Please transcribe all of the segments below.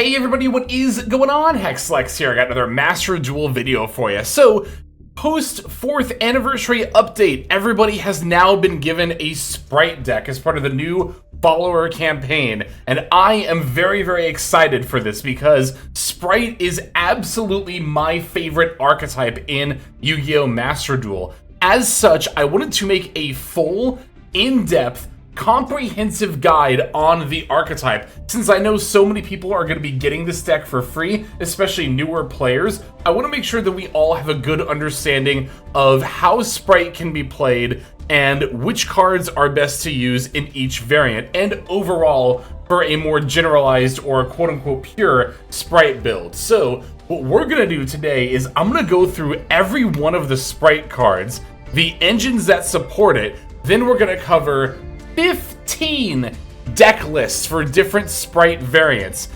Hey everybody, what is going on? Hexlex here. I got another Master Duel video for you. So, post 4th anniversary update, everybody has now been given a Sprite deck as part of the new follower campaign. And I am very, very excited for this because Sprite is absolutely my favorite archetype in Yu-Gi-Oh! Master Duel. As such, I wanted to make a full, in-depth, comprehensive guide on the archetype. Since I know so many people are going to be getting this deck for free, especially newer players, I want to make sure that we all have a good understanding of how Sprite can be played and which cards are best to use in each variant, and overall for a more generalized or quote-unquote pure Sprite build. So what we're going to do today is I'm going to go through every one of the Sprite cards, the engines that support it, then we're going to cover 15 deck lists for different Sprite variants.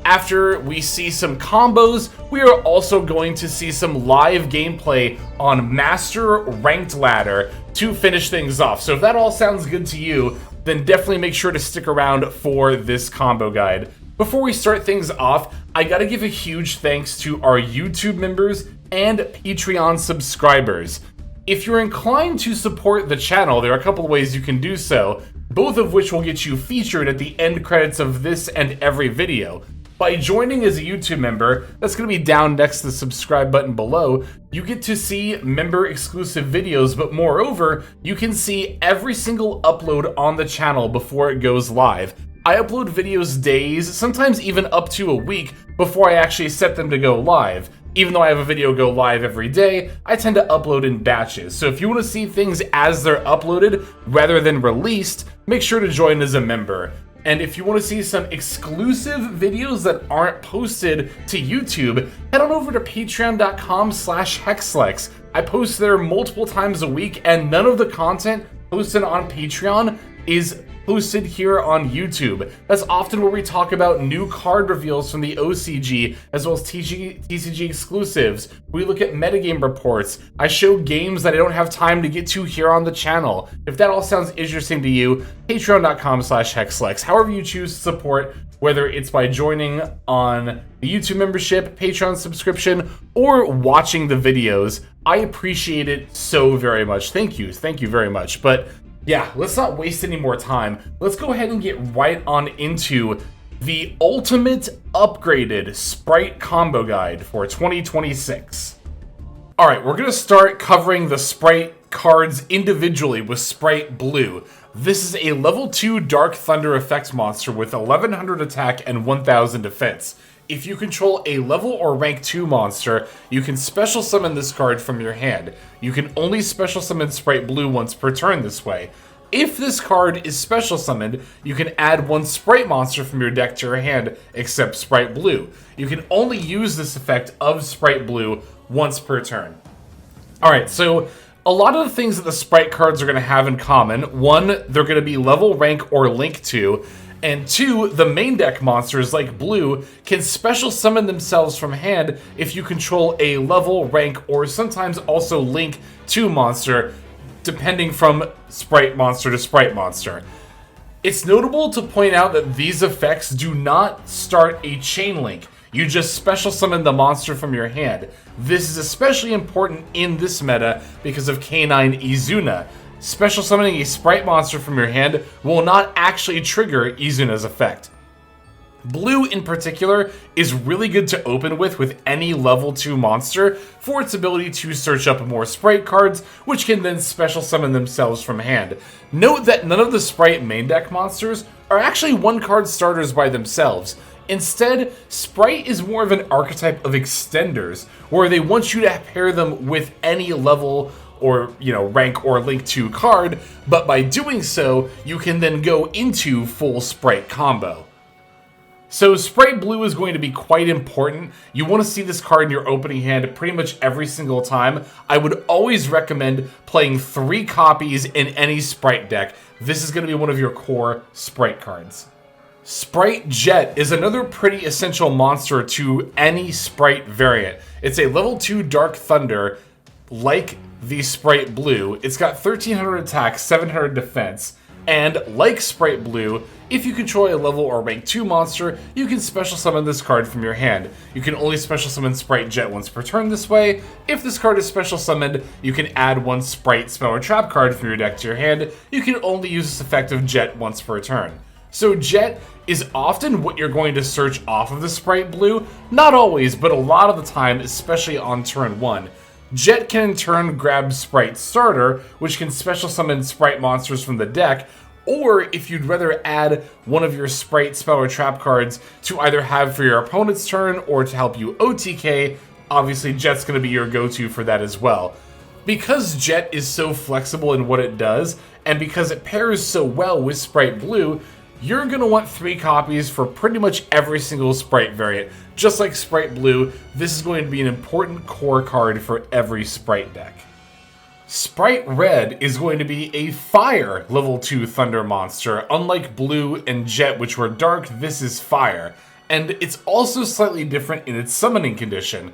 After we see some combos, we are also going to see some live gameplay on Master Ranked Ladder to finish things off. So if that all sounds good to you, then definitely make sure to stick around for this combo guide. Before we start things off, I gotta give a huge thanks to our YouTube members and Patreon subscribers. If you're inclined to support the channel, there are a couple of ways you can do so, both of which will get you featured at the end credits of this and every video. By joining as a YouTube member, that's going to be down next to the subscribe button below, you get to see member-exclusive videos, but moreover, you can see every single upload on the channel before it goes live. I upload videos days, sometimes even up to a week, before I actually set them to go live. Even though I have a video go live every day, I tend to upload in batches. So if you want to see things as they're uploaded rather than released, make sure to join as a member. And if you want to see some exclusive videos that aren't posted to YouTube, head on over to patreon.com/hexlex. I post there multiple times a week, and none of the content posted on Patreon is posted here on YouTube. That's often where we talk about new card reveals from the OCG, as well as TCG exclusives. We look at metagame reports. I show games that I don't have time to get to here on the channel. If that all sounds interesting to you, patreon.com/hexlex. However you choose to support, whether it's by joining on the YouTube membership, Patreon subscription, or watching the videos, I appreciate it so very much. Thank you very much. But yeah, let's not waste any more time. Let's go ahead and get right on into the ultimate upgraded Sprite combo guide for 2026. Alright, we're going to start covering the Sprite cards individually with Sprite Blue. This is a level 2 Dark Thunder effect monster with 1100 attack and 1000 defense. If you control a level or rank 2 monster, you can special summon this card from your hand. You can only special summon Sprite Blue once per turn this way. If this card is special summoned, you can add one Sprite monster from your deck to your hand, except Sprite Blue. You can only use this effect of Sprite Blue once per turn. Alright, so a lot of the things that the Sprite cards are going to have in common: one, they're going to be level, rank, or link to. And two, the main deck monsters, like Blue, can special summon themselves from hand if you control a level, rank, or sometimes also link to monster, depending from Sprite monster to Sprite monster. It's notable to point out that these effects do not start a chain link. You just special summon the monster from your hand. This is especially important in this meta because of K9 Izuna. Special summoning a Sprite monster from your hand will not actually trigger Izuna's effect. Blue in particular is really good to open with any level 2 monster for its ability to search up more Sprite cards, which can then special summon themselves from hand. Note that none of the Sprite main deck monsters are actually 1-card starters by themselves. Instead, Sprite is more of an archetype of extenders, where they want you to pair them with any level or, rank or link 2 card, but by doing so, you can then go into full Sprite combo. So Sprite Blue is going to be quite important. You want to see this card in your opening hand pretty much every single time. I would always recommend playing 3 copies in any Sprite deck. This is going to be one of your core Sprite cards. Sprite Jet is another pretty essential monster to any Sprite variant. It's a level 2 Dark Thunder, like the Sprite Blue. It's got 1300 attack, 700 defense, And like Sprite Blue, if you control a level or rank 2 monster, you can special summon this card from your hand. You can only special summon Sprite Jet once per turn this way. If this card is special summoned, you can add one Sprite Spell or Trap card from your deck to your hand. You can only use this effect of Jet once per turn. So Jet is often what you're going to search off of the Sprite Blue. Not always, but a lot of the time, especially on turn 1. Jet can in turn grab Sprite Starter, which can special summon Sprite monsters from the deck, or if you'd rather add one of your Sprite Spell or Trap cards to either have for your opponent's turn or to help you OTK, obviously Jet's going to be your go-to for that as well. Because Jet is so flexible in what it does, and because it pairs so well with Sprite Blue, you're going to want 3 copies for pretty much every single Sprite variant. Just like Sprite Blue, this is going to be an important core card for every Sprite deck. Sprite Red is going to be a Fire level 2 Thunder monster. Unlike Blue and Jet, which were Dark, this is Fire. And it's also slightly different in its summoning condition.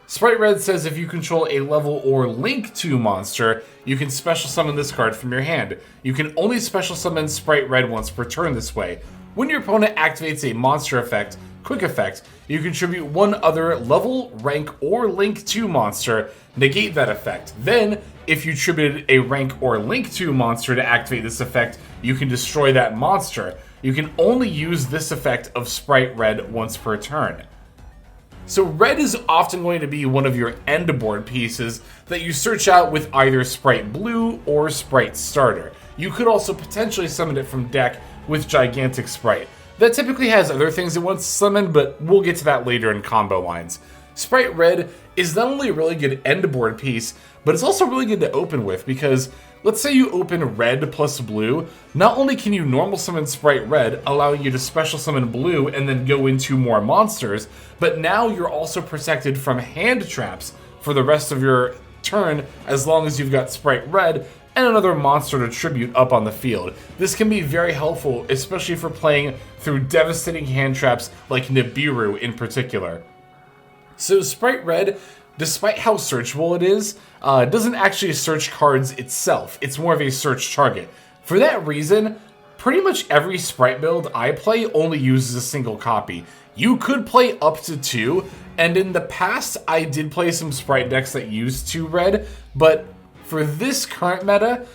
Sprite Red says if you control a level or link 2 monster, you can special summon this card from your hand. You can only special summon Sprite Red once per turn this way. When your opponent activates a monster effect, quick effect, you contribute one other level, rank, or link 2 monster, negate that effect. Then, if you attributed a rank or link 2 monster to activate this effect, you can destroy that monster. You can only use this effect of Sprite Red once per turn. So red is often going to be one of your end board pieces that you search out with either Sprite Blue or Sprite Starter. You could also potentially summon it from deck with Gigantic Sprite. That typically has other things it wants to summon, but we'll get to that later in combo lines. Sprite Red is not only a really good end board piece, but it's also really good to open with because let's say you open Red plus Blue, not only can you normal summon Sprite Red, allowing you to special summon Blue and then go into more monsters, but now you're also protected from hand traps for the rest of your turn as long as you've got Sprite Red and another monster to tribute up on the field. This can be very helpful, especially for playing through devastating hand traps like Nibiru in particular. So Sprite Red, despite how searchable it is, doesn't actually search cards itself. It's more of a search target. For that reason, pretty much every Sprite build I play only uses a single copy. You could play up to 2, and in the past I did play some Sprite decks that used 2 red, but for this current meta,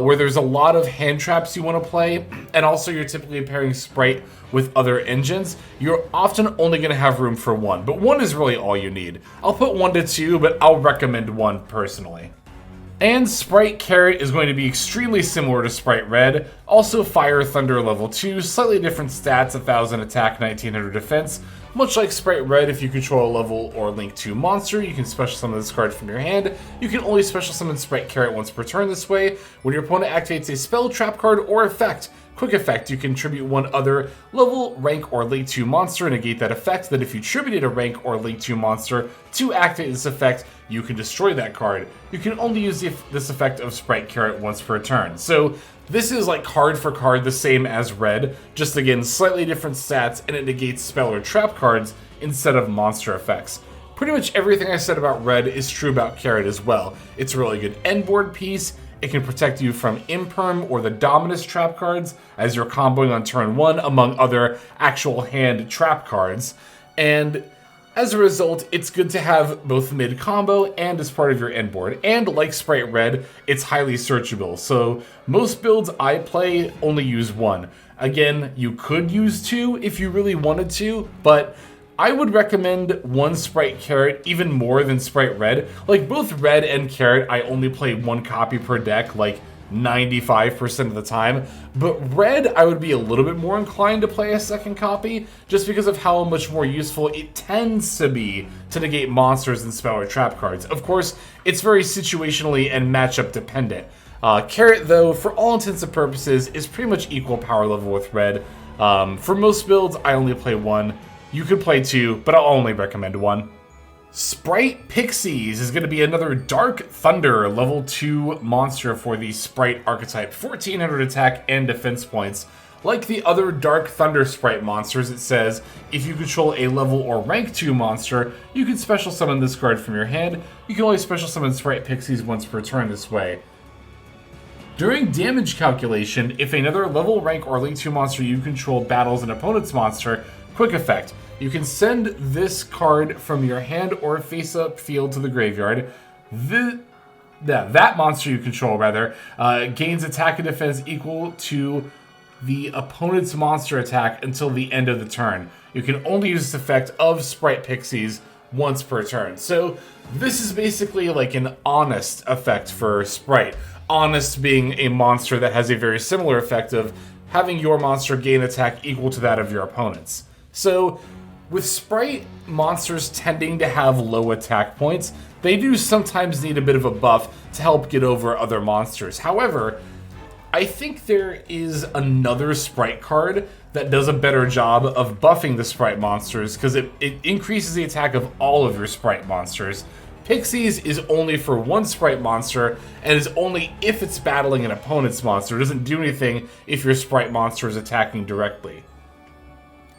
where there's a lot of hand traps you want to play, and also you're typically pairing Sprite with other engines, you're often only going to have room for 1, but 1 is really all you need. I'll put 1 to 2, but I'll recommend 1 personally. And Sprite Carrot is going to be extremely similar to Sprite Red, also Fire Thunder level 2, slightly different stats, 1000 attack, 1900 defense. Much like Sprite Red, if you control a level or link 2 monster, you can special summon this card from your hand. You can only special summon Sprite Carrot once per turn this way. When your opponent activates a spell, trap card, or effect, quick effect, you can tribute one other level, rank, or link 2 monster and negate that effect. Then if you tributed a rank or link 2 monster to activate this effect, you can destroy that card. You can only use this effect of Sprite Carrot once per turn. So this is like card for card the same as Red, just again slightly different stats, and it negates spell or trap cards instead of monster effects. Pretty much everything I said about Red is true about Carrot as well. It's a really good end board piece. It can protect you from Imperm or the Dominus trap cards as you're comboing on turn 1, among other actual hand trap cards. And as a result, it's good to have both mid-combo and as part of your end board. And like Sprite Red, it's highly searchable. So most builds I play only use 1. Again, you could use 2 if you really wanted to, but I would recommend 1 Sprite Carrot even more than Sprite Red. Like both Red and Carrot, I only play 1 copy per deck, like 95% of the time, but Red I would be a little bit more inclined to play a second copy just because of how much more useful it tends to be to negate monsters and spell or trap cards. Of course, it's very situationally and matchup dependent. Carrot though, for all intents and purposes, is pretty much equal power level with Red. For most builds, I only play 1. You could play 2, but I'll only recommend 1. Sprite Pixies is going to be another Dark Thunder level 2 monster for the Sprite archetype. 1400 attack and defense points. Like the other Dark Thunder Sprite monsters, it says, if you control a level or rank 2 monster, you can special summon this card from your hand. You can only special summon Sprite Pixies once per turn this way. During damage calculation, if another level, rank, or link 2 monster you control battles an opponent's monster, quick effect. You can send this card from your hand or face-up field to the graveyard. That monster you control, gains attack and defense equal to the opponent's monster attack until the end of the turn. You can only use this effect of Sprite Pixies once per turn. So this is basically like an honest effect for Sprite. Honest being a monster that has a very similar effect of having your monster gain attack equal to that of your opponent's. So with Sprite monsters tending to have low attack points, they do sometimes need a bit of a buff to help get over other monsters. However, I think there is another Sprite card that does a better job of buffing the Sprite monsters because it increases the attack of all of your Sprite monsters. Pixies is only for one Sprite monster and is only if it's battling an opponent's monster. It doesn't do anything if your Sprite monster is attacking directly.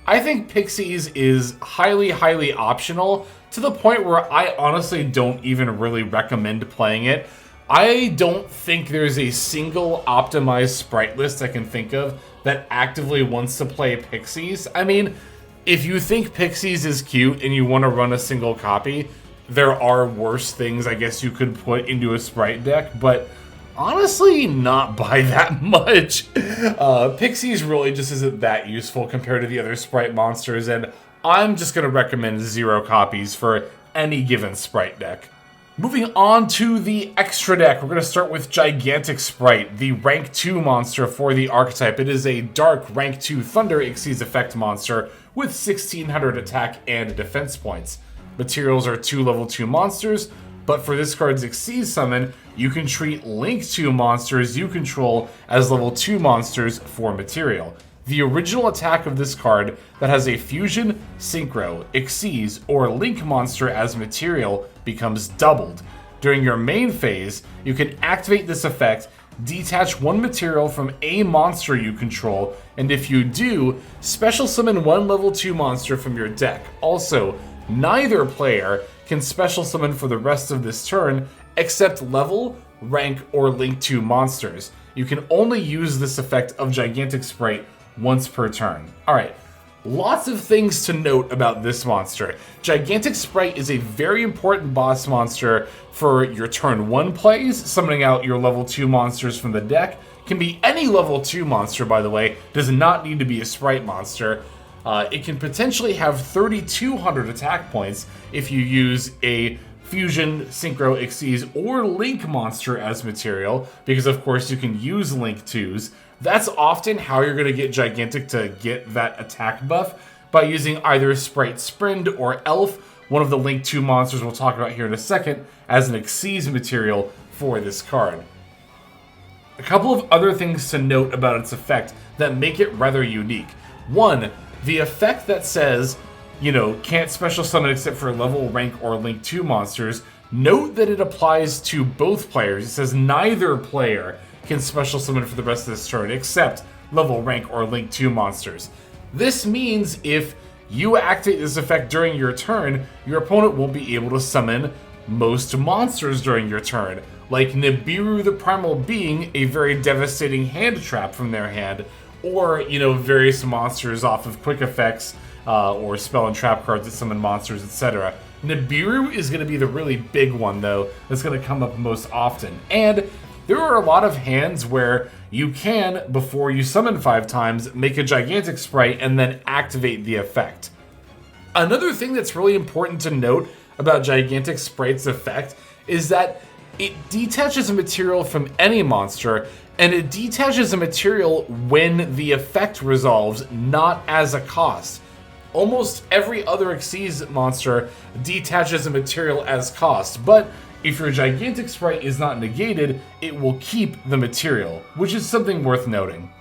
I think Pixies is highly optional to the point where I honestly don't even really recommend playing it. I don't think there's a single optimized Sprite list I can think of that actively wants to play Pixies. I mean, if you think Pixies is cute and you want to run a single copy, there are worse things I guess you could put into a Sprite deck, but honestly, not by that much. Pixies really just isn't that useful compared to the other Sprite monsters, and I'm just going to recommend 0 copies for any given Sprite deck. Moving on to the extra deck, we're going to start with Gigantic Sprite, the rank 2 monster for the archetype. It is a dark rank 2 Thunder Exceeds effect monster with 1600 attack and defense points. Materials are 2 level 2 monsters, but for this card's Exceed summon, you can treat Link 2 monsters you control as level 2 monsters for material. The original attack of this card that has a Fusion, Synchro, Exceed, or Link monster as material becomes doubled. During your main phase, you can activate this effect, detach 1 material from a monster you control, and if you do, special summon 1 level 2 monster from your deck. Also, neither player can special summon for the rest of this turn except level, rank, or link 2 monsters. You can only use this effect of Gigantic Sprite once per turn. Alright, lots of things to note about this monster. Gigantic Sprite is a very important boss monster for your turn 1 plays, summoning out your level 2 monsters from the deck. Can be any level 2 monster, by the way, does not need to be a Sprite monster. It can potentially have 3,200 attack points if you use a Fusion, Synchro, Exceed, or Link monster as material, because of course you can use Link 2s. That's often how you're going to get Gigantic to get that attack buff, by using either Sprite Sprind or Elf, one of the Link 2 monsters we'll talk about here in a second, as an Exceed material for this card. A couple of other things to note about its effect that make it rather unique. One, the effect that says, can't special summon except for level, rank, or link 2 monsters. Note that it applies to both players. It says neither player can special summon for the rest of this turn except level, rank, or link 2 monsters. This means if you activate this effect during your turn, your opponent won't be able to summon most monsters during your turn, like Nibiru the Primal Being, a very devastating hand trap from their hand, or, various monsters off of quick effects, or spell and trap cards that summon monsters, etc. Nibiru is going to be the really big one, though, that's going to come up most often. And there are a lot of hands where you can, before you summon 5 times, make a Gigantic Sprite and then activate the effect. Another thing that's really important to note about Gigantic Sprite's effect is that it detaches a material from any monster, and it detaches a material when the effect resolves, not as a cost. Almost every other Exceed monster detaches a material as cost, but if your Gigantic Sprite is not negated, it will keep the material, which is something worth noting.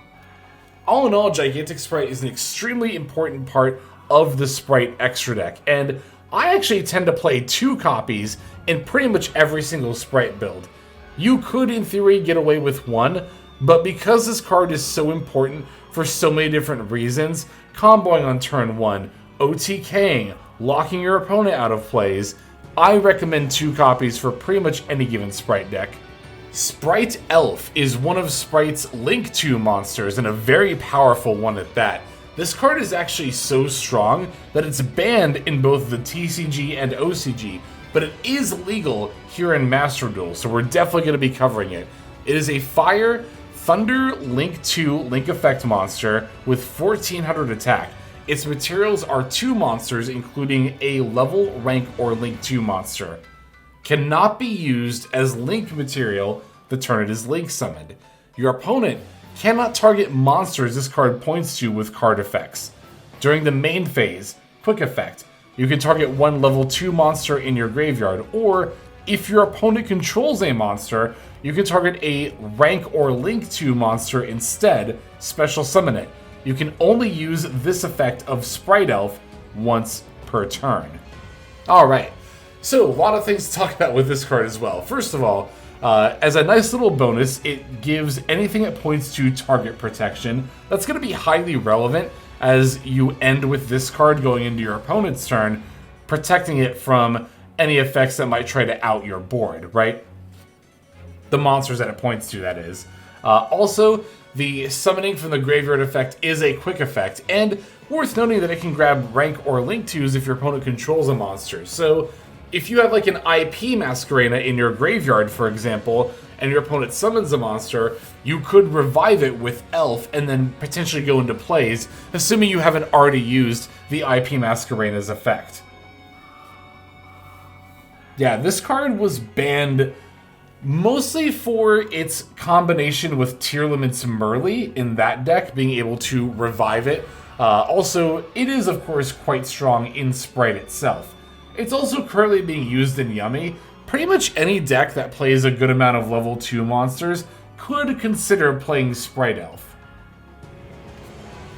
All in all, Gigantic Sprite is an extremely important part of the Sprite extra deck, and I actually tend to play 2 copies in pretty much every single Sprite build. You could, in theory, get away with 1, but because this card is so important for so many different reasons, comboing on turn 1, OTKing, locking your opponent out of plays, I recommend 2 copies for pretty much any given Sprite deck. Sprite Elf is one of Sprite's Link 2 monsters, and a very powerful one at that. This card is actually so strong that it's banned in both the TCG and OCG, but it is legal here in Master Duel, so we're definitely going to be covering it. It is a Fire Thunder Link 2 Link Effect monster with 1400 attack. Its materials are 2 monsters, including a level, rank, or Link 2 monster. Cannot be used as Link material the turn it is Link summoned. Your opponent cannot target monsters this card points to with card effects. During the main phase, Quick Effect, you can target one level 2 monster in your graveyard, or if your opponent controls a monster, you can target a rank or Link 2 monster instead, special summon it. You can only use this effect of Sprite Elf once per turn. Alright, so a lot of things to talk about with this card as well. First of all, as a nice little bonus, it gives anything that points to target protection. That's going to be highly relevant as you end with this card going into your opponent's turn, protecting it from any effects that might try to out your board, right? The monsters that it points to, that is. Also, the summoning from the graveyard effect is a quick effect, and worth noting that it can grab rank or link 2s if your opponent controls a monster. So if you have like an IP Masquerena in your graveyard, for example, and your opponent summons a monster, you could revive it with Elf and then potentially go into plays, assuming you haven't already used the IP Masquerena's effect. Yeah, this card was banned mostly for its combination with Tearlament's Merly in that deck, being able to revive it. Also, it is of course quite strong in Sprite itself. It's also currently being used in Yummy. Pretty much any deck that plays a good amount of level 2 monsters could consider playing Sprite Elf.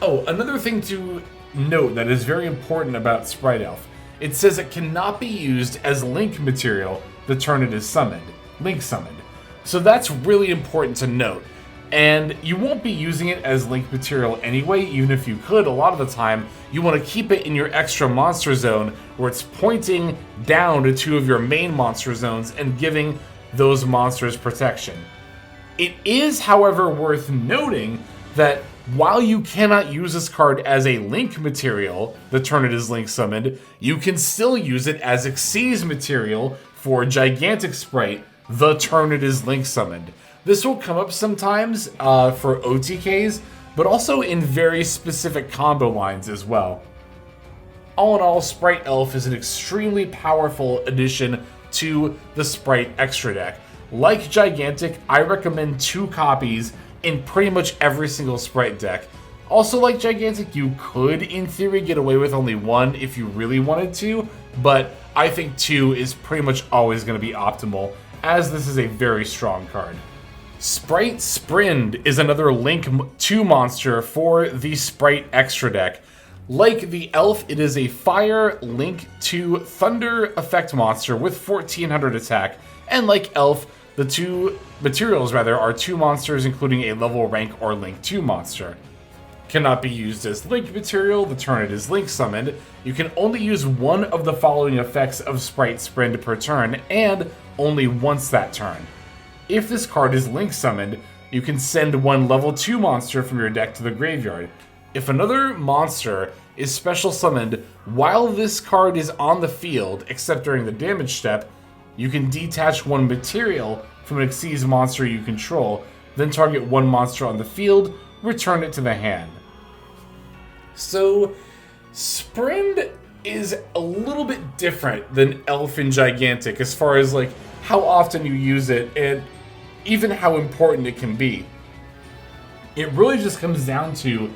Oh, another thing to note that is very important about Sprite Elf. It says it cannot be used as Link material the turn it is summoned. Link summoned. So that's really important to note. And you won't be using it as Link material anyway, even if you could. A lot of the time, you want to keep it in your extra monster zone where it's pointing down to 2 of your main monster zones and giving those monsters protection. It is, however, worth noting that while you cannot use this card as a Link material the turn it is Link summoned, you can still use it as Xyz material for Gigantic Sprite the turn it is Link summoned. This will come up sometimes for OTKs, but also in very specific combo lines as well. All in all, Sprite Elf is an extremely powerful addition to the Sprite extra deck. Like Gigantic, I recommend 2 copies in pretty much every single Sprite deck. Also, like Gigantic, you could, in theory, get away with only 1 if you really wanted to, but I think 2 is pretty much always going to be optimal, as this is a very strong card. Sprite Sprind is another Link 2 monster for the Sprite extra deck. Like the Elf, it is a Fire Link 2 Thunder effect monster with 1400 attack, and like Elf, the 2 materials are 2 monsters including a level, rank, or Link 2 monster. Cannot be used as Link material the turn it is Link summoned. You can only use one of the following effects of Sprite Sprind per turn, and only once that turn. If this card is Link summoned, you can send one level 2 monster from your deck to the graveyard. If another monster is special summoned while this card is on the field, except during the damage step, you can detach one material from an Xyz monster you control, then target one monster on the field, return it to the hand. So, Sprind is a little bit different than Elf and Gigantic as far as like how often you use it and even how important it can be. It really just comes down to,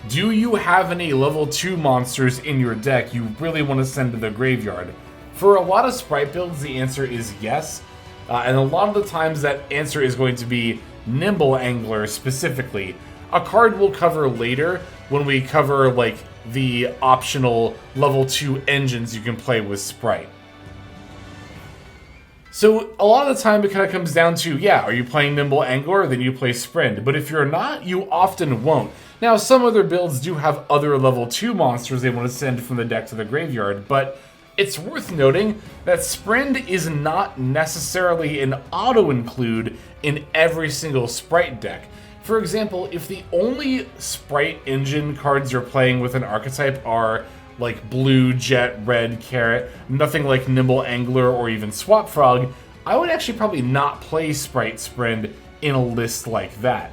do you have any level 2 monsters in your deck you really want to send to the graveyard? For a lot of Sprite builds, the answer is yes, and a lot of the times that answer is going to be Nimble Angler specifically. A card we'll cover later when we cover like the optional level 2 engines you can play with Sprite. So a lot of the time it kind of comes down to, yeah, are you playing Nimble Angler? Then you play Sprind. But if you're not, you often won't. Now, some other builds do have other level 2 monsters they want to send from the deck to the graveyard, but It's worth noting that Sprind is not necessarily an auto-include in every single Sprite deck. For example, if the only Sprite engine cards you're playing with an archetype are like Blue, Jet, Red, Carrot, nothing like Nimble, Angler, or even Swap Frog, I would actually probably not play Sprite Sprind in a list like that.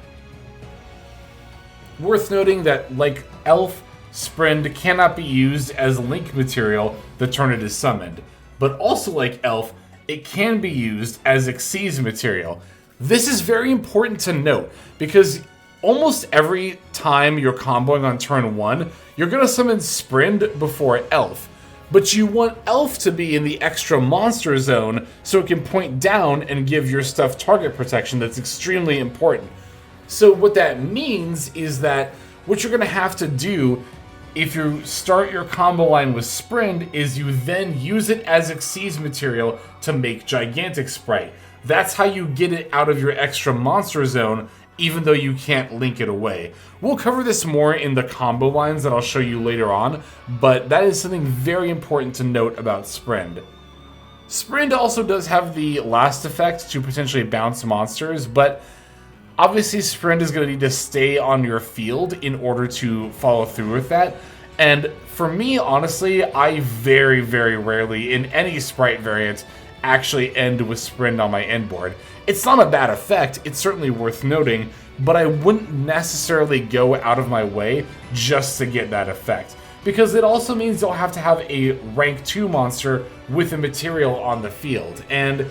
Worth noting that, like Elf, Sprind cannot be used as link material the turn it is summoned, but also like Elf, it can be used as Xyz material. This is very important to note, because almost every time you're comboing on turn 1, you're going to summon Sprind before Elf, but you want Elf to be in the extra monster zone so it can point down and give your stuff target protection. That's extremely important. So what that means is that what you're going to have to do if you start your combo line with Sprind is you then use it as Xyz material to make Gigantic Sprite. That's how you get it out of your extra monster zone, even though you can't link it away. We'll cover this more in the combo lines that I'll show you later on, but that is something very important to note about Sprind. Sprind also does have the last effect to potentially bounce monsters, but obviously Sprind is going to need to stay on your field in order to follow through with that. And for me, honestly, I very, very rarely in any Sprite variant actually end with Sprind on my end board. It's not a bad effect, it's certainly worth noting, but I wouldn't necessarily go out of my way just to get that effect, because it also means you'll have to have a rank 2 monster with a material on the field, and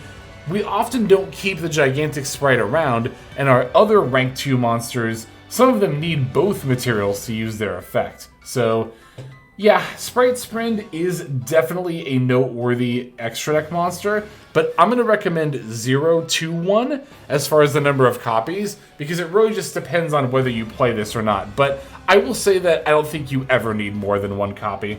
we often don't keep the Gigantic Sprite around, and our other rank 2 monsters, some of them need both materials to use their effect. So yeah, Sprite Sprind is definitely a noteworthy extra deck monster, but I'm going to recommend 0 to 1 as far as the number of copies, because it really just depends on whether you play this or not. But I will say that I don't think you ever need more than 1 copy.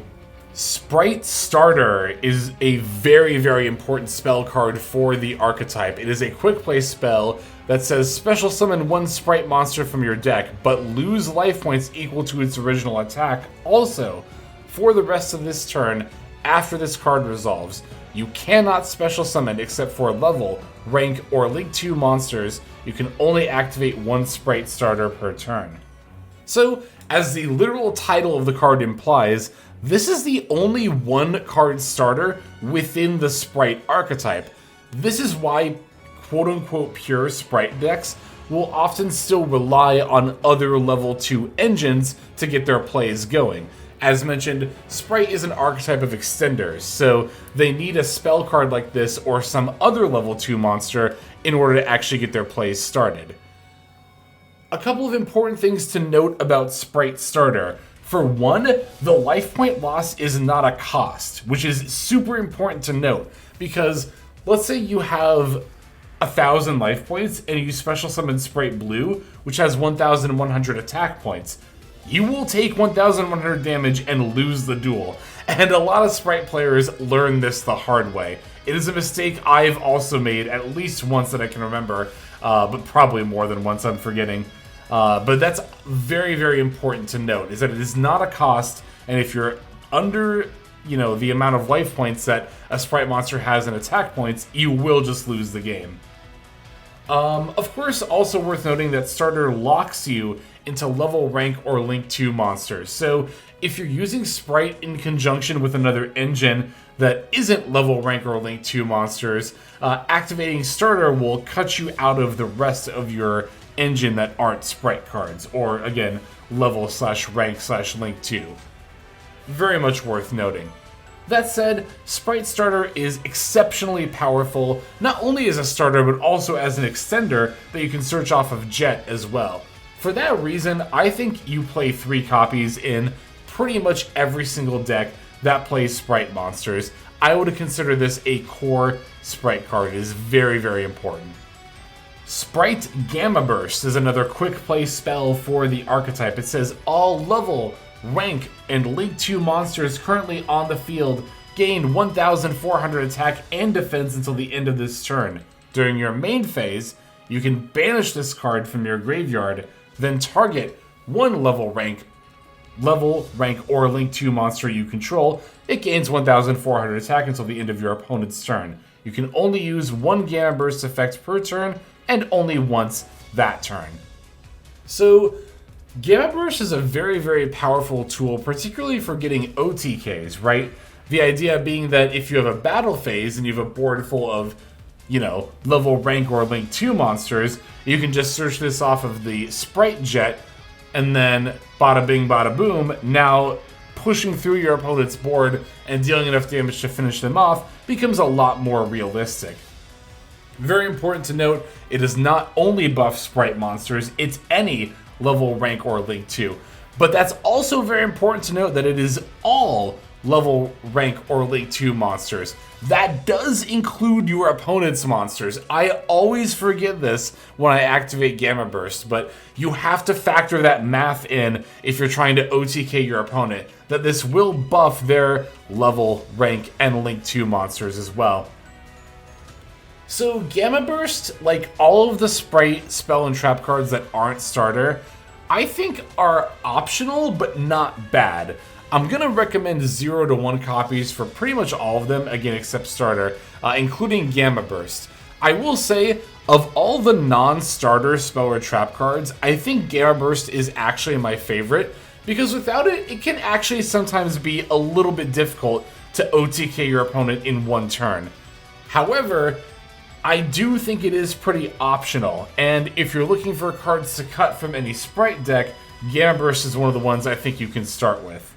Sprite Starter is a very, very important spell card for the archetype. It is a quick play spell that says special summon 1 Sprite monster from your deck, but lose life points equal to its original attack. Also, for the rest of this turn, after this card resolves, you cannot special summon except for level, rank, or League 2 monsters. You can only activate 1 Sprite Starter per turn. So, as the literal title of the card implies, this is the only 1 card starter within the Sprite archetype. This is why quote-unquote pure Sprite decks will often still rely on other level 2 engines to get their plays going. As mentioned, Sprite is an archetype of extenders, so they need a spell card like this or some other level 2 monster in order to actually get their plays started. A couple of important things to note about Sprite Starter. For one, the life point loss is not a cost, which is super important to note, because let's say you have 1,000 life points and you special summon Sprite Blue, which has 1,100 attack points. You will take 1,100 damage and lose the duel. And a lot of Sprite players learn this the hard way. It is a mistake I've also made at least once that I can remember, but probably more than once, I'm forgetting. But that's very, very important to note, is that it is not a cost, and if you're under, the amount of life points that a Sprite monster has in attack points, you will just lose the game. Of course, also worth noting that Starter locks you into level, rank, or Link 2 monsters. So if you're using Sprite in conjunction with another engine that isn't level, rank, or Link 2 monsters, activating Starter will cut you out of the rest of your engine that aren't Sprite cards, or again, level / rank / Link 2. Very much worth noting. That said, Sprite Starter is exceptionally powerful, not only as a starter, but also as an extender that you can search off of Jet as well. For that reason, I think you play 3 copies in pretty much every single deck that plays Sprite monsters. I would consider this a core Sprite card. It is very, very important. Sprite Gamma Burst is another quick play spell for the archetype. It says all level, rank, and League 2 monsters currently on the field gain 1,400 attack and defense until the end of this turn. During your main phase, you can banish this card from your graveyard, then target 1 level, rank, level, rank, or link 2 monster you control, it gains 1,400 attack until the end of your opponent's turn. You can only use one Gamma Burst effect per turn, and only once that turn. So, Gamma Burst is a very, very powerful tool, particularly for getting OTKs, right? The idea being that if you have a battle phase and you have a board full of, you know, level, rank, or link 2 monsters, you can just search this off of the Sprite Jet, and then bada bing, bada boom, now pushing through your opponent's board and dealing enough damage to finish them off becomes a lot more realistic. Very important to note, it is not only buff Sprite monsters, it's any level, rank, or link 2. But that's also very important to note that it is all level, rank, or link 2 monsters. That does include your opponent's monsters. I always forget this when I activate Gamma Burst, but you have to factor that math in if you're trying to OTK your opponent, that this will buff their level, rank, and link 2 monsters as well. So Gamma Burst, like all of the Sprite, spell, and trap cards that aren't starter, I think are optional but not bad. I'm going to recommend 0 to 1 copies for pretty much all of them, again except starter, including Gamma Burst. I will say, of all the non-starter spell or trap cards, I think Gamma Burst is actually my favorite, because without it, it can actually sometimes be a little bit difficult to OTK your opponent in one turn. However, I do think it is pretty optional, and if you're looking for cards to cut from any Sprite deck, Gamma Burst is one of the ones I think you can start with.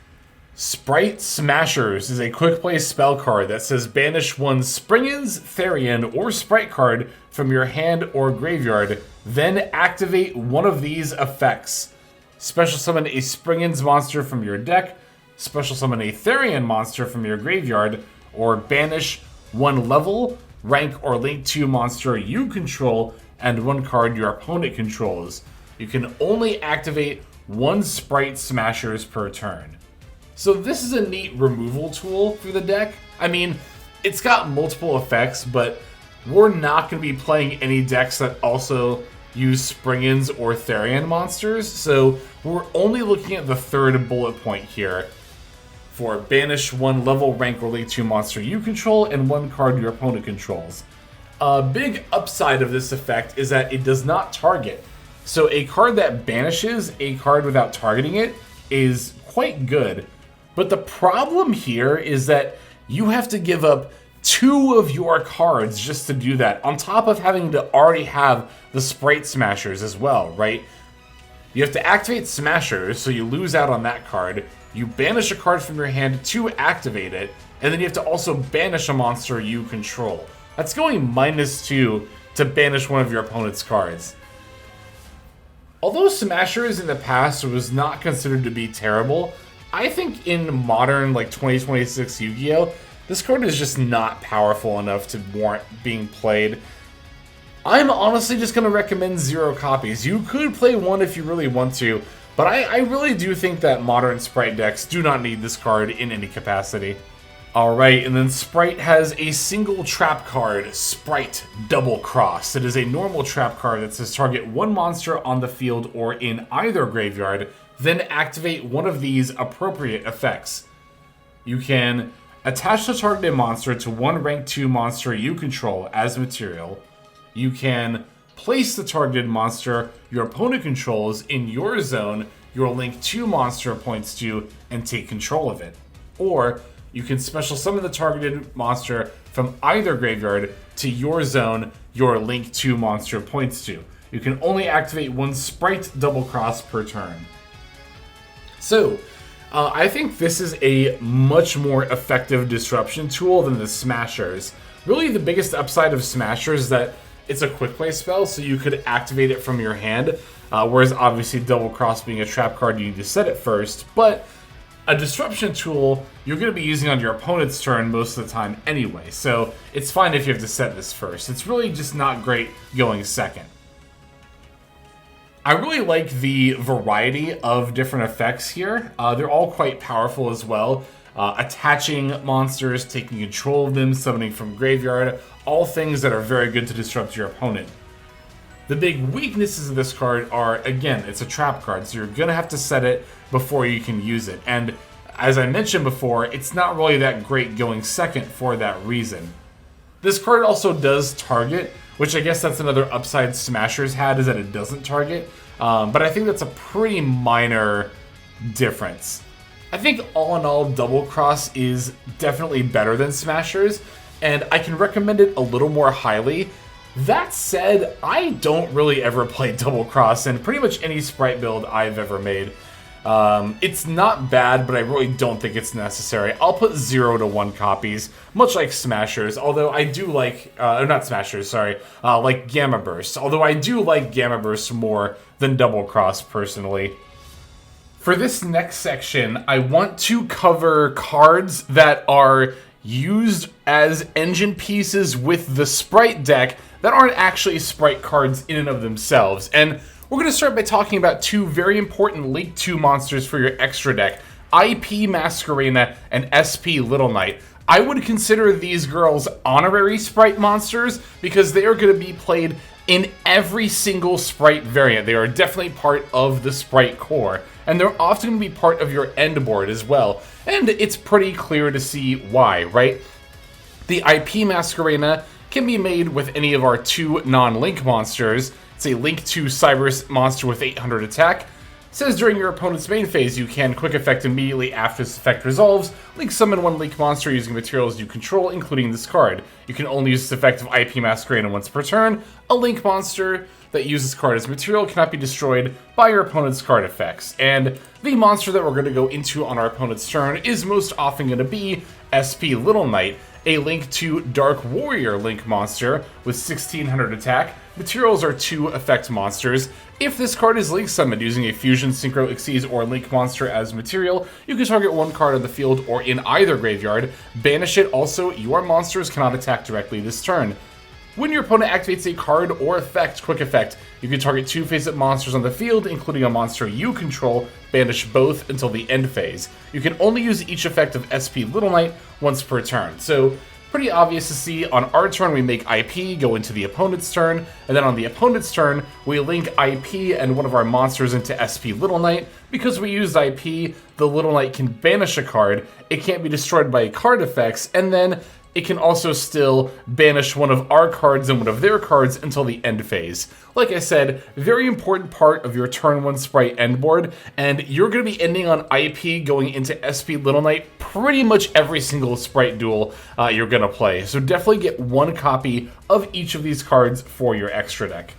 Sprite Smashers is a quick play spell card that says banish one Springens, Therian, or Sprite card from your hand or graveyard, then activate one of these effects. Special summon a Springens monster from your deck, special summon a Therian monster from your graveyard, or banish one level, rank, or link 2 monster you control and one card your opponent controls. You can only activate one Sprite Smashers per turn. So this is a neat removal tool for the deck. I mean, it's got multiple effects, but we're not going to be playing any decks that also use Springens or Therian monsters, so we're only looking at the third bullet point here for banish one level, rank, or link 2 monster you control and one card your opponent controls. A big upside of this effect is that it does not target. So a card that banishes a card without targeting it is quite good. But the problem here is that you have to give up 2 of your cards just to do that, on top of having to already have the Sprite Smashers as well, right? You have to activate Smashers, so you lose out on that card. You banish a card from your hand to activate it, and then you have to also banish a monster you control. That's going -2 to banish one of your opponent's cards. Although Smashers in the past was not considered to be terrible, I think in modern, like 2026 Yu-Gi-Oh!, this card is just not powerful enough to warrant being played. I'm honestly just going to recommend 0 copies. You could play one if you really want to, but I really do think that modern Sprite decks do not need this card in any capacity. Alright, and then Sprite has a single trap card, Sprite Double Cross. It is a normal trap card that says target one monster on the field or in either graveyard, then activate one of these appropriate effects. You can attach the targeted monster to one rank 2 monster you control as material. You can place the targeted monster your opponent controls in your zone your link 2 monster points to and take control of it. Or you can special summon the targeted monster from either graveyard to your zone your link 2 monster points to. You can only activate one Sprite Double Cross per turn. So, I think this is a much more effective disruption tool than the Smashers. Really, the biggest upside of Smashers is that it's a quick play spell, so you could activate it from your hand, whereas obviously Double Cross being a trap card, you need to set it first. But a disruption tool, you're going to be using on your opponent's turn most of the time anyway, so it's fine if you have to set this first. It's really just not great going second. I really like the variety of different effects here. They're all quite powerful as well. Attaching monsters, taking control of them, summoning from graveyard, all things that are very good to disrupt your opponent. The big weaknesses of this card are, again, it's a trap card, so you're going to have to set it before you can use it. And as I mentioned before, it's not really that great going second for that reason. This card also does target, which I guess that's another upside Smashers had, is that it doesn't target. But I think that's a pretty minor difference. I think all in all, Double Cross is definitely better than Smashers, and I can recommend it a little more highly. That said, I don't really ever play Double Cross in pretty much any Sprite build I've ever made. It's not bad, but I really don't think it's necessary. I'll put 0 to 1 copies, much like Smashers, although I do like, not Smashers, sorry, like Gamma Burst, although I do like Gamma Burst more than Double Cross personally. For this next section, I want to cover cards that are used as engine pieces with the Sprite deck that aren't actually Sprite cards in and of themselves. And we're going to start by talking about two very important Link 2 monsters for your extra deck, IP Masquerena and SP Little Knight. I would consider these girls honorary Sprite monsters because they are going to be played in every single Sprite variant. They are definitely part of the Sprite core, and they're often going to be part of your end board as well. And it's pretty clear to see why, right? The IP Masquerena can be made with any of our 2 non-Link monsters. It's a Link 2 Cyber monster with 800 attack. It says during your opponent's main phase, you can quick effect immediately after this effect resolves. Link summon 1 Link monster using materials you control, including this card. You can only use this effect of IP Masquerena once per turn. A Link monster that uses card as material cannot be destroyed by your opponent's card effects. And the monster that we're going to go into on our opponent's turn is most often going to be SP Little Knight, a Link 2 Dark Warrior Link monster with 1600 attack. Materials are 2 effect monsters. If this card is Link summoned using a Fusion, Synchro, Xyz, or Link monster as material, you can target 1 card on the field or in either graveyard. Banish it. Also, your monsters cannot attack directly this turn. When your opponent activates a card or effect, quick effect, you can target 2 face-up monsters on the field, including a monster you control. Banish both until the end phase. You can only use each effect of SP Little Knight once per turn. So, pretty obvious to see. On our turn, we make IP go into the opponent's turn, and then on the opponent's turn, we link IP and one of our monsters into SP Little Knight. Because we used IP, the Little Knight can banish a card, it can't be destroyed by card effects, and then it can also still banish one of our cards and one of their cards until the end phase. Like I said, very important part of your turn 1 Sprite end board, and you're going to be ending on IP going into SP Little Knight pretty much every single Sprite duel you're going to play. So definitely get 1 copy of each of these cards for your extra deck.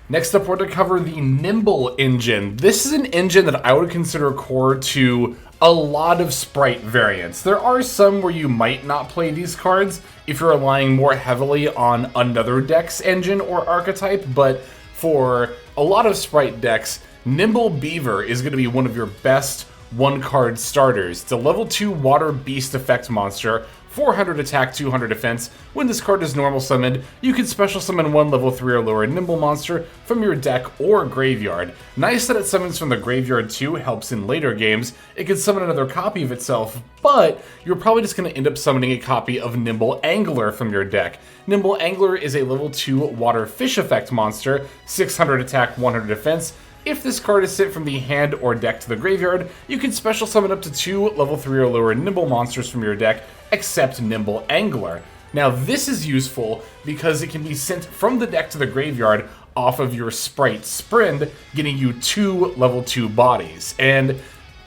Next up, we're going to cover the Nimble engine. This is an engine that I would consider core to a lot of Sprite variants. There are some where you might not play these cards if you're relying more heavily on another deck's engine or archetype, but for a lot of Sprite decks, Nimble Beaver is going to be one of your best 1-card starters. It's a level 2 Water Beast effect monster, 400 attack, 200 defense. When this card is normal summoned, you can special summon 1 level 3 or lower Nimble monster from your deck or graveyard. Nice that it summons from the graveyard too, helps in later games. It can summon another copy of itself, but you're probably just going to end up summoning a copy of Nimble Angler from your deck. Nimble Angler is a level 2 Water Fish effect monster, 600 attack, 100 defense. If this card is sent from the hand or deck to the graveyard, you can special summon up to 2 level 3 or lower Nimble monsters from your deck, except Nimble Angler. Now this is useful because it can be sent from the deck to the graveyard off of your Sprite Sprind, getting you 2 level 2 bodies. And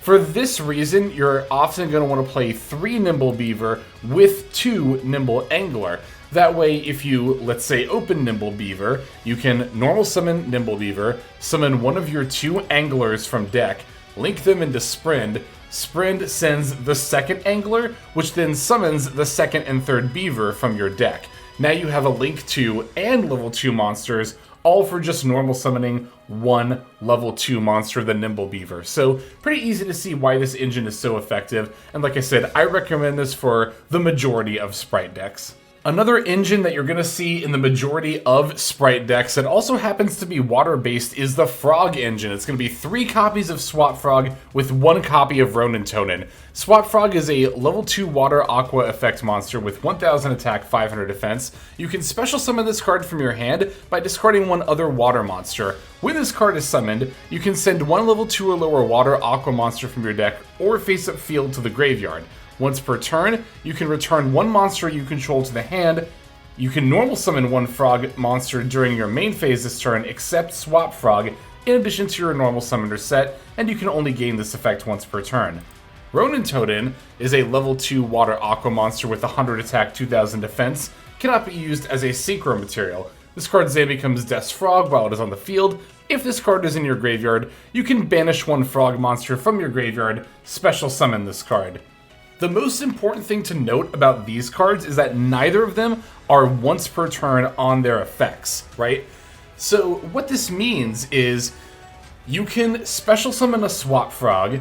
for this reason, you're often going to want to play 3 Nimble Beaver with 2 Nimble Angler. That way, if you, let's say, open Nimble Beaver, you can normal summon Nimble Beaver, summon one of your 2 Anglers from deck, link them into Sprind. Sprind sends the second Angler, which then summons the second and third Beaver from your deck. Now you have a Link 2 and level 2 monsters, all for just normal summoning 1 level 2 monster, the Nimble Beaver. So pretty easy to see why this engine is so effective, and like I said, I recommend this for the majority of Sprite decks. Another engine that you're going to see in the majority of Sprite decks that also happens to be water-based is the Frog engine. It's going to be 3 copies of Swap Frog with 1 copy of Ronin. Swap Frog is a level 2 water aqua effect monster with 1000 attack, 500 defense. You can special summon this card from your hand by discarding 1 other water monster. When this card is summoned, you can send 1 level 2 or lower water aqua monster from your deck or face-up field to the graveyard. Once per turn, you can return 1 monster you control to the hand. You can normal summon 1 frog monster during your main phase this turn, except Swap Frog, in addition to your normal summoner set, and you can only gain this effect once per turn. Ronin is a level 2 water aqua monster with 100 attack, 2000 defense, cannot be used as a synchro material. This card's name becomes Death's Frog while it is on the field. If this card is in your graveyard, you can banish 1 frog monster from your graveyard, special summon this card. The most important thing to note about these cards is that neither of them are once per turn on their effects, right? So what this means is you can special summon a Swap Frog,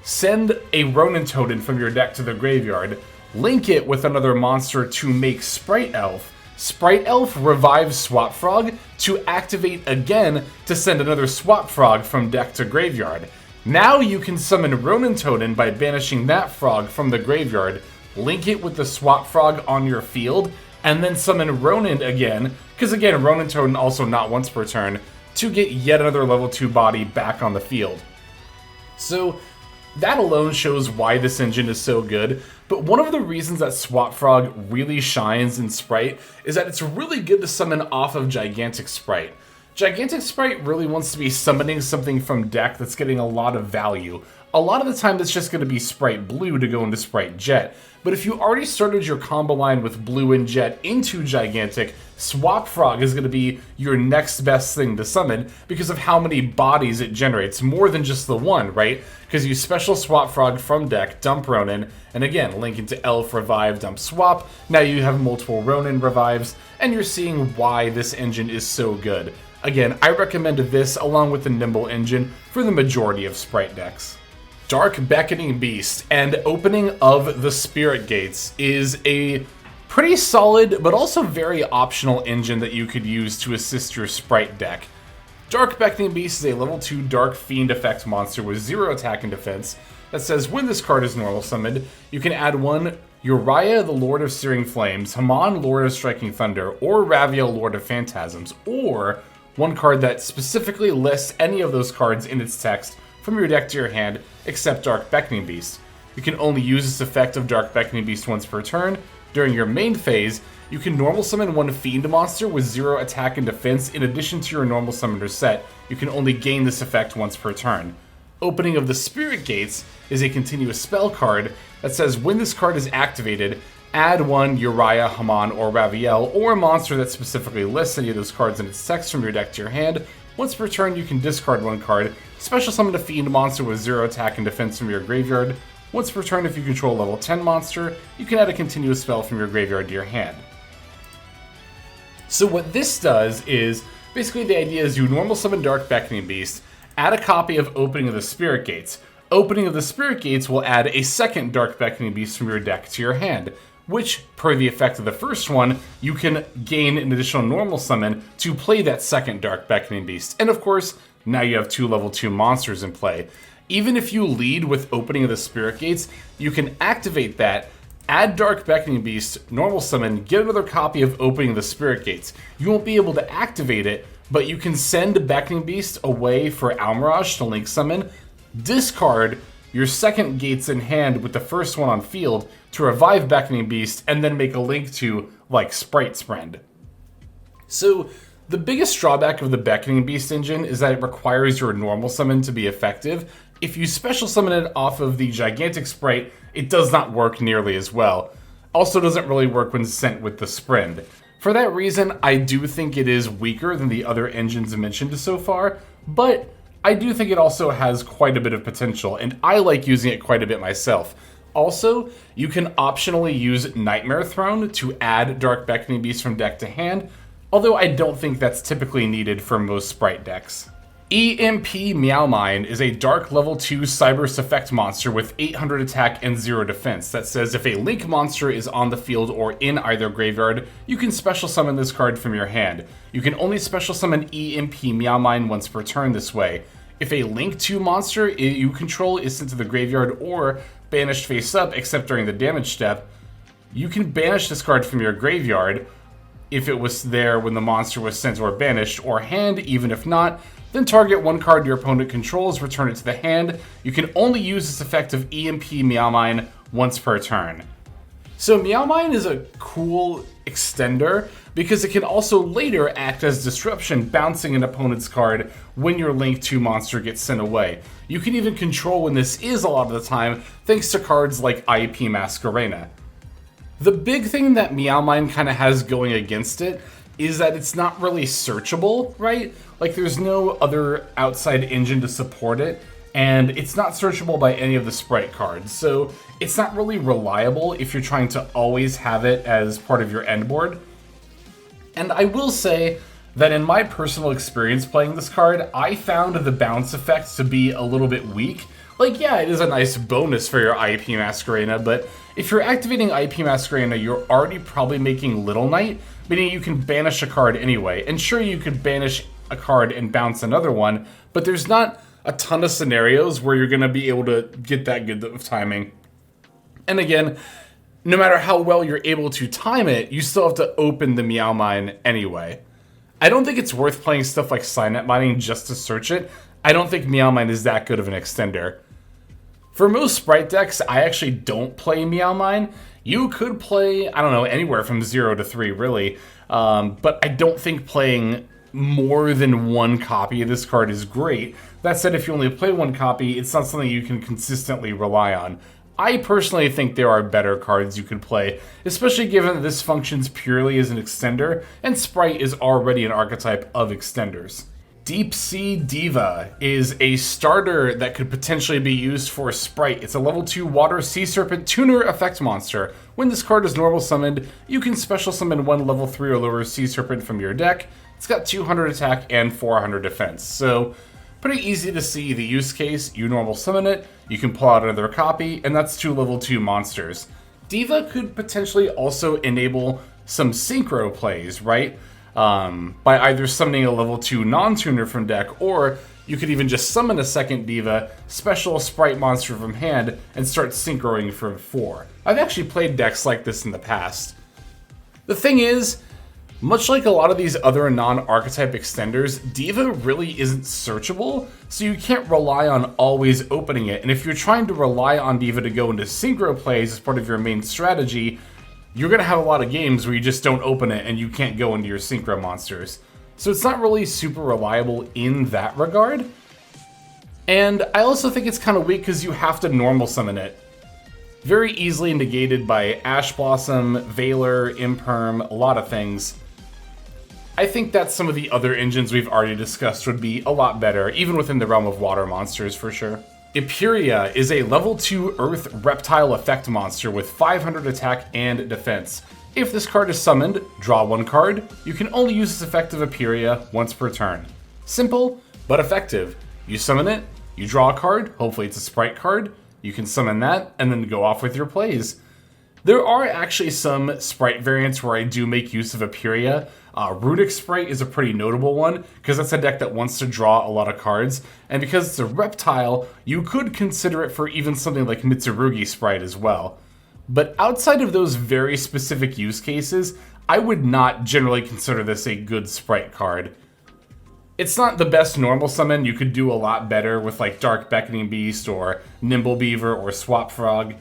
send a Ronin from your deck to the graveyard, link it with another monster to make Sprite Elf. Sprite Elf revives Swap Frog to activate again to send another Swap Frog from deck to graveyard. Now you can summon Ronin by banishing that frog from the graveyard, link it with the Swap Frog on your field, and then summon Ronin again, because again, Ronin also not once per turn, to get yet another level 2 body back on the field. So that alone shows why this engine is so good, but one of the reasons that Swap Frog really shines in Sprite is that it's really good to summon off of Gigantic Sprite. Gigantic Sprite really wants to be summoning something from deck that's getting a lot of value. A lot of the time that's just going to be Sprite Blue to go into Sprite Jet, but if you already started your combo line with Blue and Jet into Gigantic, Swap Frog is going to be your next best thing to summon because of how many bodies it generates, more than just the one, right? Because you special Swap Frog from deck, dump Ronin, and again, link into Elf, Revive, dump Swap. Now you have multiple Ronin revives, and you're seeing why this engine is so good. Again, I recommend this along with the Nimble engine for the majority of Sprite decks. Dark Beckoning Beast and Opening of the Spirit Gates is a pretty solid but also very optional engine that you could use to assist your Sprite deck. Dark Beckoning Beast is a level 2 Dark Fiend effect monster with 0 attack and defense that says when this card is normal summoned, you can add 1 Uriah, the Lord of Searing Flames, Haman, Lord of Striking Thunder, or Raviel, Lord of Phantasms, or 1 card that specifically lists any of those cards in its text from your deck to your hand, except Dark Beckoning Beast. You can only use this effect of Dark Beckoning Beast once per turn. During your main phase, you can normal summon 1 Fiend monster with 0 attack and defense in addition to your normal summoner set. You can only gain this effect once per turn. Opening of the Spirit Gates is a continuous spell card that says when this card is activated, add 1 Uriah, Haman, or Raviel, or a monster that specifically lists any of those cards in its text from your deck to your hand. Once per turn, you can discard 1 card, special summon a Fiend monster with 0 attack and defense from your graveyard. Once per turn, if you control a level 10 monster, you can add a continuous spell from your graveyard to your hand. So what this does is, basically the idea is you normal summon Dark Beckoning Beast, add a copy of Opening of the Spirit Gates. Opening of the Spirit Gates will add a second Dark Beckoning Beast from your deck to your hand, which, per the effect of the first one, you can gain an additional normal summon to play that second Dark Beckoning Beast. And of course, now you have 2 level 2 monsters in play. Even if you lead with Opening of the Spirit Gates, you can activate that, add Dark Beckoning Beast, normal summon, get another copy of Opening of the Spirit Gates. You won't be able to activate it, but you can send Beckoning Beast away for Almirage to link summon, discard your second gates in hand with the first one on field to revive Beckoning Beast, and then make a link to, like, Sprite Sprind. So, the biggest drawback of the Beckoning Beast engine is that it requires your normal summon to be effective. If you special summon it off of the Gigantic Sprite, it does not work nearly as well. Also doesn't really work when sent with the Sprind. For that reason, I do think it is weaker than the other engines mentioned so far, but I do think it also has quite a bit of potential, and I like using it quite a bit myself. Also, you can optionally use Nightmare Throne to add Dark Beckoning Beast from deck to hand, although I don't think that's typically needed for most Sprite decks. EMP Meowmine is a dark level 2 Cyberse effect monster with 800 attack and 0 defense that says if a Link monster is on the field or in either graveyard, you can special summon this card from your hand. You can only special summon EMP Meowmine once per turn this way. If a Link 2 monster you control is sent to the graveyard or banished face up except during the damage step, you can banish this card from your graveyard if it was there when the monster was sent or banished, or hand even if not. Then target one card your opponent controls, return it to the hand. You can only use this effect of EMP Meowmine once per turn. So Meowmine is a cool extender because it can also later act as disruption, bouncing an opponent's card when your Link 2 monster gets sent away. You can even control when this is a lot of the time, thanks to cards like IP Masquerena. The big thing that Meowmine kind of has going against it is that it's not really searchable, right? Like, there's no other outside engine to support it, and it's not searchable by any of the Sprite cards, so it's not really reliable if you're trying to always have it as part of your end board. And I will say that in my personal experience playing this card, I found the bounce effect to be a little bit weak. Like, yeah, it is a nice bonus for your IP Masquerena, but if you're activating IP Masquerena, you're already probably making Little Knight, meaning you can banish a card anyway. And sure, you could banish a card and bounce another one, but there's not a ton of scenarios where you're going to be able to get that good of timing. And again, no matter how well you're able to time it, you still have to open the Meowmine anyway. I don't think it's worth playing stuff like Signet Mining just to search it. I don't think Meowmine is that good of an extender. For most Sprite decks, I actually don't play Meowmine. You could play, I don't know, anywhere from 0 to 3, really. But I don't think playing more than one copy of this card is great. That said, if you only play one copy, it's not something you can consistently rely on. I personally think there are better cards you could play, especially given that this functions purely as an extender, and Sprite is already an archetype of extenders. Deep Sea Diva is a starter that could potentially be used for Sprite. It's a level 2 Water Sea Serpent Tuner effect monster. When this card is normal summoned, you can special summon one level 3 or lower Sea Serpent from your deck. It's got 200 attack and 400 defense, so pretty easy to see the use case. You normal summon it, you can pull out another copy, and that's 2 level 2 monsters. Diva could potentially also enable some synchro plays, right? By either summoning a level 2 non-tuner from deck, or you could even just summon a second Diva, special Sprite monster from hand, and start synchroing from 4. I've actually played decks like this in the past. The thing is, much like a lot of these other non-archetype extenders, Diva really isn't searchable, so you can't rely on always opening it. And if you're trying to rely on Diva to go into synchro plays as part of your main strategy, you're going to have a lot of games where you just don't open it and you can't go into your synchro monsters. So it's not really super reliable in that regard. And I also think it's kind of weak because you have to normal summon it. Very easily negated by Ash Blossom, Valor, Imperm, a lot of things. I think that some of the other engines we've already discussed would be a lot better, even within the realm of water monsters for sure. Ipiria is a level 2 Earth Reptile effect monster with 500 attack and defense. If this card is summoned, draw one card. You can only use this effect of Ipiria once per turn. Simple, but effective. You summon it, you draw a card, hopefully it's a Sprite card, you can summon that, and then go off with your plays. There are actually some Sprite variants where I do make use of Ipiria. Runick Sprite is a pretty notable one, because that's a deck that wants to draw a lot of cards, and because it's a reptile, you could consider it for even something like Mitsurugi Sprite as well. But outside of those very specific use cases, I would not generally consider this a good Sprite card. It's not the best normal summon. You could do a lot better with like Dark Beckoning Beast or Nimble Beaver or Swap Frog,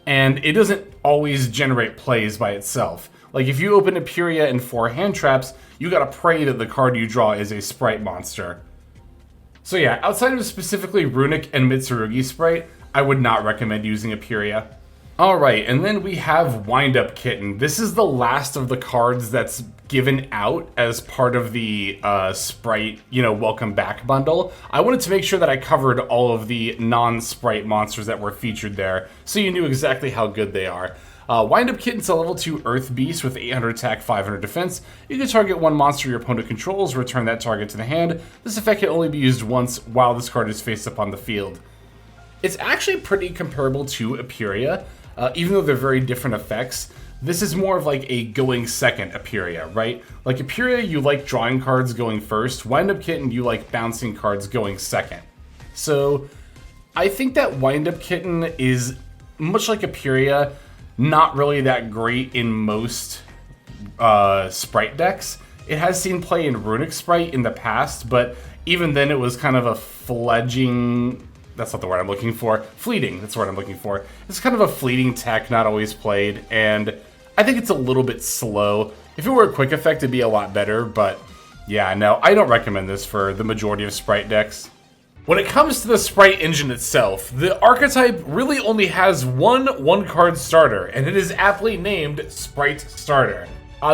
and it doesn't always generate plays by itself. Like, if you open Ipiria and 4 hand traps, you gotta pray that the card you draw is a Sprite monster. So yeah, outside of specifically Runick and Mitsurugi Sprite, I would not recommend using Ipiria. Alright, and then we have Wind Up Kitten. This is the last of the cards that's given out as part of the Sprite, welcome back bundle. I wanted to make sure that I covered all of the non-Sprite monsters that were featured there, so you knew exactly how good they are. Wind Up Kitten's a level 2 Earth Beast with 800 attack, 500 defense. You can target one monster your opponent controls, return that target to the hand. This effect can only be used once while this card is face up on the field. It's actually pretty comparable to Ipiria, even though they're very different effects. This is more of like a going second Ipiria, right? Like Ipiria, you like drawing cards going first. Wind Up Kitten, you like bouncing cards going second. So I think that Wind Up Kitten is, much like Ipiria, not really that great in most Sprite decks. It has seen play in Runick Sprite in the past, but even then it was kind of a fledgling... That's not the word I'm looking for. Fleeting, that's the word I'm looking for. It's kind of a fleeting tech, not always played, and I think it's a little bit slow. If it were a quick effect, it'd be a lot better, but yeah, no, I don't recommend this for the majority of Sprite decks. When it comes to the Sprite engine itself, the archetype really only has one card starter, and it is aptly named Sprite Starter.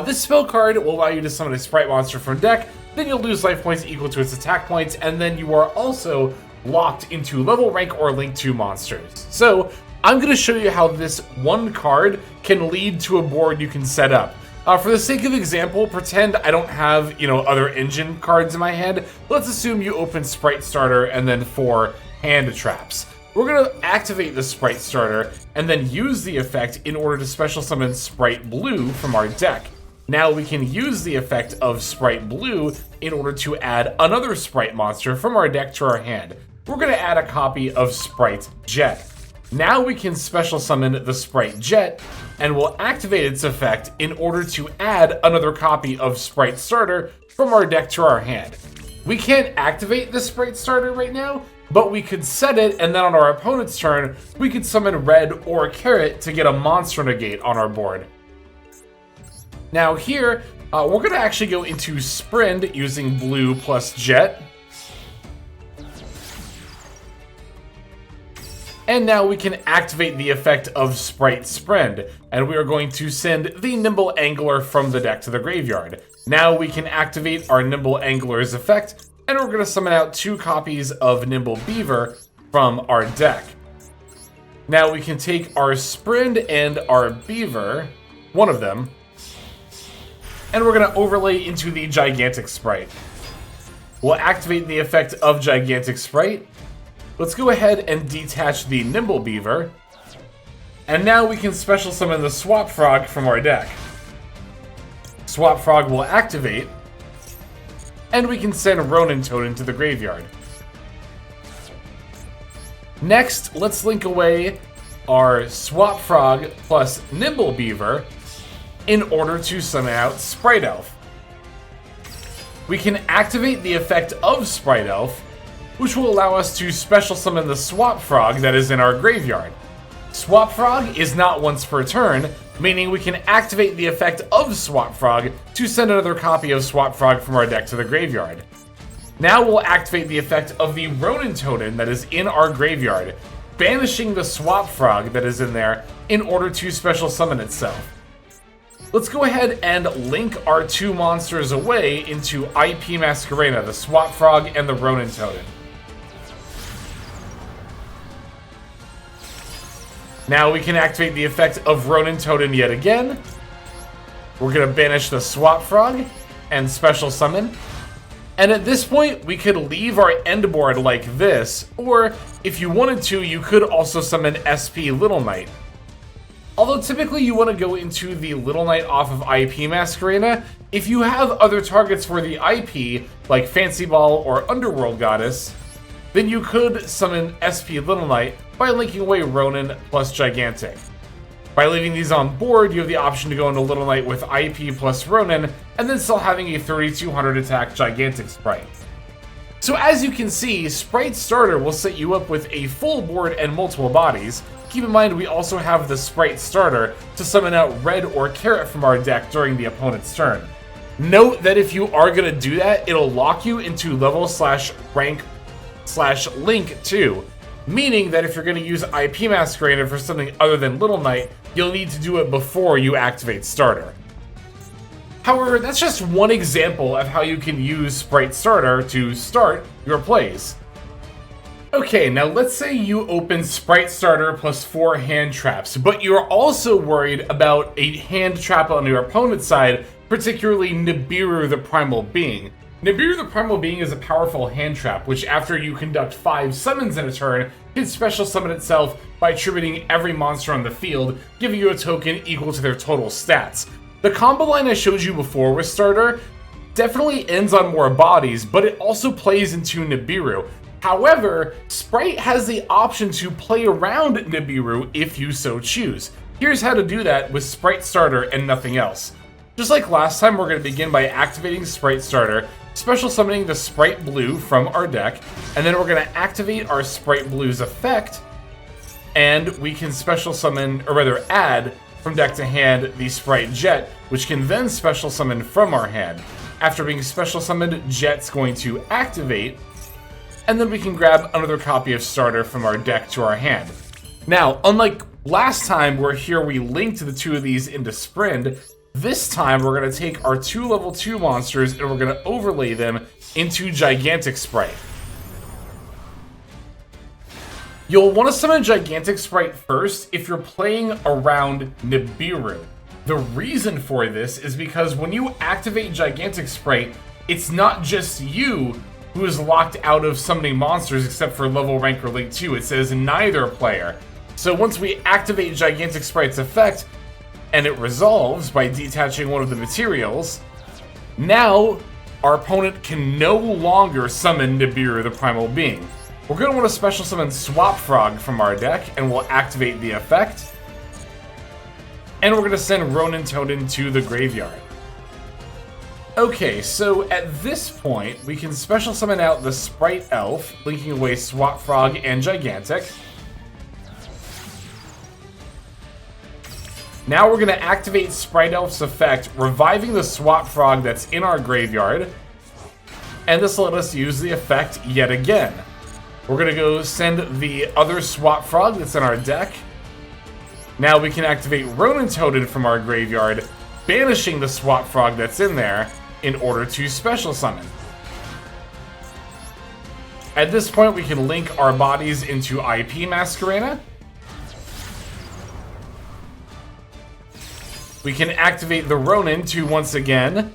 This spell card will allow you to summon a Sprite monster from deck, then you'll lose life points equal to its attack points, and then you are also locked into level, rank, or link 2 monsters. So I'm going to show you how this one card can lead to a board you can set up. For the sake of example, pretend I don't have, other engine cards in my head. Let's assume you open Sprite Starter and then 4 hand traps. We're going to activate the Sprite Starter and then use the effect in order to special summon Sprite Blue from our deck. Now we can use the effect of Sprite Blue in order to add another Sprite monster from our deck to our hand. We're going to add a copy of Sprite Jet. Now we can special summon the Sprite Jet, and we'll activate its effect in order to add another copy of Sprite Starter from our deck to our hand. We can't activate the Sprite Starter right now, but we could set it, and then on our opponent's turn, we could summon Red or Carrot to get a monster negate on our board. Now here, we're going to actually go into Sprind using Blue plus Jet. And now we can activate the effect of Sprite Sprind, and we are going to send the Nimble Angler from the deck to the graveyard. Now we can activate our Nimble Angler's effect, and we're going to summon out 2 copies of Nimble Beaver from our deck. Now we can take our Sprind and our Beaver, one of them, and we're going to overlay into the Gigantic Sprite. We'll activate the effect of Gigantic Sprite. Let's go ahead and detach the Nimble Beaver. And now we can special summon the Swap Frog from our deck. Swap Frog will activate. And we can send Ronin Toad into the graveyard. Next, let's link away our Swap Frog plus Nimble Beaver in order to summon out Sprite Elf. We can activate the effect of Sprite Elf, which will allow us to special summon the Swap Frog that is in our graveyard. Swap Frog is not once per turn, meaning we can activate the effect of Swap Frog to send another copy of Swap Frog from our deck to the graveyard. Now we'll activate the effect of the Ronin Toad that is in our graveyard, banishing the Swap Frog that is in there in order to special summon itself. Let's go ahead and link our 2 monsters away into IP Masquerena, the Swap Frog and the Ronin Toad. Now we can activate the effect of Ronin Toad yet again. We're going to banish the Swap Frog and special summon. And at this point, we could leave our end board like this, or if you wanted to, you could also summon SP Little Knight. Although typically you want to go into the Little Knight off of IP Masquerena, if you have other targets for the IP, like Fancy Ball or Underworld Goddess, then you could summon SP Little Knight by linking away Ronin plus Gigantic. By leaving these on board, you have the option to go into Little Knight with IP plus Ronin, and then still having a 3200 attack Gigantic Sprite. So as you can see, Sprite Starter will set you up with a full board and multiple bodies. Keep in mind we also have the Sprite Starter to summon out Red or Carrot from our deck during the opponent's turn. Note that if you are going to do that, it'll lock you into level/rank/link 2. Meaning that if you're going to use IP Masquerena for something other than Little Knight, you'll need to do it before you activate Starter. However, that's just one example of how you can use Sprite Starter to start your plays. Okay, now let's say you open Sprite Starter plus 4 hand traps, but you're also worried about a hand trap on your opponent's side, particularly Nibiru the Primal Being. Nibiru the Primal Being is a powerful hand trap, which after you conduct 5 summons in a turn, can special summon itself by attributing every monster on the field, giving you a token equal to their total stats. The combo line I showed you before with Starter definitely ends on more bodies, but it also plays into Nibiru. However, Sprite has the option to play around Nibiru if you so choose. Here's how to do that with Sprite Starter and nothing else. Just like last time, we're going to begin by activating Sprite Starter, special summoning the Sprite Blue from our deck, and then we're going to activate our Sprite Blue's effect, and we can special summon, or rather add, from deck to hand the Sprite Jet, which can then special summon from our hand. After being special summoned, Jet's going to activate, and then we can grab another copy of Starter from our deck to our hand. Now, unlike last time where here we linked the 2 of these into Sprind, this time we're going to take our 2 level 2 monsters and we're going to overlay them into Gigantic Sprite. You'll want to summon Gigantic Sprite first if you're playing around Nibiru. The reason for this is because when you activate Gigantic Sprite, it's not just you who is locked out of summoning monsters except for level rank or link 2. It says neither player. So once we activate Gigantic Sprite's effect, and it resolves by detaching one of the materials, now our opponent can no longer summon Nibiru the Primal Being. We're going to want to special summon Swap Frog from our deck, and we'll activate the effect. And we're going to send Ronin Toadin to the graveyard. Okay, so at this point, we can special summon out the Sprite Elf, linking away Swap Frog and Gigantic. Now we're going to activate Sprite Elf's effect, reviving the Swap Frog that's in our graveyard. And this will let us use the effect yet again. We're going to go send the other Swap Frog that's in our deck. Now we can activate Ronin Toadin from our graveyard, banishing the Swap Frog that's in there in order to special summon. At this point, we can link our bodies into IP Masquerena. We can activate the Ronin to once again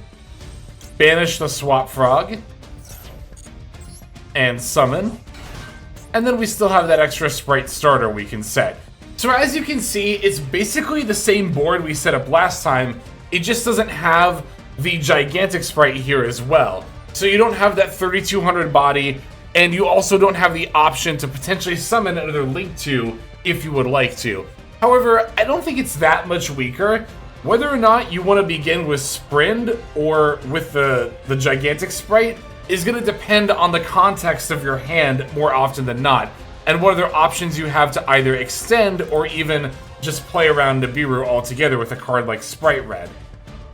banish the Swap Frog and summon. And then we still have that extra Sprite Starter we can set. So as you can see, it's basically the same board we set up last time. It just doesn't have the Gigantic Sprite here as well. So you don't have that 3200 body, and you also don't have the option to potentially summon another Link 2 if you would like to. However, I don't think it's that much weaker. Whether or not you want to begin with Sprind or with the Gigantic Sprite is going to depend on the context of your hand more often than not, and what other options you have to either extend or even just play around Nibiru altogether with a card like Sprite Red.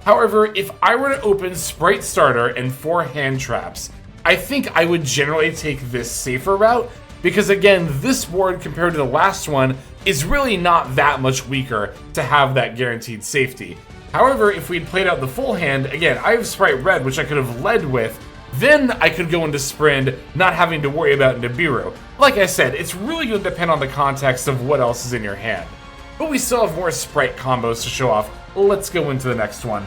However, if I were to open Sprite Starter and 4 hand traps, I think I would generally take this safer route, because again, this board compared to the last one is really not that much weaker to have that guaranteed safety. However, if we'd played out the full hand, again, I have Sprite Red, which I could have led with, then I could go into Sprind, not having to worry about Nibiru. Like I said, it's really going to depend on the context of what else is in your hand. But we still have more Sprite combos to show off. Let's go into the next one.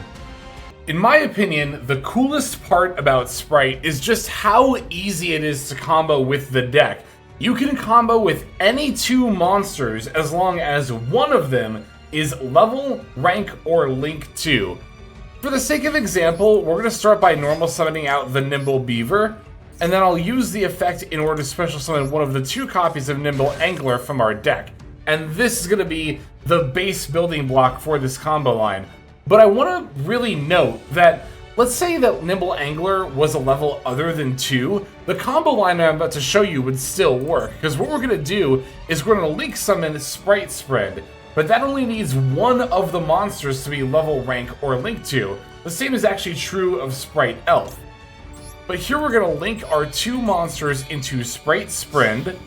In my opinion, the coolest part about Sprite is just how easy it is to combo with the deck. You can combo with any 2 monsters as long as one of them is level, rank, or link 2. For the sake of example, we're going to start by normal summoning out the Nimble Beaver, and then I'll use the effect in order to special summon one of the 2 copies of Nimble Angler from our deck. And this is going to be the base building block for this combo line. But I want to really note that, let's say that Nimble Angler was a level other than 2, the combo line I'm about to show you would still work, because what we're going to do is we're going to link summon Sprite Spread, but that only needs one of the monsters to be level, rank, or link 2. The same is actually true of Sprite Elf. But here we're going to link our 2 monsters into Sprite Sprind,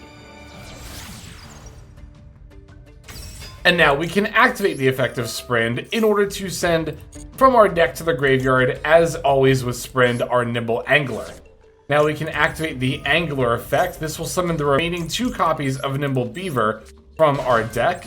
and now we can activate the effect of Sprind in order to send from our deck to the graveyard, as always with Sprind, our Nimble Angler. Now we can activate the Angler effect. This will summon the remaining 2 copies of Nimble Beaver from our deck.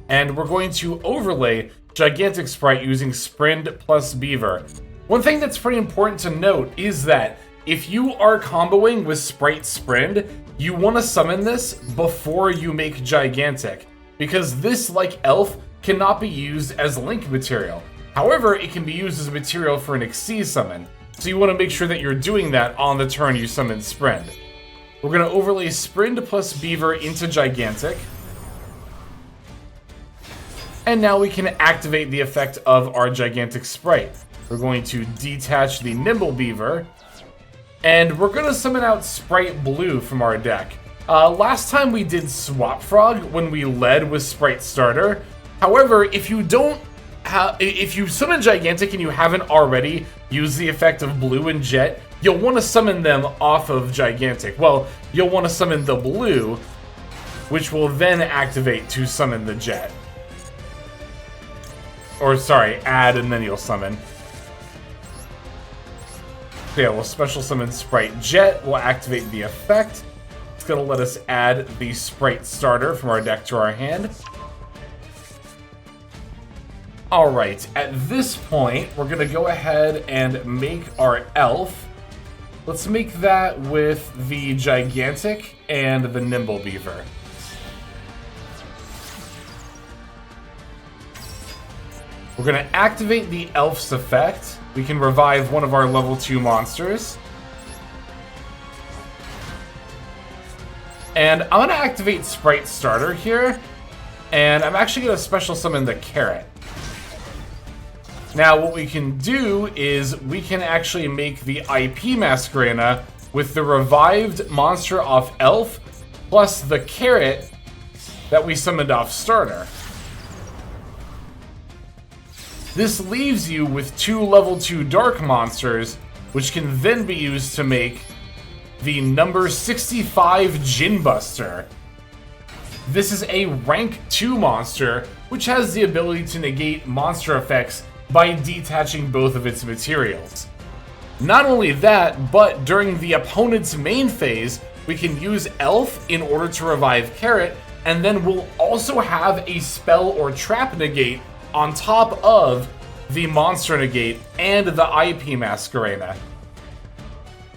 And we're going to overlay Gigantic Sprite using Sprind plus Beaver. One thing that's pretty important to note is that if you are comboing with Sprite Sprind, you want to summon this before you make Gigantic, because this, like Elf, cannot be used as link material. However, it can be used as material for an Xyz summon, so you want to make sure that you're doing that on the turn you summon Sprind. We're going to overlay Sprind plus Beaver into Gigantic. And now we can activate the effect of our Gigantic Sprite. We're going to detach the Nimble Beaver, and we're going to summon out Sprite Blue from our deck. Last time we did Swap Frog when we led with Sprite Starter. However, if you summon Gigantic and you haven't already used the effect of Blue and Jet, you'll want to summon them off of Gigantic. Well, you'll want to summon the Blue, which will then activate to summon the Jet. Or sorry, add and then you'll summon. Yeah, we'll special summon Sprite Jet. We'll activate the effect. It's going to let us add the Sprite Starter from our deck to our hand. Alright, at this point, we're going to go ahead and make our Elf. Let's make that with the Gigantic and the Nimble Beaver. We're going to activate the Elf's effect. We can revive one of our level 2 monsters. And I'm going to activate Sprite Starter here. And I'm actually going to special summon the Carrot. Now what we can do is we can actually make the IP Masquerena with the revived monster off Elf plus the Carrot that we summoned off Starter. This leaves you with 2 level 2 dark monsters, which can then be used to make the number 65 Gin Buster. This is a rank 2 monster, which has the ability to negate monster effects by detaching both of its materials. Not only that, but during the opponent's main phase, we can use Elf in order to revive Carrot, and then we'll also have a spell or trap negate on top of the monster negate and the IP Masquerena.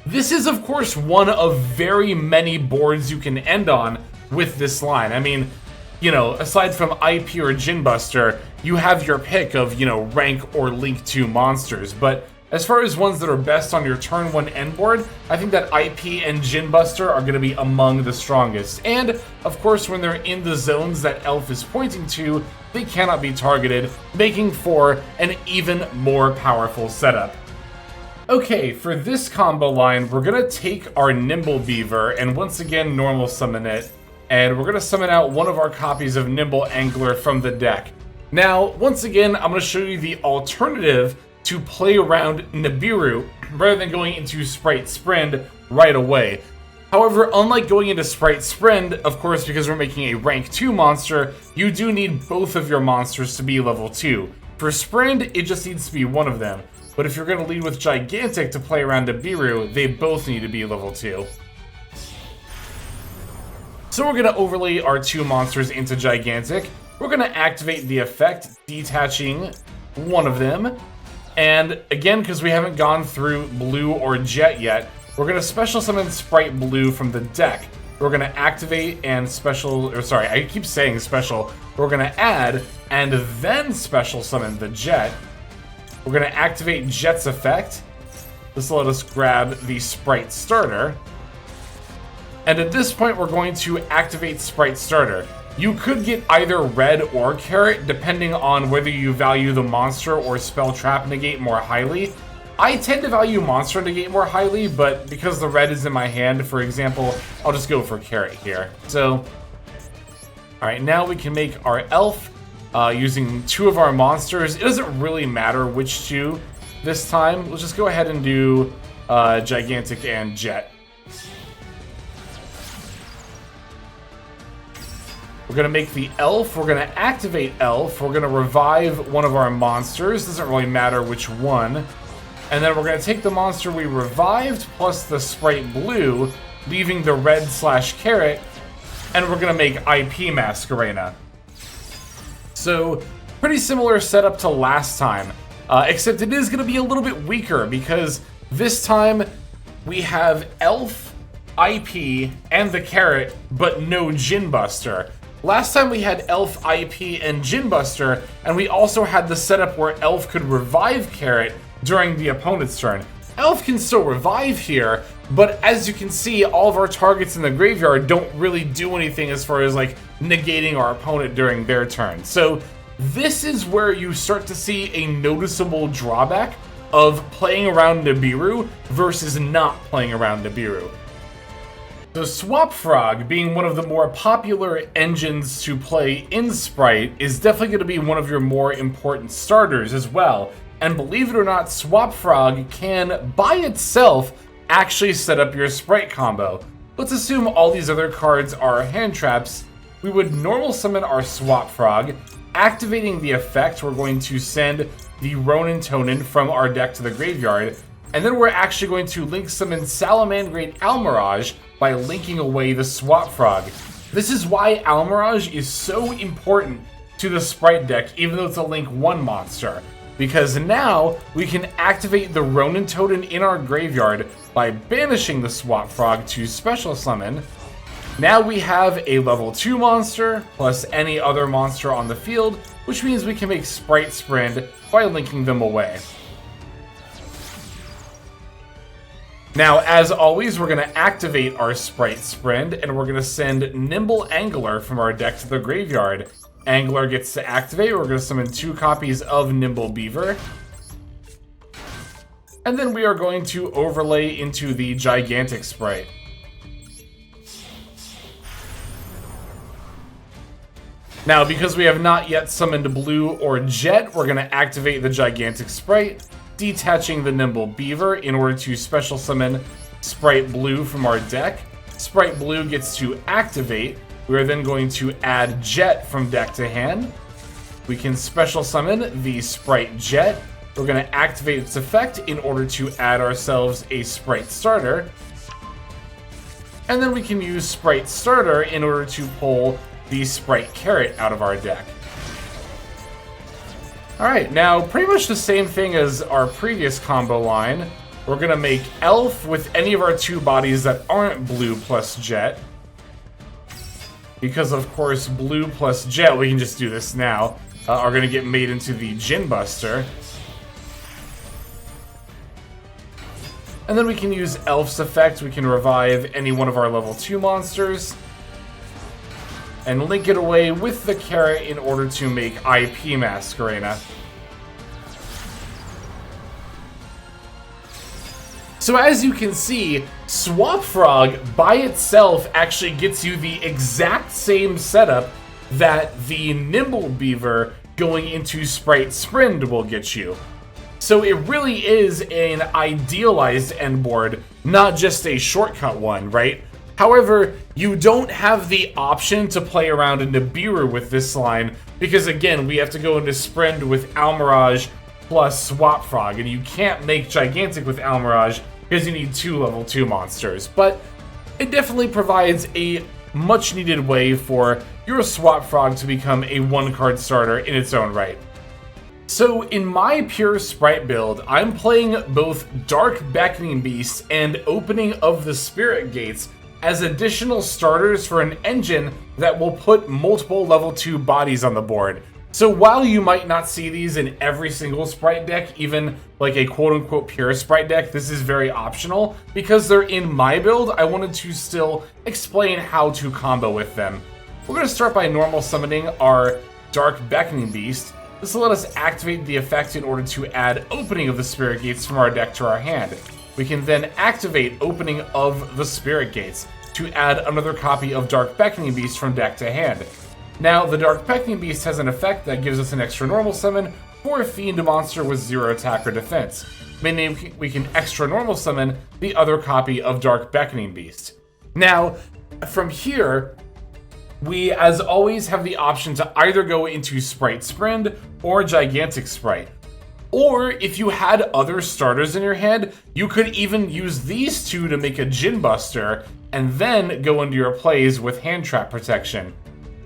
This is, of course, one of very many boards you can end on with this line. I mean, you know, aside from IP or Gin Buster, you have your pick of, you know, rank or link 2 monsters. But as far as ones that are best on your turn 1 end board, I think that IP and Gin Buster are going to be among the strongest. And, of course, when they're in the zones that Elf is pointing to, they cannot be targeted, making for an even more powerful setup. Okay, for this combo line, we're going to take our Nimble Beaver and once again normal summon it. And we're going to summon out one of our copies of Nimble Angler from the deck. Now, once again, I'm going to show you the alternative to play around Nibiru rather than going into Sprite Sprind right away. However, unlike going into Sprite Sprind, of course, because we're making a rank 2 monster, you do need both of your monsters to be level 2. For Sprind, it just needs to be one of them. But if you're going to lead with Gigantic to play around Nibiru, they both need to be level 2. So we're going to overlay our 2 monsters into Gigantic. We're going to activate the effect, detaching one of them. And again, because we haven't gone through Blue or Jet yet, we're going to special summon Sprite Blue from the deck. We're going to activate and special, or sorry, I keep saying special. We're going to add and then special summon the Jet. We're going to activate Jet's effect. This will let us grab the Sprite Starter. And at this point, we're going to activate Sprite Starter. You could get either red or carrot, depending on whether you value the monster or spell trap negate more highly. I tend to value monster negate more highly, but because the red is in my hand, for example, I'll just go for carrot here. So, alright, now we can make our elf using 2 of our monsters. It doesn't really matter which 2 this time. Let's just go ahead and do Gigantic and Jet. We're going to make the elf. We're going to activate elf. We're going to revive one of our monsters. Doesn't really matter which one. And then we're going to take the monster we revived plus the Sprite Blue, leaving the red/carrot, and we're going to make IP Masquerena. So, pretty similar setup to last time, except it is going to be a little bit weaker because this time we have Elf, IP, and the carrot, but no Djinn Buster. Last time we had Elf, IP, and Djinn Buster, and we also had the setup where Elf could revive carrot during the opponent's turn. Elf can still revive here, but as you can see, all of our targets in the graveyard don't really do anything as far as like negating our opponent during their turn. So this is where you start to see a noticeable drawback of playing around Nibiru versus not playing around Nibiru. So Swap Frog, being one of the more popular engines to play in Sprite, is definitely going to be one of your more important starters as well. And believe it or not, Swap Frog can, by itself, actually set up your Sprite combo. Let's assume all these other cards are hand traps. We would normal summon our Swap Frog. Activating the effect, we're going to send the Ronin Tonin from our deck to the graveyard. And then we're actually going to link summon Salamandrate Almirage by linking away the Swap Frog. This is why Almirage is so important to the Sprite deck, even though it's a Link 1 monster. Because now we can activate the Ronin Totem in our graveyard by banishing the Swap Frog to special summon. Now we have a level 2 monster plus any other monster on the field, which means we can make Sprite Sprind by linking them away. Now, as always, we're going to activate our Sprite Sprind, and we're going to send Nimble Angler from our deck to the graveyard. Angler gets to activate. We're going to summon 2 copies of Nimble Beaver. And then we are going to overlay into the Gigantic Sprite. Now, because we have not yet summoned Blue or Jet, we're going to activate the Gigantic Sprite, detaching the Nimble Beaver in order to special summon Sprite Blue from our deck. Sprite Blue gets to activate. We are then going to add Jet from deck to hand. We can special summon the Sprite Jet. We're going to activate its effect in order to add ourselves a Sprite Starter. And then we can use Sprite Starter in order to pull the Sprite Carrot out of our deck. Alright, now pretty much the same thing as our previous combo line. We're going to make Elf with any of our 2 bodies that aren't Blue plus Jet. Because of course Blue plus Jet, we can just do this now, are going to get made into the Djinn Buster. And then we can use Elf's effect. We can revive any one of our level 2 monsters and link it away with the carrot in order to make IP Masquerena. So as you can see, Swap Frog by itself actually gets you the exact same setup that the Nimble Beaver going into Sprite Sprind will get you. So it really is an idealized end board, not just a shortcut one, right? However, you don't have the option to play around in Nibiru with this line, because again, we have to go into Sprind with Almirage plus Swap Frog, and you can't make Gigantic with Almirage because you need 2 level 2 monsters. But it definitely provides a much needed way for your Swap Frog to become a 1-card starter in its own right. So in my pure Sprite build, I'm playing both Dark Beckoning Beast and Opening of the Spirit Gates as additional starters for an engine that will put multiple level 2 bodies on the board. So while you might not see these in every single Sprite deck, even like a quote-unquote pure Sprite deck, this is very optional. Because they're in my build, I wanted to still explain how to combo with them. We're going to start by normal summoning our Dark Beckoning Beast. This will let us activate the effect in order to add Opening of the Spirit Gates from our deck to our hand. We can then activate Opening of the Spirit Gates to add another copy of Dark Beckoning Beast from deck to hand. Now, the Dark Beckoning Beast has an effect that gives us an extra normal summon for a fiend monster with 0 attack or defense, meaning we can extra normal summon the other copy of Dark Beckoning Beast. Now, from here, we, as always, have the option to either go into Sprite Sprind or Gigantic Sprite. Or if you had other starters in your hand, you could even use these two to make a Djinn Buster and then go into your plays with hand trap protection.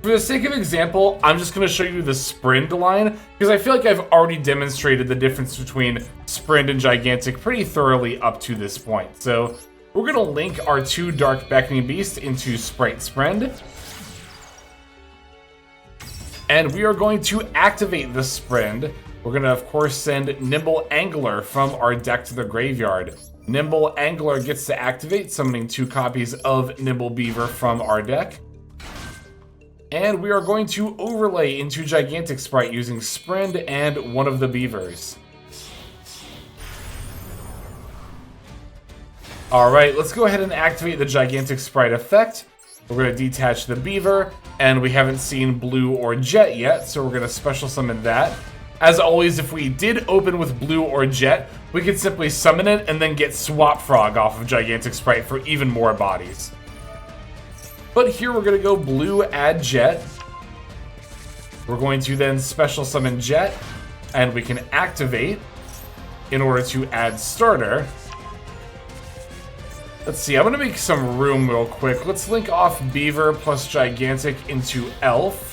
For the sake of example, I'm just going to show you the Sprind line because I feel like I've already demonstrated the difference between Sprind and Gigantic pretty thoroughly up to this point. So we're going to link our two Dark Beckoning Beasts into Sprite Sprind. And we are going to activate the Sprind. We're going to, of course, send Nimble Angler from our deck to the graveyard. Nimble Angler gets to activate, summoning 2 copies of Nimble Beaver from our deck. And we are going to overlay into Gigantic Sprite using Sprind and one of the Beavers. Alright, let's go ahead and activate the Gigantic Sprite effect. We're going to detach the Beaver, and we haven't seen Blue or Jet yet, so we're going to special summon that. As always, if we did open with Blue or Jet, we could simply summon it and then get Swap Frog off of Gigantic Sprite for even more bodies. But here we're going to go Blue, add Jet. We're going to then special summon Jet, and we can activate in order to add Starter. Let's see, I'm going to make some room real quick. Let's link off Beaver plus Gigantic into Elf.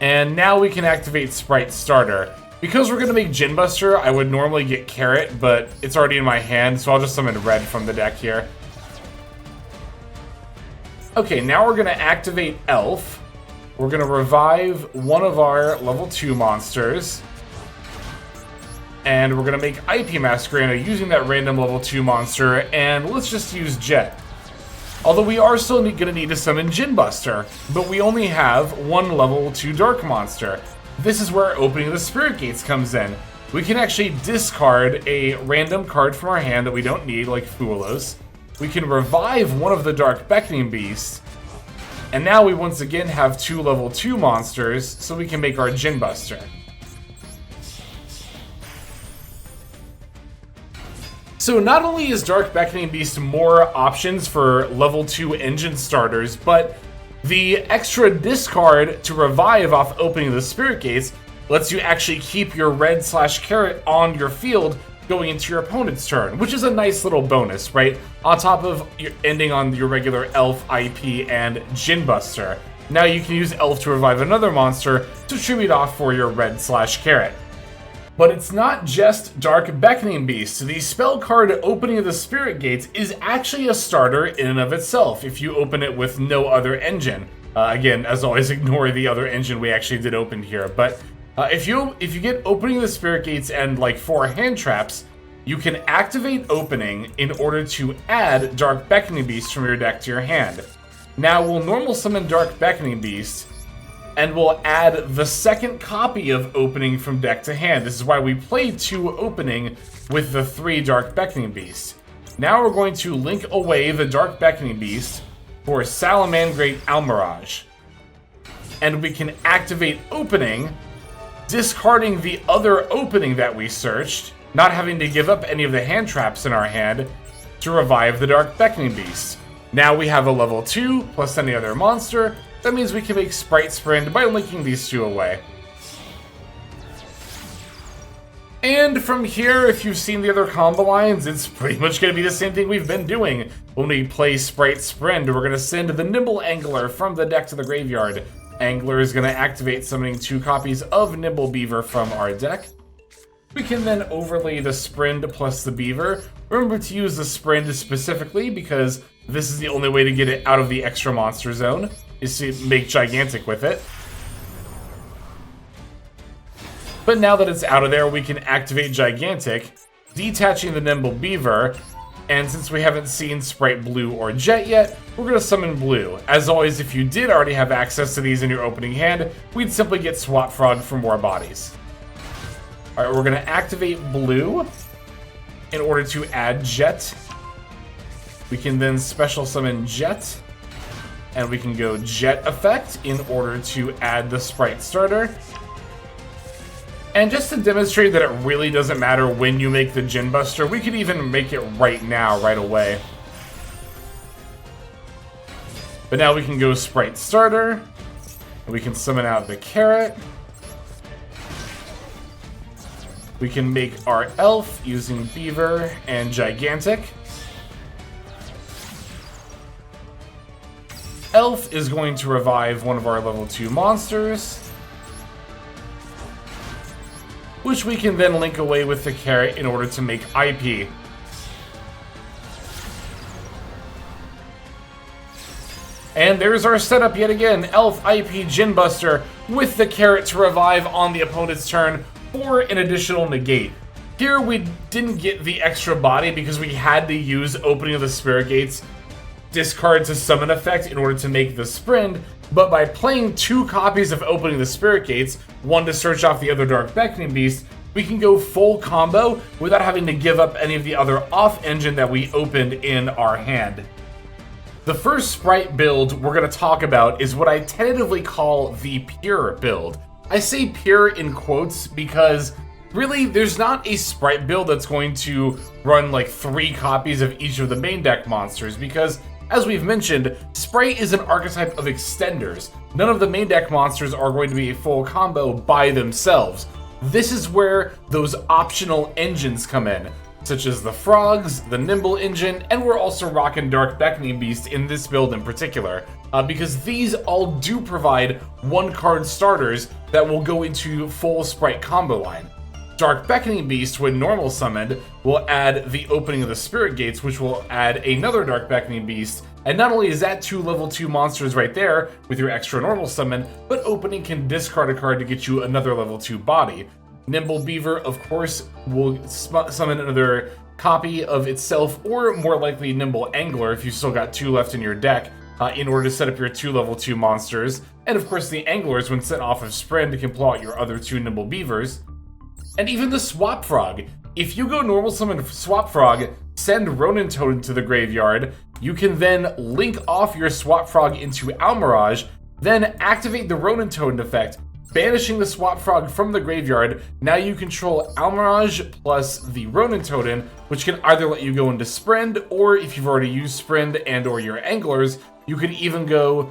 And now we can activate Sprite Starter. Because we're going to make Djinn Buster, I would normally get Carrot, but it's already in my hand, so I'll just summon Red from the deck here. Okay, now we're going to activate Elf. We're going to revive one of our level 2 monsters. And we're going to make IP Masquerena using that random level 2 monster, and let's just use Jet. Although we are still going to need to summon Djinn Buster, but we only have one level 2 Dark monster. This is where opening the Spirit Gates comes in. We can actually discard a random card from our hand that we don't need, like Fuelos. We can revive one of the Dark Beckoning Beasts, and now we once again have 2 level 2 monsters, so we can make our Djinn Buster. So not only is Dark Beckoning Beast more options for level 2 engine starters, but the extra discard to revive off opening the Spirit Gates lets you actually keep your red/carrot on your field going into your opponent's turn, which is a nice little bonus, right? On top of ending on your regular Elf, IP, and Djinn Buster. Now you can use Elf to revive another monster to tribute off for your red/carrot. But it's not just Dark Beckoning Beast. The spell card Opening of the Spirit Gates is actually a starter in and of itself if you open it with no other engine. Again, as always, ignore the other engine we actually did open here. But if you get Opening of the Spirit Gates and like 4 hand traps, you can activate Opening in order to add Dark Beckoning Beast from your deck to your hand. Now we'll normal summon Dark Beckoning Beast, and we'll add the second copy of Opening from deck to hand. This is why we played 2 Opening with the 3 Dark Beckoning Beasts. Now we're going to link away the Dark Beckoning Beast for Salamangreat Almirage. And we can activate Opening, discarding the other Opening that we searched, not having to give up any of the hand traps in our hand, to revive the Dark Beckoning Beast. Now we have a level 2 plus any other monster. That means we can make Sprite Sprind by linking these 2 away. And from here, if you've seen the other combo lines, it's pretty much going to be the same thing we've been doing. When we play Sprite Sprind, we're going to send the Nimble Angler from the deck to the graveyard. Angler is going to activate, summoning 2 copies of Nimble Beaver from our deck. We can then overlay the Sprind plus the Beaver. Remember to use the Sprind specifically because this is the only way to get it out of the extra monster zone, is to make Gigantic with it. But now that it's out of there, we can activate Gigantic, detaching the Nimble Beaver, and since we haven't seen Sprite Blue or Jet yet, we're going to summon Blue. As always, if you did already have access to these in your opening hand, we'd simply get Swap Frog for more bodies. Alright, we're going to activate Blue in order to add Jet. We can then special summon Jet, and we can go Jet effect in order to add the Sprite Starter. And just to demonstrate that it really doesn't matter when you make the Djinn Buster, we could even make it right now, right away. But now we can go Sprite Starter, and we can summon out the Carrot, We can make our Elf using Beaver and Gigantic. Elf is going to revive one of our level 2 monsters, which we can then link away with the carrot in order to make IP. And there's our setup yet again. Elf, IP, Djinn Buster with the carrot to revive on the opponent's turn for an additional negate. Here we didn't get the extra body because we had to use Opening of the Spirit Gates discard to summon effect in order to make the Sprind, but by playing 2 copies of Opening the Spirit Gates, one to search off the other Dark Beckoning Beast, we can go full combo without having to give up any of the other off engine that we opened in our hand. The first Sprite build we're going to talk about is what I tentatively call the pure build. I say pure in quotes because really there's not a Sprite build that's going to run like 3 copies of each of the main deck monsters because, as we've mentioned, Sprite is an archetype of extenders. None of the main deck monsters are going to be a full combo by themselves. This is where those optional engines come in, such as the Frogs, the Nimble engine, and we're also rocking Dark Beckoning Beast in this build in particular, because these all do provide 1-card starters that will go into full Sprite combo line. Dark Beckoning Beast, when normal summoned, will add the Opening of the Spirit Gates, which will add another Dark Beckoning Beast. And not only is that 2 level 2 monsters right there with your extra normal summon, but Opening can discard a card to get you another level 2 body. Nimble Beaver, of course, will summon another copy of itself, or more likely Nimble Angler if you've still got 2 left in your deck, in order to set up your 2 level 2 monsters. And of course the Anglers, when sent off of Sprind, can pull out your other 2 Nimble Beavers. And even the Swap Frog. If you go normal summon Swap Frog, send Ronin Totem to the graveyard, you can then link off your Swap Frog into Almirage, then activate the Ronin Totem effect, banishing the Swap Frog from the graveyard. Now you control Almirage plus the Ronin Totem, which can either let you go into Sprind, or if you've already used Sprind and or your Anglers, you could even go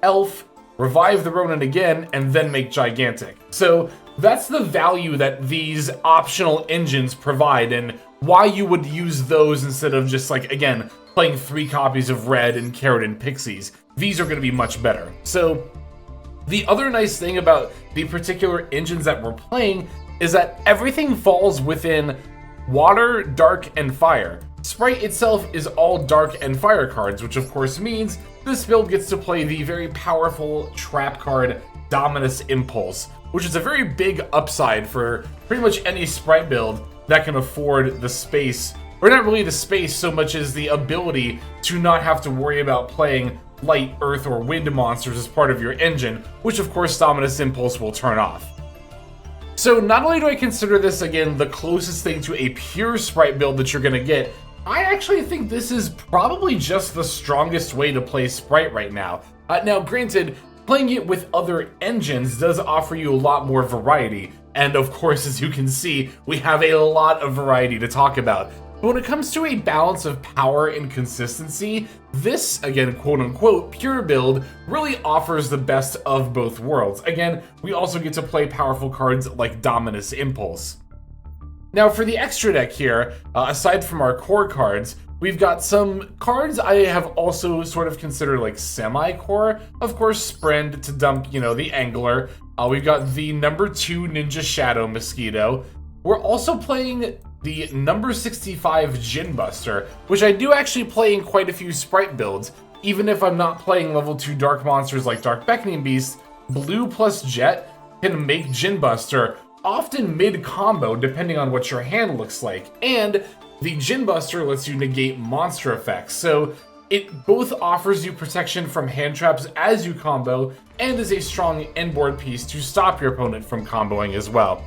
Elf, revive the Ronin again, and then make Gigantic. So that's the value that these optional engines provide and why you would use those instead of just, like, again, playing 3 copies of Red and Carrot and Pixies. These are going to be much better. So the other nice thing about the particular engines that we're playing is that everything falls within Water, Dark, and Fire. Sprite itself is all Dark and Fire cards, which of course means this build gets to play the very powerful trap card Dominus Impulse, which is a very big upside for pretty much any Sprite build that can afford the space, or not really the space so much as the ability to not have to worry about playing light, earth, or wind monsters as part of your engine, which of course Dominus Impulse will turn off. So not only do I consider this, again, the closest thing to a pure Sprite build that you're going to get, I actually think this is probably just the strongest way to play Sprite right now. Now granted, playing it with other engines does offer you a lot more variety, and of course, as you can see, we have a lot of variety to talk about. But when it comes to a balance of power and consistency, this, again, quote-unquote, pure build really offers the best of both worlds. Again, we also get to play powerful cards like Dominus Impulse. Now for the extra deck here, aside from our core cards, we've got some cards I have also sort of considered like semi-core. Of course, Sprind to dump, the Angler. We've got the number 2 Ninja Shadow Mosquito. We're also playing the number 65 Djinn Buster, which I do actually play in quite a few Sprite builds. Even if I'm not playing level 2 dark monsters like Dark Beckoning Beast, Blue plus Jet can make Djinn Buster, often mid-combo depending on what your hand looks like. And the Djinn Buster lets you negate monster effects, so it both offers you protection from hand traps as you combo, and is a strong endboard piece to stop your opponent from comboing as well.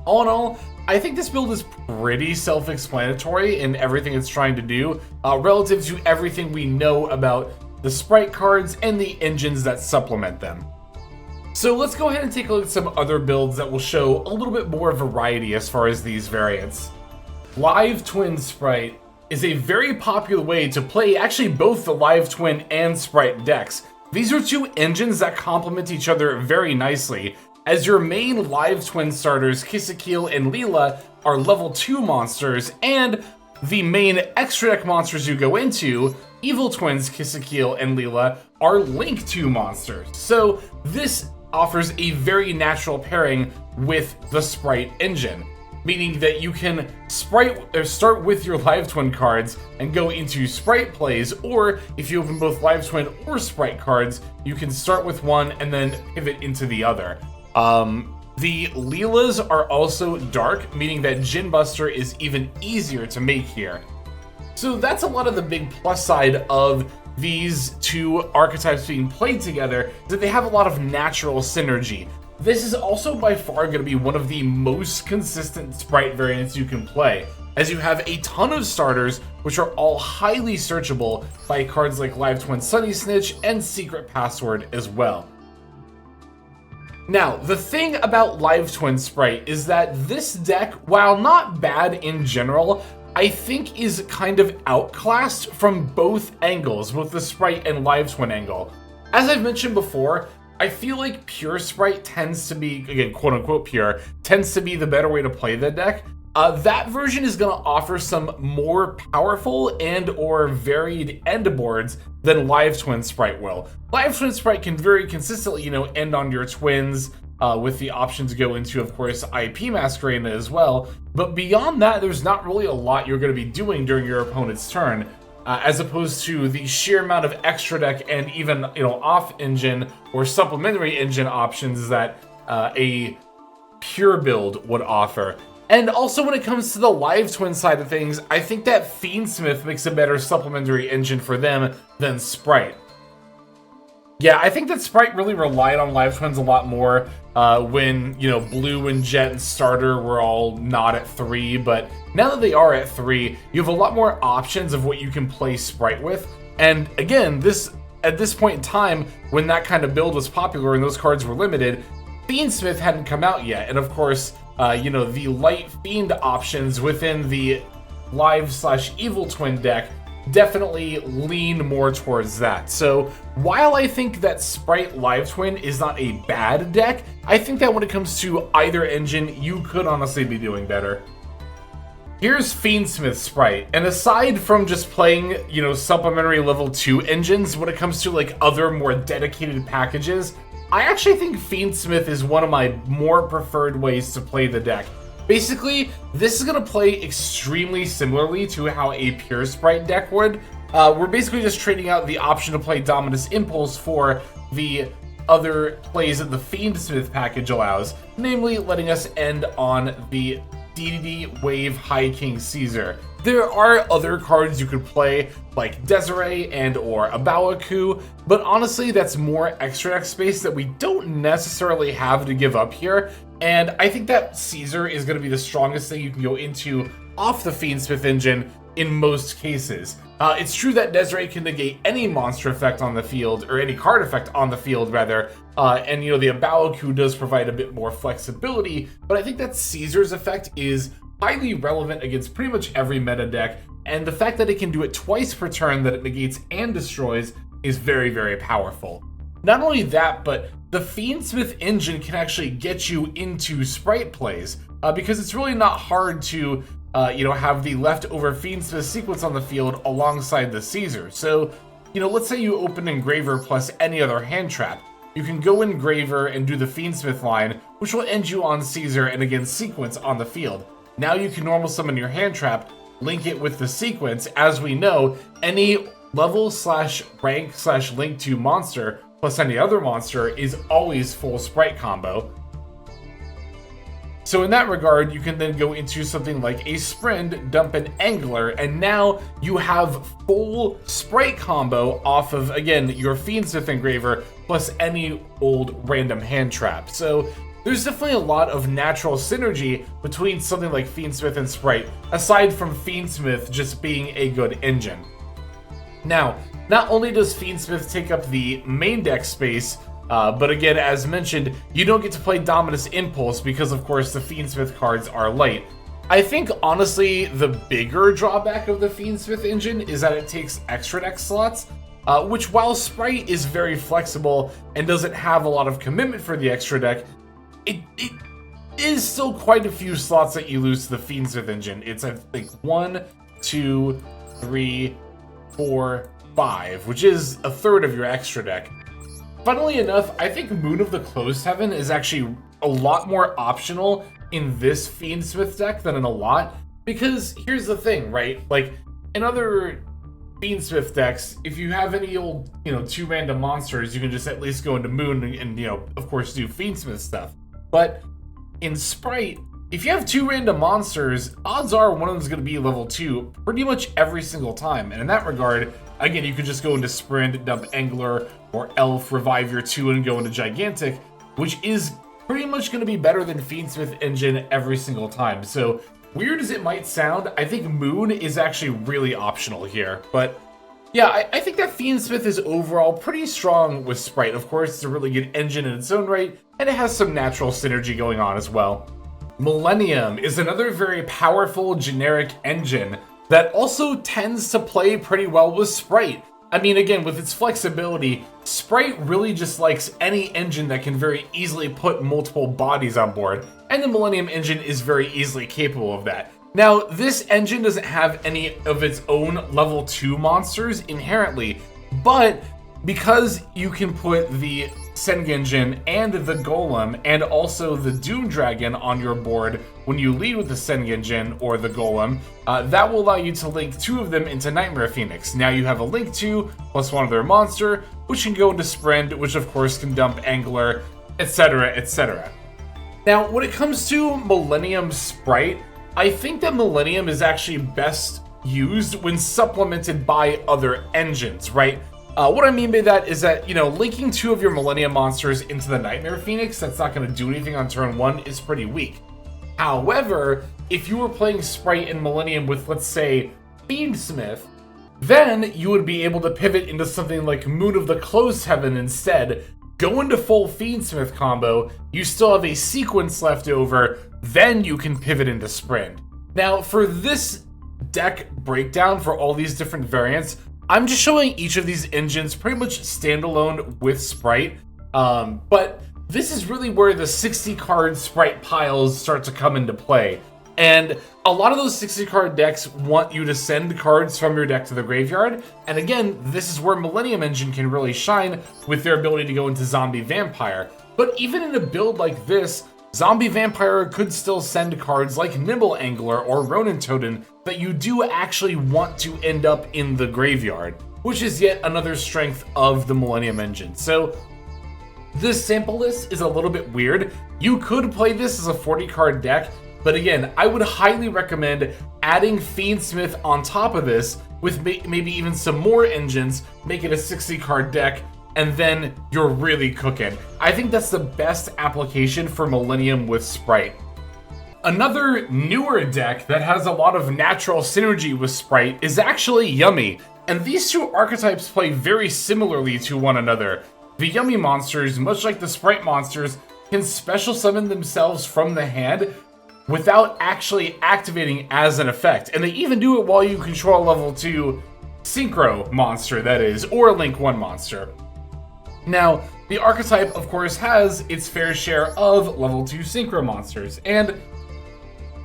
All in all, I think this build is pretty self-explanatory in everything it's trying to do, relative to everything we know about the Sprite cards and the engines that supplement them. So let's go ahead and take a look at some other builds that will show a little bit more variety as far as these variants. Live Twin Sprite is a very popular way to play actually both the Live Twin and Sprite decks. These are 2 engines that complement each other very nicely. as your main live twin starters, Kissekil and Leela, are level 2 monsters, and the main extra deck monsters you go into, Evil Twins, Kissekil, and Leela, are Link 2 monsters. So this offers a very natural pairing with the Sprite engine, meaning that you can start with your live twin cards and go into Sprite plays, or if you open both live twin or Sprite cards, you can start with one and then pivot into the other. The Leelas are also dark, meaning that Djinn Buster is even easier to make here. So that's a lot of the big plus side of these two archetypes being played together, that they have a lot of natural synergy. This is also by far going to be one of the most consistent Sprite variants you can play, as you have a ton of starters which are all highly searchable by cards like Live Twin Sunny Snitch and Secret Password as well. Now, the thing about Live Twin Sprite is that this deck, while not bad in general, I think is kind of outclassed from both angles, both the Sprite and Live Twin angle. As I've mentioned before, I feel like pure Sprite tends to be, again, quote unquote pure, tends to be the better way to play the deck. That version is going to offer some more powerful and or varied end boards than Live Twin Sprite will. Live Twin Sprite can very consistently, end on your twins, with the option to go into, of course, IP Masquerade as well. But beyond that, there's not really a lot you're going to be doing during your opponent's turn, as opposed to the sheer amount of extra deck and even, off engine or supplementary engine options that a pure build would offer. And also when it comes to the live twin side of things, I think that Fiendsmith makes a better supplementary engine for them than Sprite. Yeah, I think that Sprite really relied on live twins a lot more when, Blue and Jet and Starter were all not at 3, but now that they are at 3, you have a lot more options of what you can play Sprite with. And again, at this point in time, when that kind of build was popular and those cards were limited, Fiendsmith hadn't come out yet, and of course, the light fiend options within the live/evil twin deck definitely lean more towards that. So while I think that Sprite Live Twin is not a bad deck, I think that when it comes to either engine, you could honestly be doing better. Here's Fiendsmith Sprite, and aside from just playing, supplementary level 2 engines, when it comes to like other more dedicated packages, I actually think Fiendsmith is one of my more preferred ways to play the deck. Basically, this is going to play extremely similarly to how a pure Sprite deck would. We're basically just trading out the option to play Dominus Impulse for the other plays that the Fiendsmith package allows, namely letting us end on the DDD Wave High King Caesar. There are other cards you could play, like Desiree and or Abawaku, but honestly that's more extra deck space that we don't necessarily have to give up here, and I think that Caesar is going to be the strongest thing you can go into off the Fiendsmith engine in most cases. It's true that Desiree can negate any monster effect on the field, or any card effect on the field rather, and the Abawaku does provide a bit more flexibility, but I think that Caesar's effect is highly relevant against pretty much every meta deck, and the fact that it can do it twice per turn, that it negates and destroys, is very, very powerful. Not only that, but the Fiendsmith engine can actually get you into Sprite plays, because it's really not hard to have the leftover Fiendsmith sequence on the field alongside the Caesar. So, let's say you open Engraver plus any other hand trap. You can go Engraver and do the Fiendsmith line, which will end you on Caesar and again sequence on the field. Now you can normal summon your hand trap, link it with the sequence. As we know, any level/rank/link to monster plus any other monster is always full Sprite combo. So in that regard, you can then go into something like a Sprind, dump an Angler, and now you have full Sprite combo off of, again, your Fiendsmith Engraver plus any old random hand trap. So there's definitely a lot of natural synergy between something like Fiendsmith and Sprite, aside from Fiendsmith just being a good engine. Now, not only does Fiendsmith take up the main deck space, but again, as mentioned, you don't get to play Dominus Impulse because, of course, the Fiendsmith cards are light. I think, honestly, the bigger drawback of the Fiendsmith engine is that it takes extra deck slots, which, while Sprite is very flexible and doesn't have a lot of commitment for the extra deck, it is still quite a few slots that you lose to the Fiendsmith engine. It's, I think, 1, 2, 3, 4, 5, which is a third of your extra deck. Funnily enough, I think Moon of the Closed Heaven is actually a lot more optional in this Fiendsmith deck than in a lot, because here's the thing, right? Like, in other Fiendsmith decks, if you have any old, 2 random monsters, you can just at least go into Moon and of course, do Fiendsmith stuff. But in Sprite, if you have 2 random monsters, odds are one of them is going to be level 2 pretty much every single time. And in that regard, again, you could just go into Sprind, dump Angler, or Elf, revive your 2, and go into Gigantic, which is pretty much going to be better than Fiendsmith engine every single time. So, weird as it might sound, I think Moon is actually really optional here. But yeah, I think that Fiendsmith is overall pretty strong with Sprite. Of course, it's a really good engine in its own right, and it has some natural synergy going on as well. Millennium is another very powerful generic engine that also tends to play pretty well with Sprite. I mean, again, with its flexibility, Sprite really just likes any engine that can very easily put multiple bodies on board, and the Millennium engine is very easily capable of that. Now, this engine doesn't have any of its own level 2 monsters inherently, but because you can put the Sengenjin and the Golem and also the Doom Dragon on your board when you lead with the Sengenjin or the Golem, that will allow you to link 2 of them into Nightmare Phoenix. Now you have a link 2 plus 1 of their monster, which can go into Sprind, which of course can dump Angler, etc, etc. Now, when it comes to Millennium Sprite, I think that Millennium is actually best used when supplemented by other engines, right? What I mean by that is that, linking 2 of your Millennium monsters into the Nightmare Phoenix that's not going to do anything on turn 1 is pretty weak. However, if you were playing Sprite in Millennium with, let's say, Fiendsmith, then you would be able to pivot into something like Moon of the Closed Heaven instead, go into full Fiendsmith combo, you still have a sequence left over, then you can pivot into Sprind. Now, for this deck breakdown for all these different variants, I'm just showing each of these engines pretty much standalone with Sprite, but this is really where the 60-card Sprite piles start to come into play. And a lot of those 60-card decks want you to send cards from your deck to the graveyard, and again, this is where Millennium Engine can really shine with their ability to go into Zombie Vampire. But even in a build like this, Zombie Vampire could still send cards like Nimble Angler or Ronin Totem that you do actually want to end up in the graveyard, which is yet another strength of the Millennium Engine. So this sample list is a little bit weird. You could play this as a 40-card deck, but again, I would highly recommend adding Fiendsmith on top of this with maybe even some more engines, make it a 60-card deck, and then you're really cooking. I think that's the best application for Millennium with Sprite. Another newer deck that has a lot of natural synergy with Sprite is actually Yummy, and these 2 archetypes play very similarly to one another. The Yummy monsters, much like the Sprite monsters, can special summon themselves from the hand without actually activating as an effect, and they even do it while you control a level 2 Synchro monster, that is, or a Link 1 monster. Now, the archetype, of course, has its fair share of level 2 Synchro monsters, and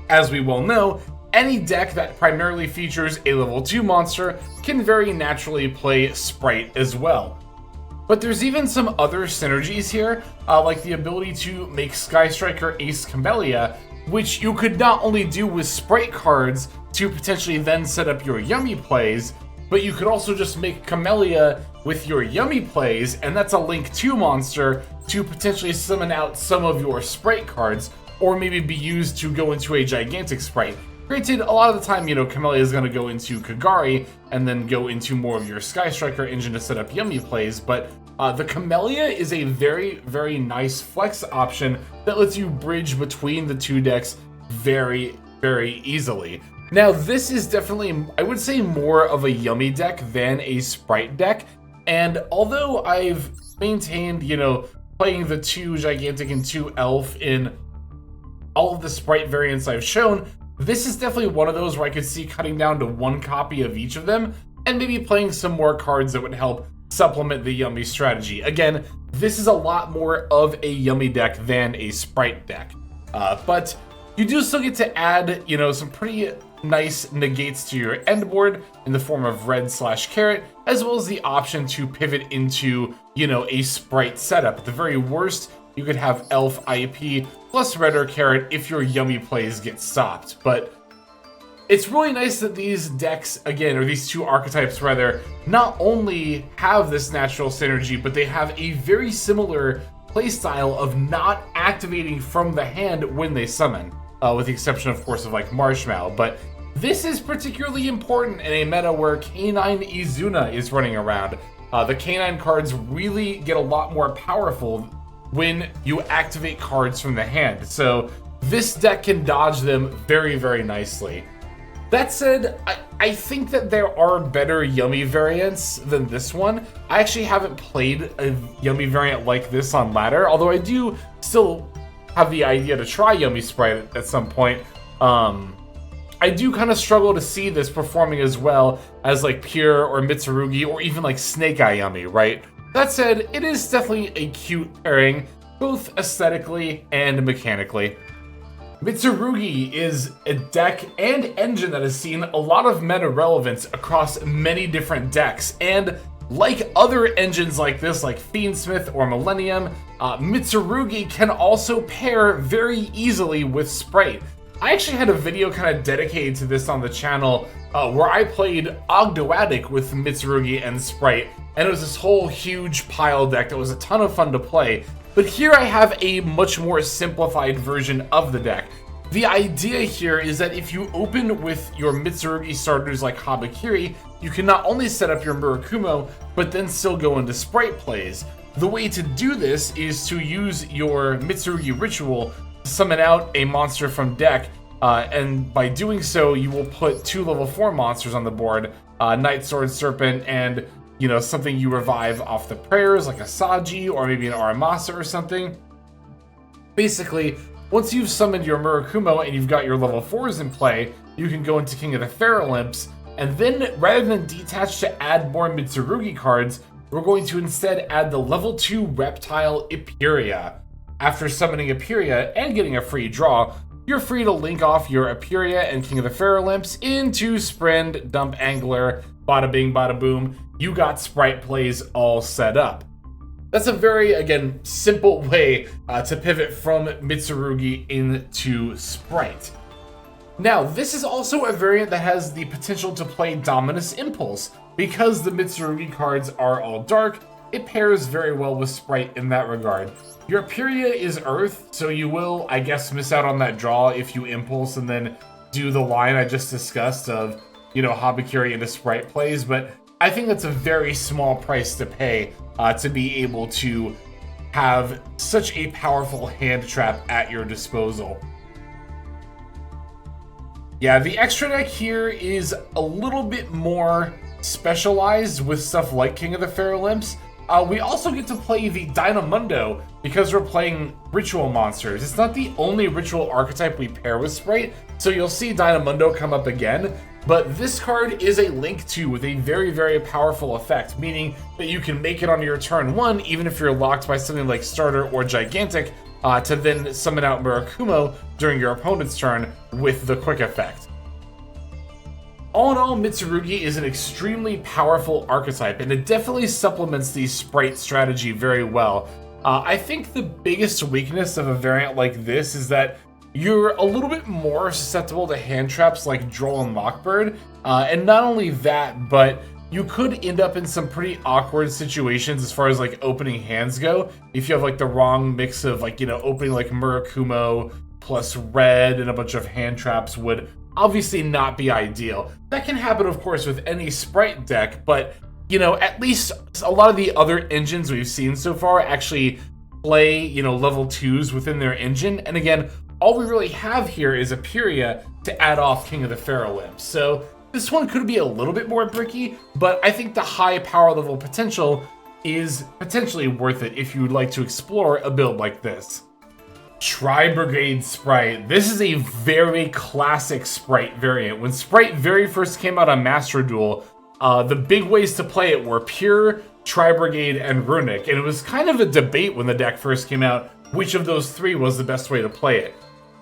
as we well know, any deck that primarily features a level 2 monster can very naturally play Sprite as well. But there's even some other synergies here, like the ability to make Sky Striker Ace Camellia, which you could not only do with Sprite cards to potentially then set up your Yummy plays, but you could also just make Camellia with your Yummy plays, and that's a Link 2 monster to potentially summon out some of your Sprite cards, or maybe be used to go into a Gigantic Sprite. Granted, a lot of the time, Camellia is going to go into Kagari, and then go into more of your Sky Striker engine to set up Yummy plays, but the Camellia is a very, very nice flex option that lets you bridge between the 2 decks very, very easily. Now, this is definitely, I would say, more of a Yummy deck than a Sprite deck, and although I've maintained, playing the 2 Gigantic and 2 Elf in all of the Sprite variants I've shown, this is definitely one of those where I could see cutting down to 1 copy of each of them, and maybe playing some more cards that would help supplement the Yummy strategy. Again, this is a lot more of a Yummy deck than a Sprite deck. But you do still get to add, you know, some pretty nice negates to your end board in the form of red/carrot, as well as the option to pivot into, you know, a Sprite setup. At the very worst, you could have Elf IP plus red or carrot if your Yummy plays get stopped. But it's really nice that these decks, again, or these two archetypes rather, not only have this natural synergy, but they have a very similar playstyle of not activating from the hand when they summon. With the exception, of course, of like Marshmallow. But this is particularly important in a meta where Canine Izuna is running around. The Canine cards really get a lot more powerful when you activate cards from the hand. So this deck can dodge them very, very nicely. That said, I think that there are better Yummy variants than this one. I actually haven't played a Yummy variant like this on ladder, although I do still have the idea to try Yummy Sprite at some point. I do kind of struggle to see this performing as well as like Pure or Mitsurugi or even like Snake Eye Yummy, right? That said, it is definitely a cute pairing, both aesthetically and mechanically. Mitsurugi is a deck and engine that has seen a lot of meta relevance across many different decks, and like other engines like this, like Fiendsmith or Millennium, Mitsurugi can also pair very easily with Sprite. I actually had a video kind of dedicated to this on the channel where I played Ogdoadic with Mitsurugi and Sprite, and it was this whole huge pile deck that was a ton of fun to play. But here I have a much more simplified version of the deck. The idea here is that if you open with your Mitsurugi starters like Habakiri, you can not only set up your Murakumo, but then still go into Sprite plays. The way to do this is to use your Mitsurugi Ritual to summon out a monster from deck, and by doing so, you will put 2 level 4 monsters on the board, Night Sword Serpent and, you know, something you revive off the prayers, like a Saji or maybe an Aramasa or something. Basically, once you've summoned your Murakumo and you've got your level 4s in play, you can go into King of the Feral Imps, and then rather than detach to add more Mitsurugi cards, we're going to instead add the level 2 Reptile Ipiria. After summoning Ipiria and getting a free draw, you're free to link off your Ipiria and King of the Feral Imps into Sprind, Dump Angler, bada bing, bada boom. You got Sprite plays all set up. That's a very, again, simple way to pivot from Mitsurugi into Sprite. Now, this is also a variant that has the potential to play Dominus Impulse. Because the Mitsurugi cards are all dark, it pairs very well with Sprite in that regard. Your Ipiria is Earth, so you will, I guess, miss out on that draw if you Impulse and then do the line I just discussed of, you know, Habakiri into Sprite plays, but I think that's a very small price to pay to be able to have such a powerful hand trap at your disposal. Yeah, the extra deck here is a little bit more specialized with stuff like King of the Feral Imps. We also get to play the Dynamundo because we're playing ritual monsters. It's not the only ritual archetype we pair with Sprite, so you'll see Dynamundo come up again. But this card is a Link 2 with a very, very powerful effect, meaning that you can make it on your turn 1, even if you're locked by something like Starter or Gigantic, to then summon out Murakumo during your opponent's turn with the quick effect. All in all, Mitsurugi is an extremely powerful archetype, and it definitely supplements the Sprite strategy very well. I think the biggest weakness of a variant like this is that you're a little bit more susceptible to hand traps like Droll and Lockbird, and not only that, but you could end up in some pretty awkward situations as far as like opening hands go if you have like the wrong mix of like, you know, opening like Murakumo plus red and a bunch of hand traps would obviously not be ideal. That can happen, of course, with any Sprite deck, but, you know, at least a lot of the other engines we've seen so far actually play, you know, level 2s within their engine. And again, all we really have here is Ipiria to add off King of the Feral Imps. So this one could be a little bit more bricky, but I think the high power level potential is potentially worth it if you would like to explore a build like this. Tri-Brigade Sprite. This is a very classic Sprite variant. When Sprite very first came out on Master Duel, the big ways to play it were Pure, Tri-Brigade, and Runick, and it was kind of a debate when the deck first came out which of those three was the best way to play it.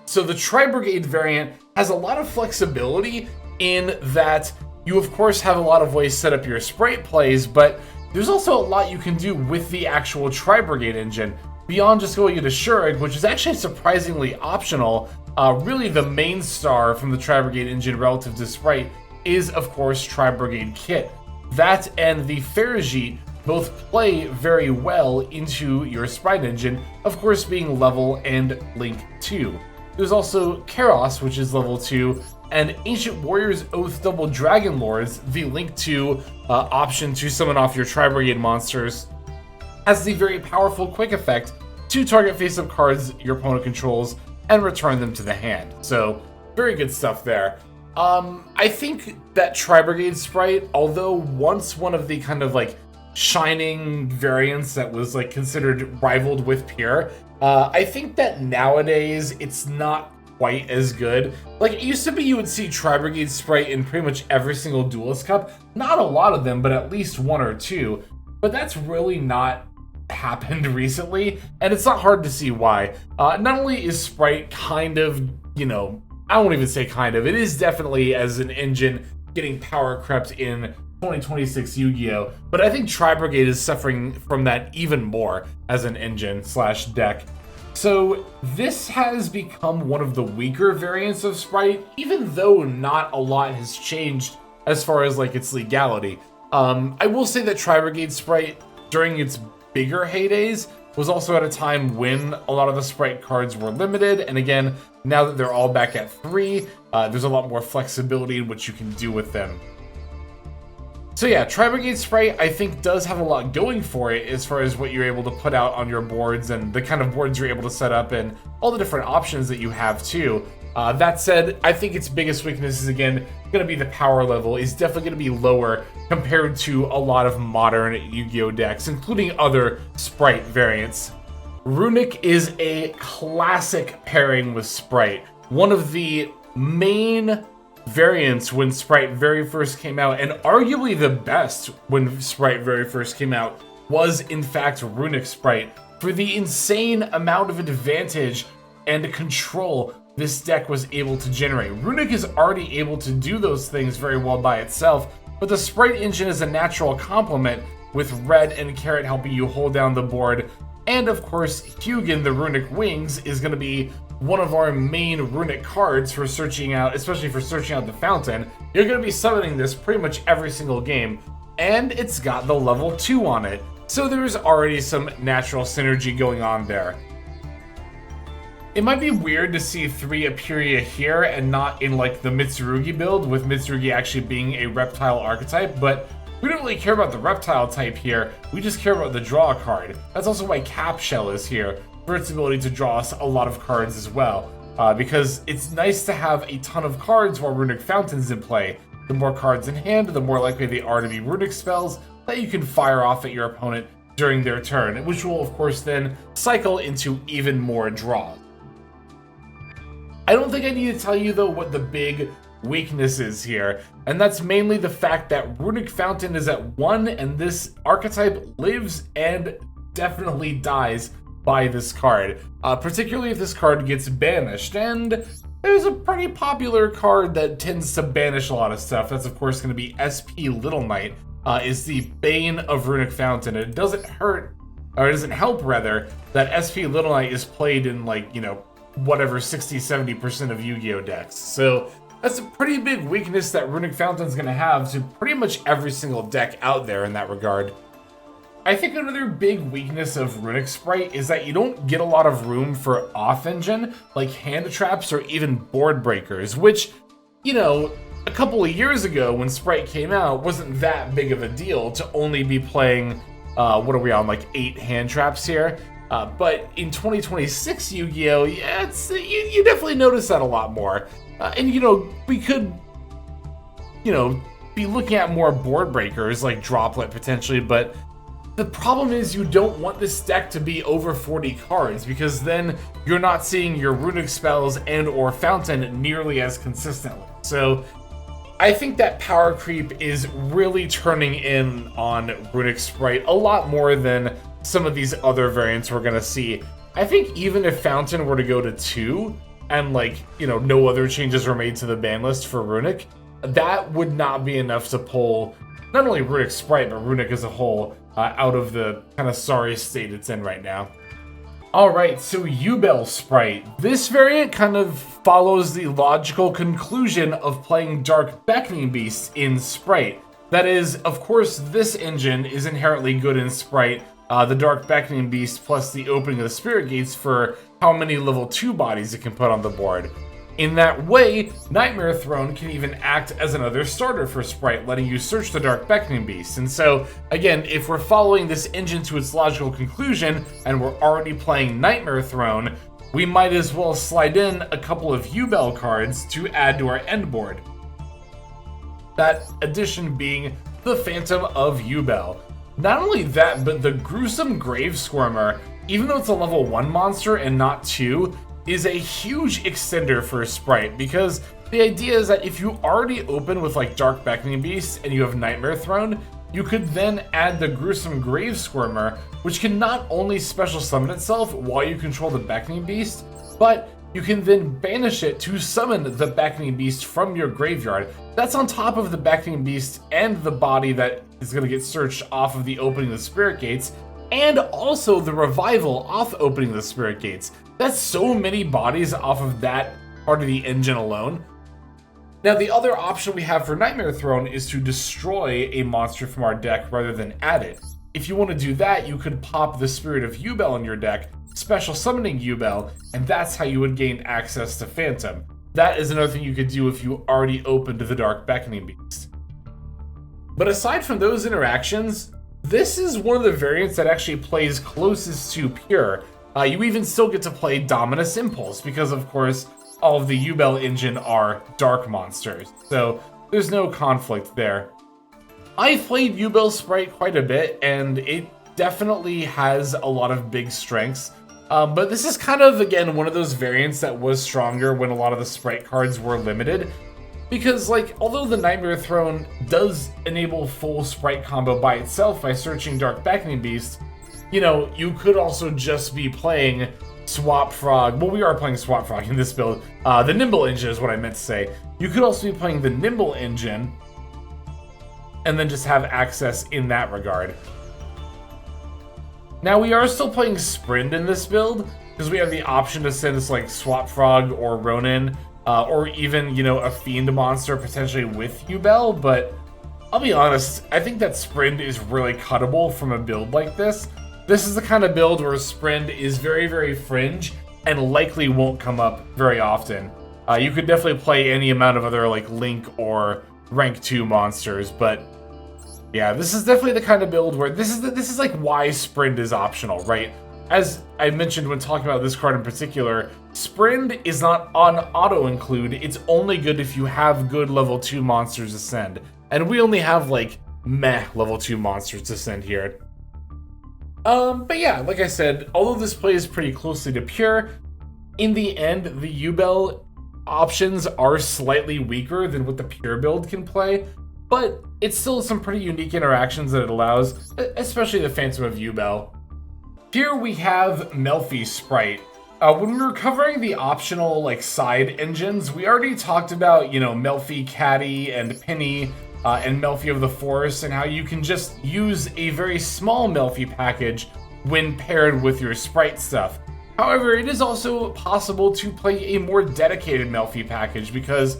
So the Tri-Brigade variant has a lot of flexibility in that you of course have a lot of ways to set up your Sprite plays, but there's also a lot you can do with the actual Tri-Brigade engine, beyond just going into Shurig, which is actually surprisingly optional. Really the main star from the Tri-Brigade engine relative to Sprite is of course Tri-Brigade Kit. That and the Ferrigite both play very well into your Sprind engine, of course being level and Link 2. There's also Karos, which is level 2, and Ancient Warrior's Oath Double Dragon Lords, the Link 2 option to summon off your Tri-Brigade monsters, has the very powerful quick effect to target face-up cards your opponent controls and return them to the hand. So, very good stuff there. I think that Tri-Brigade Sprite, although once one of the kind of like shining variants that was like considered rivaled with Pure, I think that nowadays it's not quite as good. Like it used to be, you would see Tri-Brigade Sprite in pretty much every single Duelist Cup. Not a lot of them, but at least one or two. But that's really not happened recently, and it's not hard to see why. Not only is Sprite kind of, you know, I won't even say kind of, it is definitely as an engine getting power crept in 2026 Yu-Gi-Oh! But I think Tri-Brigade is suffering from that even more as an engine slash deck. So this has become one of the weaker variants of Sprite, even though not a lot has changed as far as like its legality. I will say that Tri-Brigade Sprite, during its bigger heydays, was also at a time when a lot of the Sprite cards were limited, and again, now that they're all back at 3, there's a lot more flexibility in what you can do with them. So yeah, Tri-Brigade Sprite I think does have a lot going for it as far as what you're able to put out on your boards and the kind of boards you're able to set up and all the different options that you have too. That said, I think its biggest weakness is again going to be the power level is definitely going to be lower compared to a lot of modern Yu-Gi-Oh decks, including other Sprite variants. Runick is a classic pairing with Sprite. One of the main variants when Sprite very first came out, and arguably the best when Sprite very first came out, was in fact Runick Sprite, for the insane amount of advantage and control this deck was able to generate. Runick is already able to do those things very well by itself, but the Sprite engine is a natural complement, with Red and Carrot helping you hold down the board, and of course Hugin, the Runick Wings, is going to be one of our main Runick cards for searching out, especially for searching out the Fountain. You're going to be summoning this pretty much every single game, and it's got the level 2 on it, so there's already some natural synergy going on there. It might be weird to see 3 Ipiria here and not in like the Mitsurugi build, with Mitsurugi actually being a reptile archetype, but we don't really care about the reptile type here, we just care about the draw card. That's also why Cap Shell is here, for its ability to draw us a lot of cards as well, because it's nice to have a ton of cards while Runick Fountain's in play. The more cards in hand, the more likely they are to be Runick spells that you can fire off at your opponent during their turn, which will of course then cycle into even more draws. I don't think I need to tell you though what the big weakness is here, and that's mainly the fact that Runick Fountain is at 1, and this archetype lives and definitely dies by this card, particularly if this card gets banished, and there's a pretty popular card that tends to banish a lot of stuff. That's of course going to be SP Little Knight, is the bane of Runick Fountain, and it doesn't hurt, or it doesn't help rather, that SP Little Knight is played in like, you know, whatever 60-70% of Yu-Gi-Oh decks. So that's a pretty big weakness that Runick Fountain's going to have to pretty much every single deck out there in that regard. I think another big weakness of Runick Sprite is that you don't get a lot of room for off-engine, like hand traps or even board breakers, which, you know, a couple of years ago when Sprite came out wasn't that big of a deal to only be playing, what are we on, like 8 hand traps here? But in 2026 Yu-Gi-Oh, yeah, it's, you definitely notice that a lot more. And, you know, we could, you know, be looking at more board breakers like Droplet potentially, but the problem is you don't want this deck to be over 40 cards, because then you're not seeing your Runick spells and or Fountain nearly as consistently. So I think that power creep is really turning in on Runick Sprite a lot more than some of these other variants we're gonna see. I think even if Fountain were to go to 2, and like, you know, no other changes were made to the ban list for Runick, that would not be enough to pull not only Runick Sprite, but Runick as a whole out of the kind of sorry state it's in right now. Alright, so Yubel Sprite. This variant kind of follows the logical conclusion of playing Dark Beckoning Beast in Sprite. That is, of course, this engine is inherently good in Sprite, the Dark Beckoning Beast plus the opening of the Spirit Gates for how many level 2 bodies it can put on the board. In that way, Nightmare Throne can even act as another starter for Sprite, letting you search the Dark Beckoning Beast. And so, again, if we're following this engine to its logical conclusion, and we're already playing Nightmare Throne, we might as well slide in a couple of Yubel cards to add to our end board. That addition being the Phantom of Yubel. Not only that, but the Gruesome Grave Squirmer, even though it's a level 1 monster and not 2, is a huge extender for a Sprite, because the idea is that if you already open with like Dark Beckoning Beast and you have Nightmare Throne, you could then add the Gruesome Grave Squirmer, which can not only special summon itself while you control the Beckoning Beast, but you can then banish it to summon the Beckoning Beast from your graveyard. That's on top of the Beckoning Beast and the body that is going to get searched off of the opening of the Spirit Gates, and also the revival off opening the Spirit Gates. That's so many bodies off of that part of the engine alone. Now, the other option we have for Nightmare Throne is to destroy a monster from our deck rather than add it. If you want to do that, you could pop the Spirit of Yubel in your deck, special summoning Yubel, and that's how you would gain access to Phantom. That is another thing you could do if you already opened the Dark Beckoning Beast. But aside from those interactions, this is one of the variants that actually plays closest to pure. You even still get to play Dominus Impulse because, of course, all of the Yubel engine are dark monsters, so there's no conflict there. I've played Yubel Sprite quite a bit, and it definitely has a lot of big strengths, but this is kind of, again, one of those variants that was stronger when a lot of the Sprite cards were limited, because, like, although the Nightmare Throne does enable full Sprite combo by itself by searching Dark Beckoning Beast, you know, you could also just be playing Swap Frog. Well, we are playing Swap Frog in this build. The Nimble engine is what I meant to say. You could also be playing the Nimble engine and then just have access in that regard. Now, we are still playing Sprind in this build because we have the option to send this like Swap Frog or Ronin or even, you know, a Fiend monster potentially with Yubel, but I'll be honest, I think that Sprind is really cuttable from a build like this. This is the kind of build where Sprind is very, very fringe and likely won't come up very often. You could definitely play any amount of other like Link or rank 2 monsters, but yeah, this is definitely the kind of build where this is like why Sprind is optional, right? As I mentioned when talking about this card in particular, Sprind is not on auto-include. It's only good if you have good level 2 monsters to send. And we only have like meh level 2 monsters to send here. But yeah, like I said, although this plays pretty closely to pure, in the end, the Yubel options are slightly weaker than what the pure build can play, but it's still some pretty unique interactions that it allows, especially the Phantom of Yubel. Here we have Melffy Sprite. When we were covering the optional like side engines, we already talked about, you know, Melffy Caddy and Penny, and Melffy of the Forest, and how you can just use a very small Melffy package when paired with your Sprite stuff. However, it is also possible to play a more dedicated Melffy package because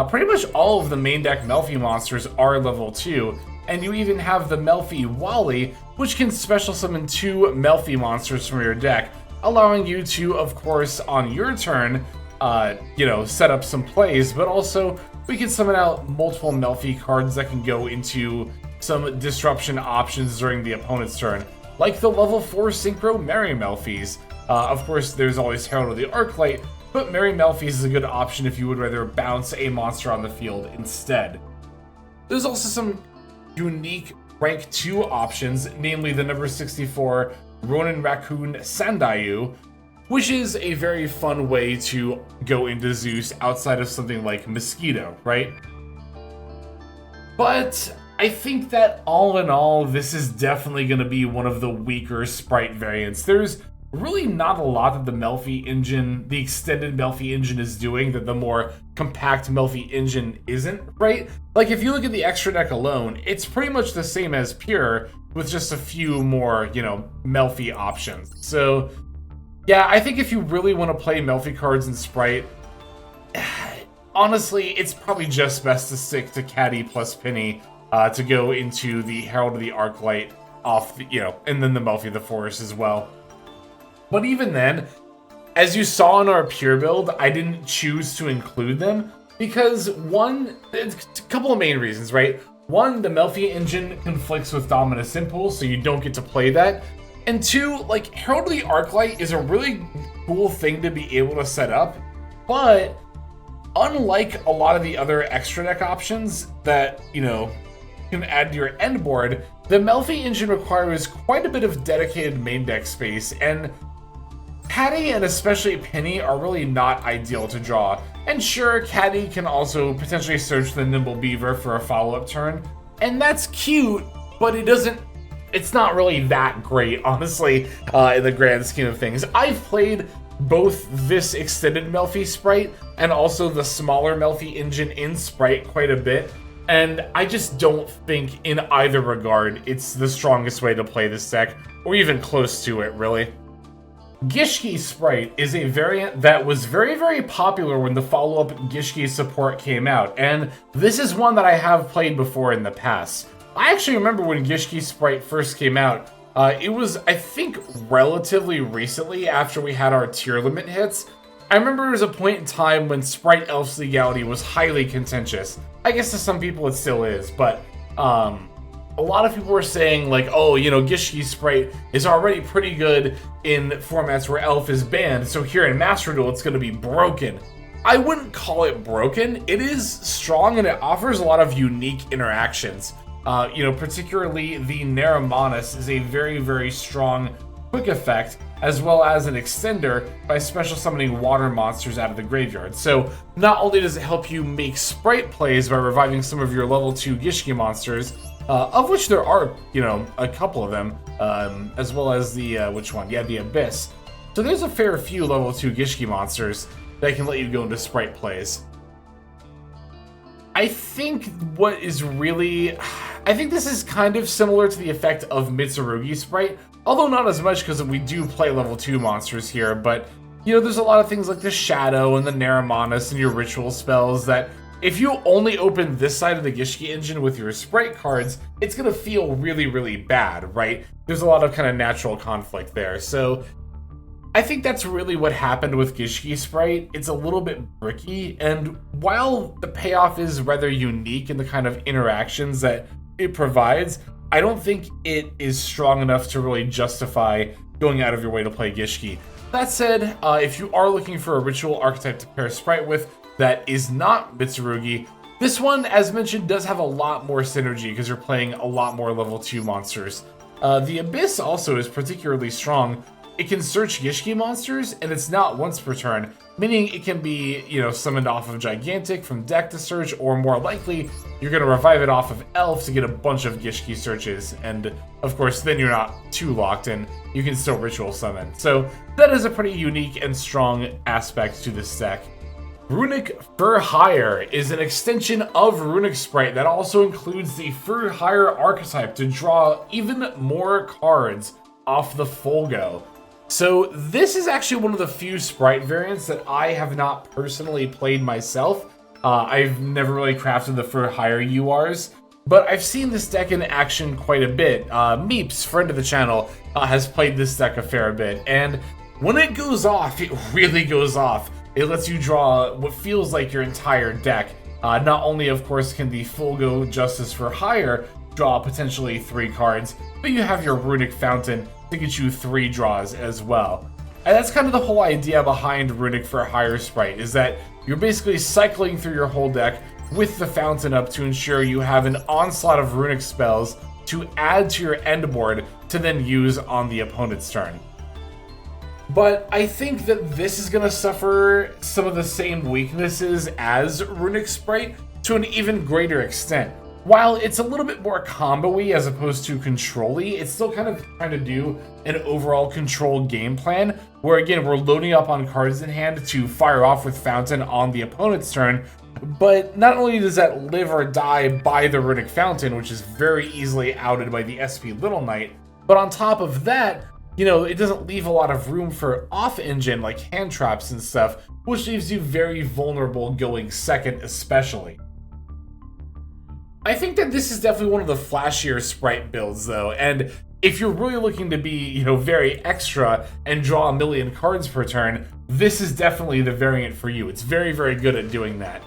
pretty much all of the main deck Melffy monsters are level 2, and you even have the Melffy Wally, which can special summon 2 Melffy monsters from your deck, allowing you to, of course, on your turn, you know, set up some plays, but also we can summon out multiple Melffy cards that can go into some disruption options during the opponent's turn, like the level 4 Synchro Merry Melffys. Of course, there's always Herald of the Arclight, but Merry Melffys is a good option if you would rather bounce a monster on the field instead. There's also some unique rank 2 options, namely the number 64 Ronin Raccoon Sandayu, which is a very fun way to go into Zeus outside of something like Mosquito, right? But I think that all in all, this is definitely going to be one of the weaker Sprite variants. There's really not a lot that the Melffy engine, the extended Melffy engine is doing that the more compact Melffy engine isn't, right? Like if you look at the extra deck alone, it's pretty much the same as Pure with just a few more, you know, Melffy options. So yeah, I think if you really want to play Melffy cards in Sprite, honestly, it's probably just best to stick to Caddy plus Penny to go into the Herald of the Arclight off, the, you know, and then the Melffy of the Forest as well. But even then, as you saw in our Pure build, I didn't choose to include them because one, it's a couple of main reasons, right? One, the Melffy engine conflicts with Dominus Impulse, so you don't get to play that. And two, like, Herald of the Arclight is a really cool thing to be able to set up, but unlike a lot of the other extra deck options that, you know, can add to your end board, the Melffy engine requires quite a bit of dedicated main deck space, and Caddy and especially Penny are really not ideal to draw. And sure, Caddy can also potentially search the Nimble Beaver for a follow-up turn, and that's cute, but it's not really that great, honestly, in the grand scheme of things. I've played both this extended Melffy Sprite and also the smaller Melffy engine in Sprite quite a bit, and I just don't think in either regard it's the strongest way to play this deck, or even close to it, really. Gishki Sprite is a variant that was very, very popular when the follow-up Gishki support came out, and this is one that I have played before in the past. I actually remember when Gishki Sprite first came out. It was, I think, relatively recently after we had our tier limit hits. I remember there was a point in time when Sprite Elf's legality was highly contentious. I guess to some people it still is, but a lot of people were saying, like, oh, you know, Gishki Sprite is already pretty good in formats where Elf is banned, so here in Master Duel it's going to be broken. I wouldn't call it broken. It is strong and it offers a lot of unique interactions. You know, particularly the Naramanus is a very, very strong quick effect, as well as an extender by special summoning water monsters out of the graveyard. So not only does it help you make Sprite plays by reviving some of your level 2 Gishki monsters, of which there are, you know, a couple of them, as well as the, which one? Yeah, the Abyss. So there's a fair few level 2 Gishki monsters that can let you go into Sprite plays. I think this is kind of similar to the effect of Mitsurugi Sprite, although not as much because we do play level 2 monsters here, but, you know, there's a lot of things like the Shadow and the Naramanus and your ritual spells that if you only open this side of the Gishki engine with your Sprite cards, it's going to feel really, really bad, right? There's a lot of kind of natural conflict there, so I think that's really what happened with Gishki Sprite. It's a little bit bricky, and while the payoff is rather unique in the kind of interactions that it provides, I don't think it is strong enough to really justify going out of your way to play Gishki. That said, if you are looking for a ritual archetype to pair Sprite with that is not Mitsurugi, this one, as mentioned, does have a lot more synergy because you're playing a lot more level 2 monsters. The Abyss also is particularly strong. It can search Gishki monsters, and it's not once per turn, meaning it can be, you know, summoned off of Gigantic from deck to search, or more likely, you're going to revive it off of Elf to get a bunch of Gishki searches, and of course, then you're not too locked in. You can still ritual summon. So that is a pretty unique and strong aspect to this deck. Runick For Hire is an extension of Runick Sprite that also includes the For Hire archetype to draw even more cards off the full go. So this is actually one of the few Sprite variants that I have not personally played myself. I've never really crafted the For Hire URs, but I've seen this deck in action quite a bit. Meeps, friend of the channel, has played this deck a fair bit, and when it goes off, it really goes off. It lets you draw what feels like your entire deck. Not only, of course, can the full go Justice For Hire draw potentially 3 cards, but you have your Runick Fountain to get you 3 draws as well. And that's kind of the whole idea behind Runick For Hire Sprite, is that you're basically cycling through your whole deck with the Fountain up to ensure you have an onslaught of Runick spells to add to your end board to then use on the opponent's turn. But I think that this is going to suffer some of the same weaknesses as Runick Sprite to an even greater extent. while it's a little bit more combo-y as opposed to control-y, it's still kind of trying to do an overall control game plan, where again, we're loading up on cards in hand to fire off with Fountain on the opponent's turn, but not only does that live or die by the Runick Fountain, which is very easily outed by the SP Little Knight, but on top of that, you know, it doesn't leave a lot of room for off-engine like hand traps and stuff, which leaves you very vulnerable going second especially. I think that this is definitely one of the flashier Sprite builds though, and if you're really looking to be, you know, very extra and draw a million cards per turn, this is definitely the variant for you. It's very, very good at doing that.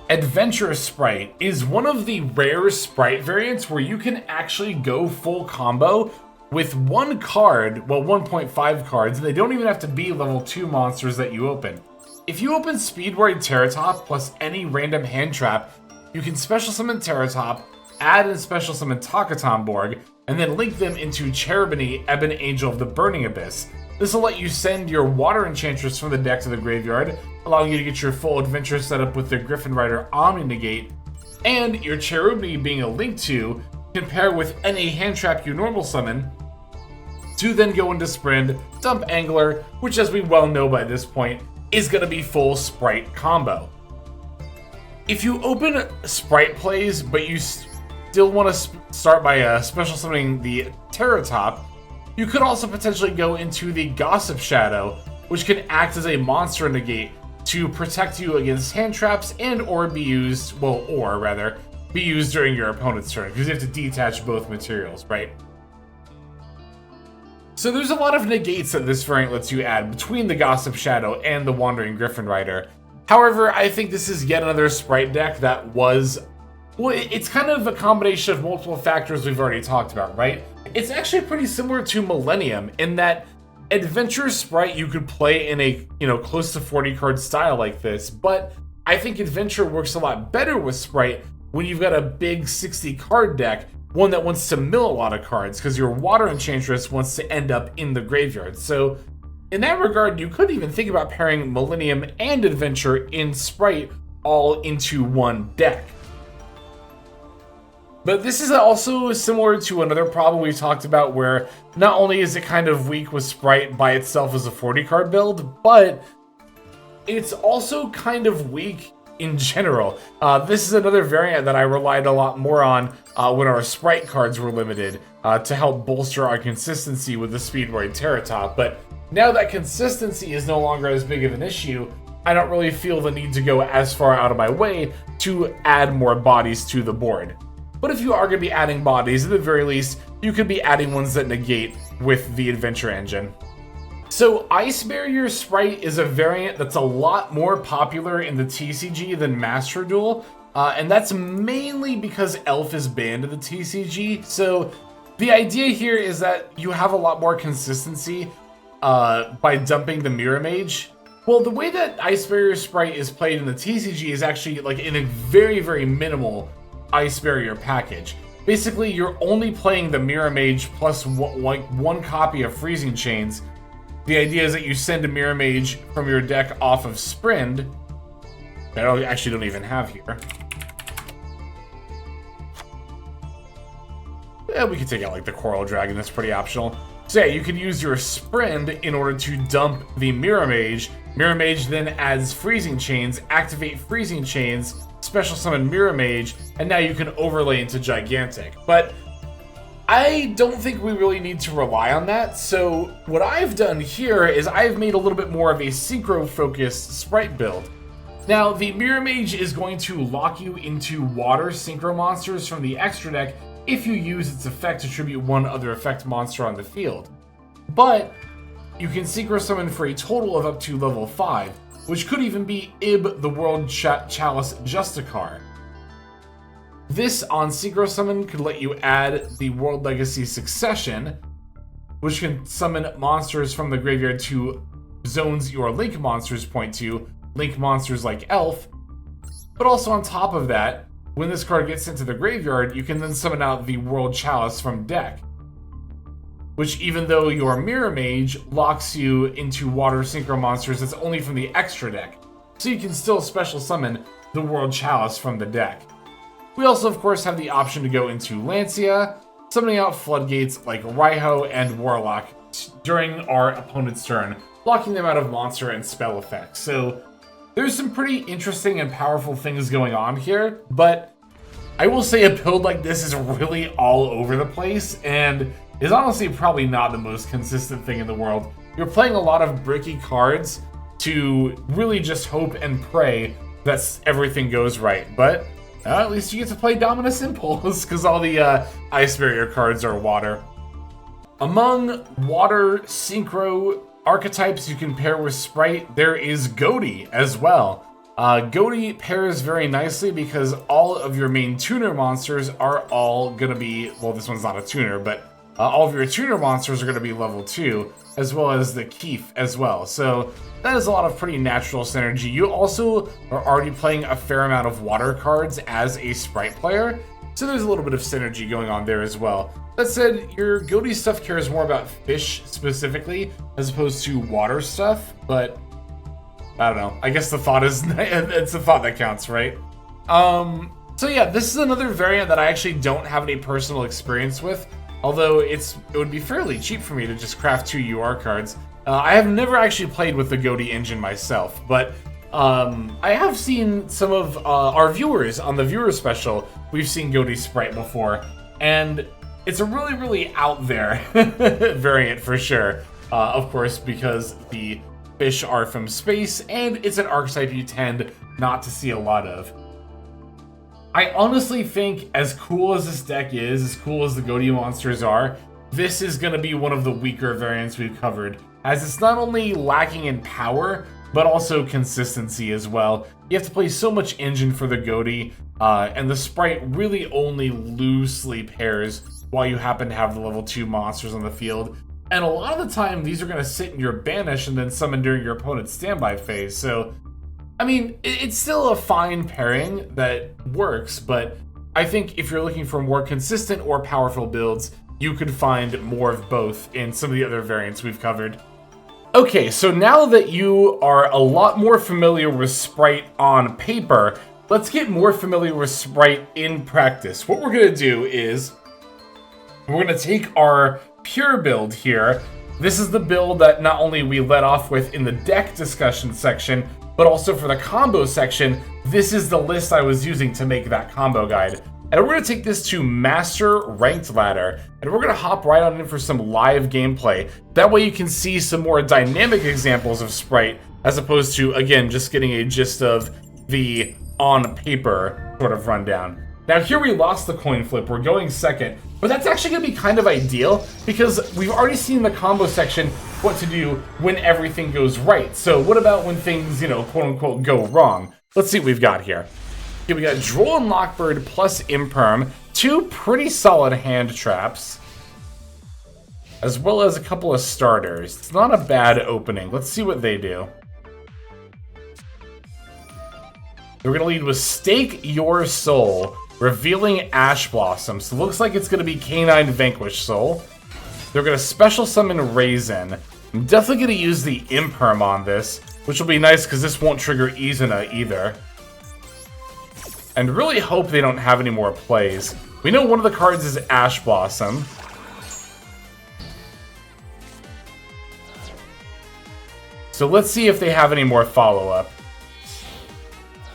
Adventure Sprite is one of the rare Sprite variants where you can actually go full combo with one card, well 1.5 cards, and they don't even have to be level 2 monsters that you open. If you open Speedroid Terratop plus any random hand trap, you can special summon Terratop, add and special summon Takatomborg, and then link them into Cherubini, Ebon Angel of the Burning Abyss. This will let you send your Water Enchantress from the deck to the graveyard, allowing you to get your full adventure set up with the Griffin Rider Omni-Negate, and your Cherubini being a link to, can pair with any hand trap you normal summon, to then go into Sprind, dump Angler, which as we well know by this point, is going to be full Sprite combo. If you open Sprite plays, but you still want to start by special summoning the Terratop, you could also potentially go into the Gossip Shadow, which can act as a monster negate to protect you against hand traps and or be used, be used during your opponent's turn, because you have to detach both materials, right? So there's a lot of negates that this variant lets you add between the Gossip Shadow and the Wandering Griffin Rider. However, I think this is yet another Sprite deck that was, well, it's kind of a combination of multiple factors we've already talked about, right? It's actually pretty similar to Millennium in that Adventure Sprite you could play in a, you know, close to 40 card style like this, but I think Adventure works a lot better with Sprite when you've got a big 60 card deck, one that wants to mill a lot of cards, because your Water Enchantress wants to end up in the graveyard. So in that regard, you could even think about pairing Millennium and Adventure in Sprite all into one deck. But this is also similar to another problem we talked about, where not only is it kind of weak with Sprite by itself as a 40 card build, but it's also kind of weak in general. This is another variant that I relied a lot more on when our Sprite cards were limited to help bolster our consistency with the Speedroid Terratop. But now that consistency is no longer as big of an issue, I don't really feel the need to go as far out of my way to add more bodies to the board. But if you are going to be adding bodies, at the very least, you could be adding ones that negate with the Adventure engine. So Ice Barrier Sprite is a variant that's a lot more popular in the TCG than Master Duel, and that's mainly because Elf is banned in the TCG. So the idea here is that you have a lot more consistency by dumping the Mirror Mage. Well, the way that Ice Barrier Sprite is played in the TCG is actually like in a very, very minimal Ice Barrier package. Basically, you're only playing the Mirror Mage plus one copy of Freezing Chains. The idea is that you send a Mirror Mage from your deck off of Sprind, that I actually don't even have here. Yeah, we could take out like the Coral Dragon, that's pretty optional. So yeah, you could use your Sprind in order to dump the Mirror Mage. Mirror Mage then adds Freezing Chains, activate Freezing Chains, special summon Mirror Mage, and now you can overlay into Gigantic. But I don't think we really need to rely on that, so what I've done here is I've made a little bit more of a synchro-focused Sprite build. Now, the Mirror Mage is going to lock you into water synchro monsters from the extra deck if you use its effect to tribute one other effect monster on the field. But you can synchro summon for a total of up to level 5, which could even be Ib the World Chalice Justicar. This on Synchro Summon could let you add the World Legacy Succession, which can summon monsters from the graveyard to zones your Link monsters point to, Link monsters like Elf. But also on top of that, when this card gets into the graveyard, you can then summon out the World Chalice from deck, which even though your Mirror Mage locks you into water synchro monsters, it's only from the extra deck. So you can still special summon the World Chalice from the deck. We also, of course, have the option to go into Lancia, summoning out floodgates like Raiho and Warlock during our opponent's turn, blocking them out of monster and spell effects. So there's some pretty interesting and powerful things going on here, but I will say a build like this is really all over the place and is honestly probably not the most consistent thing in the world. You're playing a lot of bricky cards to really just hope and pray that everything goes right, but at least you get to play Dominus Impulse because all the Ice Barrier cards are water. Among water synchro archetypes you can pair with Sprite, there is Ghoti as well. Ghoti pairs very nicely because all of your main tuner monsters are all going to be, well, this one's not a tuner, but all of your tuner monsters are going to be level 2, as well as the Keef as well. So that is a lot of pretty natural synergy. You also are already playing a fair amount of water cards as a Sprite player, so there's a little bit of synergy going on there as well. That said, your Ghoti stuff cares more about fish specifically, as opposed to water stuff, but I don't know. I guess the thought is, it's the thought that counts, right? So yeah, this is another variant that I actually don't have any personal experience with, although it would be fairly cheap for me to just craft 2 UR cards. I have never actually played with the Ghoti engine myself, but I have seen some of our viewers on the viewer special. We've seen Ghoti Sprite before, and it's a really, really out there variant for sure. Of course, because the fish are from space, and it's an archetype you tend not to see a lot of. I honestly think, as cool as this deck is, as cool as the Ghoti monsters are, this is going to be one of the weaker variants we've covered, as it's not only lacking in power, but also consistency as well. You have to play so much engine for the Ghoti, and the Sprite really only loosely pairs while you happen to have the level 2 monsters on the field. And a lot of the time, these are going to sit in your banish and then summon during your opponent's standby phase. So, I mean, it's still a fine pairing that works, but I think if you're looking for more consistent or powerful builds, you could find more of both in some of the other variants we've covered. Okay, so now that you are a lot more familiar with Sprite on paper, let's get more familiar with Sprite in practice. What we're going to do is we're going to take our pure build here. This is the build that not only we led off with in the deck discussion section, but also for the combo section. This is the list I was using to make that combo guide. And we're going to take this to Master Ranked Ladder, and we're going to hop right on in for some live gameplay. That way you can see some more dynamic examples of Sprite, as opposed to, again, just getting a gist of the on-paper sort of rundown. Now here we lost the coin flip, we're going second, but that's actually going to be kind of ideal because we've already seen in the combo section what to do when everything goes right. So what about when things, you know, quote-unquote go wrong? Let's see what we've got here. Okay, we got Droll and Lockbird plus Imperm, 2 pretty solid hand traps, as well as a couple of starters. It's not a bad opening. Let's see what they do. We're going to lead with Stake Your Soul, revealing Ash Blossom. So it looks like it's going to be Canine Vanquish Soul. They're going to special summon Raisin. I'm definitely going to use the Imperm on this, which will be nice because this won't trigger Izuna either. And really hope they don't have any more plays. We know one of the cards is Ash Blossom. So let's see if they have any more follow-up.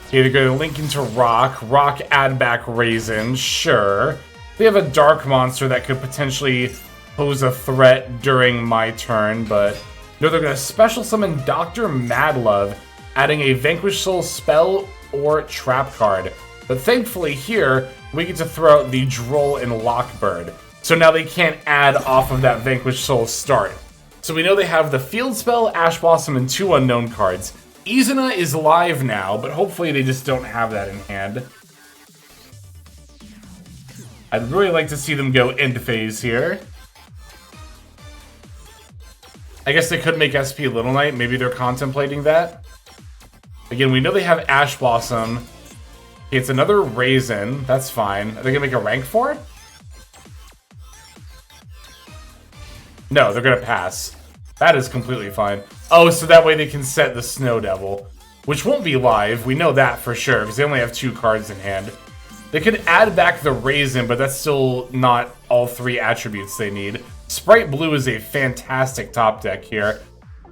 Okay, they're going to link into Rock. Rock add back Raisin, sure. They have a Dark Monster that could potentially pose a threat during my turn, but no, they're going to special summon Dr. Madlove, adding a Vanquish Soul spell or trap card. But thankfully here, we get to throw out the Droll and Lockbird. So now they can't add off of that Vanquish Soul start. So we know they have the Field Spell, Ash Blossom, and 2 unknown cards. Izuna is live now, but hopefully they just don't have that in hand. I'd really like to see them go end phase here. I guess they could make SP Little Knight. Maybe they're contemplating that. Again, we know they have Ash Blossom. It's another Raisin. That's fine. Are they going to make a rank for it? No, they're going to pass. That is completely fine. Oh, so that way they can set the Snow Devil, which won't be live. We know that for sure, because they only have 2 cards in hand. They could add back the Raisin, but that's still not all 3 attributes they need. Sprite Blue is a fantastic top deck here.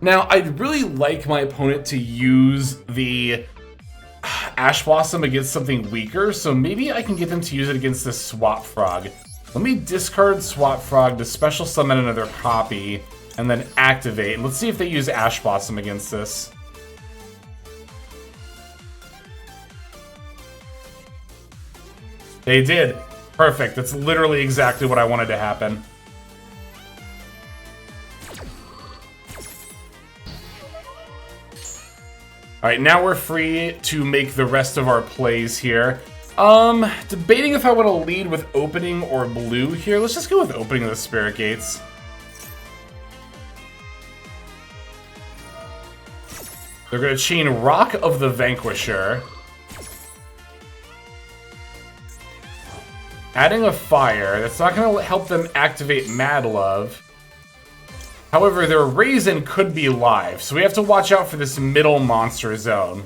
Now, I'd really like my opponent to use the Ash Blossom against something weaker, so maybe I can get them to use it against this Swap Frog. Let me discard Swap Frog to special summon another copy, and then activate. Let's see if they use Ash Blossom against this. They did. Perfect. That's literally exactly what I wanted to happen. Alright, now we're free to make the rest of our plays here. Debating if I want to lead with opening or blue here. Let's just go with opening the Spirit Gates. They're going to chain Rock of the Vanquisher. Adding a fire, that's not going to help them activate Mad Love. However, their Raisin could be live, so we have to watch out for this middle monster zone.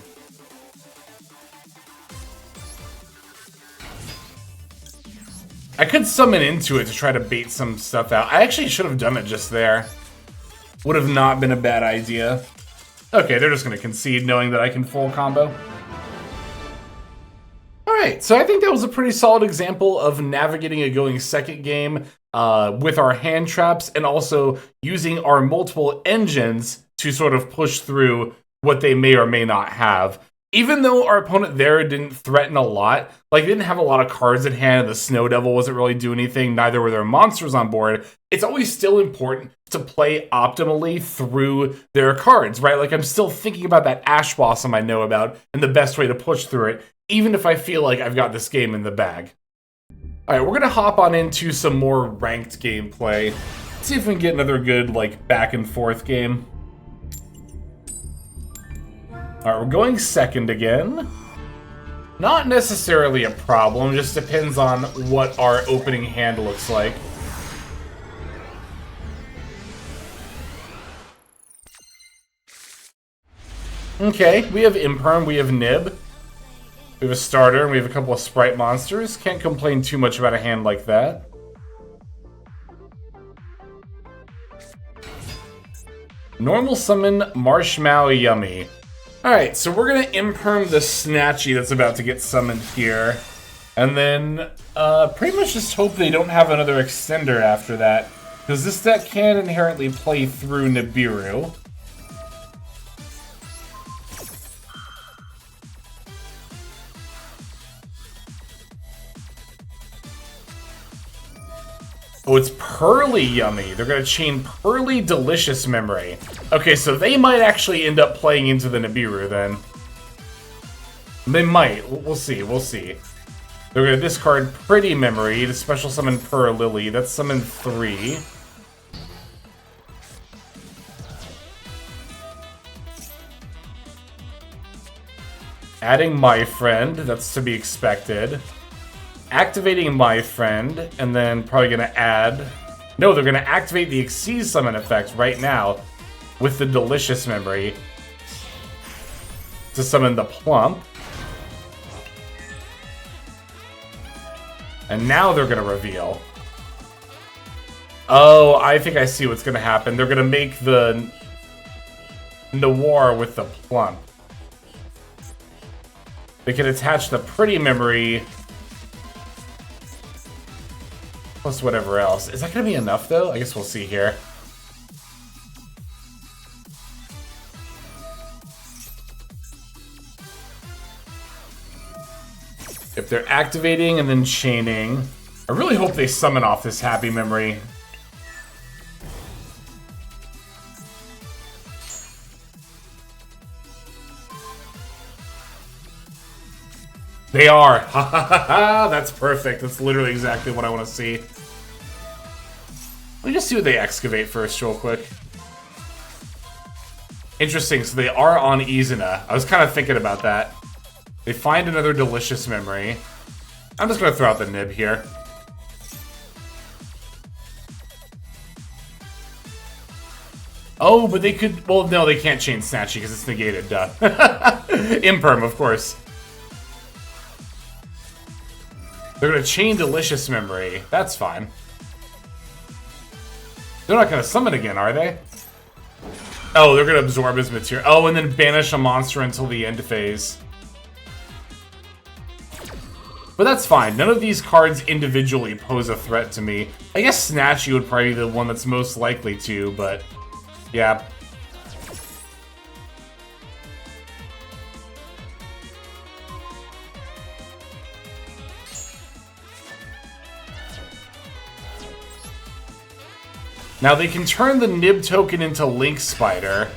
I could summon into it to try to bait some stuff out. I actually should have done it just there. Would have not been a bad idea. Okay, they're just going to concede knowing that I can full combo. Alright, so I think that was a pretty solid example of navigating a going second game with our hand traps and also using our multiple engines to sort of push through what they may or may not have. Even though our opponent there didn't threaten a lot, like they didn't have a lot of cards in hand and the Snow Devil wasn't really doing anything, neither were their monsters on board, it's always still important to play optimally through their cards, right? Like I'm still thinking about that Ash Blossom I know about and the best way to push through it, even if I feel like I've got this game in the bag. Alright, we're gonna hop on into some more ranked gameplay. Let's see if we can get another good, like, back and forth game. Alright, we're going second again. Not necessarily a problem, just depends on what our opening hand looks like. Okay, we have Imperm, we have Nib. We have a starter, and we have a couple of Sprite monsters. Can't complain too much about a hand like that. Normal summon Marshmallow Yummy. Alright, so we're going to Imperm the Snatchy that's about to get summoned here. And then pretty much just hope they don't have another extender after that. Because this deck can inherently play through Nibiru. Oh, it's Purrely Yummy. They're going to chain Purrely Delicious Memory. Okay, so they might actually end up playing into the Nibiru then. They might. We'll see. We'll see. They're going to discard Pretty Memory to special summon Purrely. That's summon 3. Adding My Friend. That's to be expected. Activating My Friend, and then probably going to add... No, they're going to activate the Exceed Summon effect right now with the Delicious Memory to summon the Plump. And now they're going to reveal. Oh, I think I see what's going to happen. They're going to make the Noir with the Plump. They can attach the Pretty Memory... plus whatever else. Is that going to be enough, though? I guess we'll see here. If they're activating and then chaining, I really hope they summon off this Happy Memory. They are! Ha ha ha ha! That's perfect. That's literally exactly what I want to see. Let me just see what they excavate first, real quick. Interesting, so they are on Izuna. I was kind of thinking about that. They find another Delicious Memory. I'm just going to throw out the Nib here. Oh, but they could... Well, no, they can't chain Snatchy because it's negated, duh. Imperm, of course. They're gonna chain Delicious Memory. That's fine. They're not gonna summon again, are they? Oh, they're gonna absorb his material. Oh, and then banish a monster until the end phase. But that's fine. None of these cards individually pose a threat to me. I guess Snatchy would probably be the one that's most likely to, but yeah. Now they can turn the Nib token into Link Spider.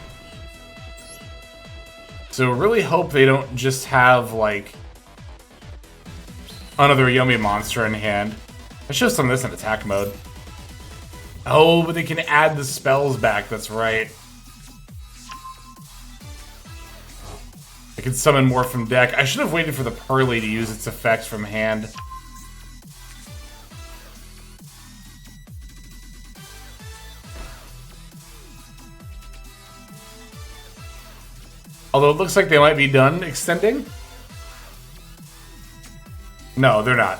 So really hope they don't just have, like, another yummy monster in hand. I should have some of this in attack mode. Oh, but they can add the spells back, that's right. I can summon more from deck. I should have waited for the Purrely to use its effects from hand. Although it looks like they might be done extending. No, they're not.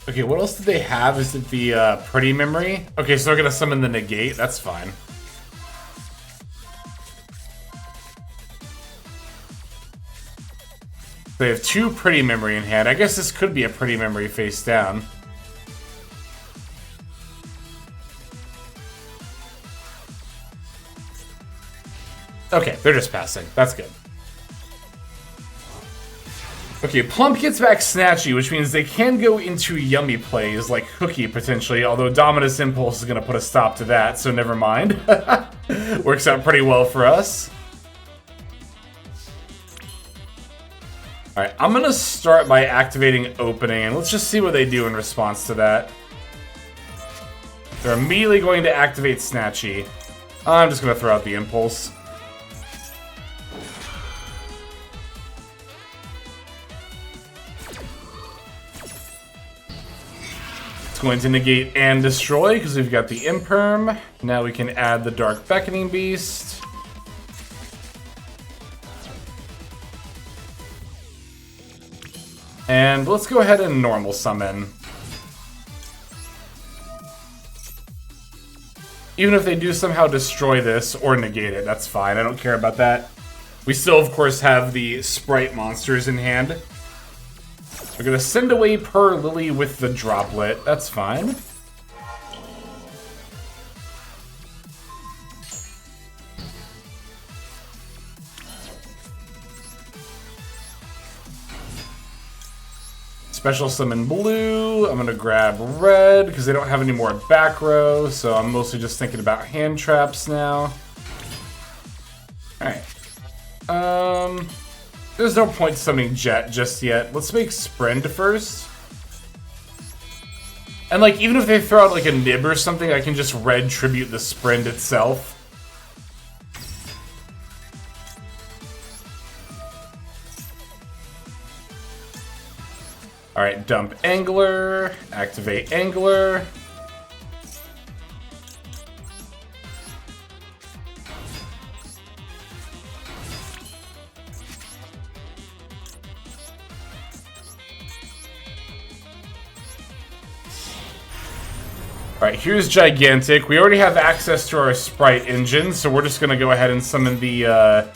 Okay, what else did they have? Is it the Pretty Memory? Okay, so they're gonna summon the Negate. That's fine. They have 2 Pretty Memory in hand. I guess this could be a Pretty Memory face down. Okay, they're just passing. That's good. Okay, Plump gets back Snatchy, which means they can go into yummy plays, like Hooky, potentially, although Dominus Impulse is going to put a stop to that, so never mind. Works out pretty well for us. Alright, I'm going to start by activating Opening, and let's just see what they do in response to that. They're immediately going to activate Snatchy. I'm just going to throw out the Impulse. It's going to negate and destroy because we've got the Imperm. Now we can add the Dark Beckoning Beast. And let's go ahead and normal summon. Even if they do somehow destroy this or negate it, that's fine. I don't care about that. We still, of course, have the Sprite monsters in hand. We're gonna send away Purrely with the Droplet. That's fine. Special summon blue. I'm gonna grab red because they don't have any more back row, so I'm mostly just thinking about hand traps now. Alright. There's no point summoning Jet just yet. Let's make Sprind first. And like, even if they throw out like a Nib or something, I can just red tribute the Sprind itself. Alright, dump Angler, activate Angler. Alright, here's Gigantic. We already have access to our Sprite engine, so we're just gonna go ahead and summon the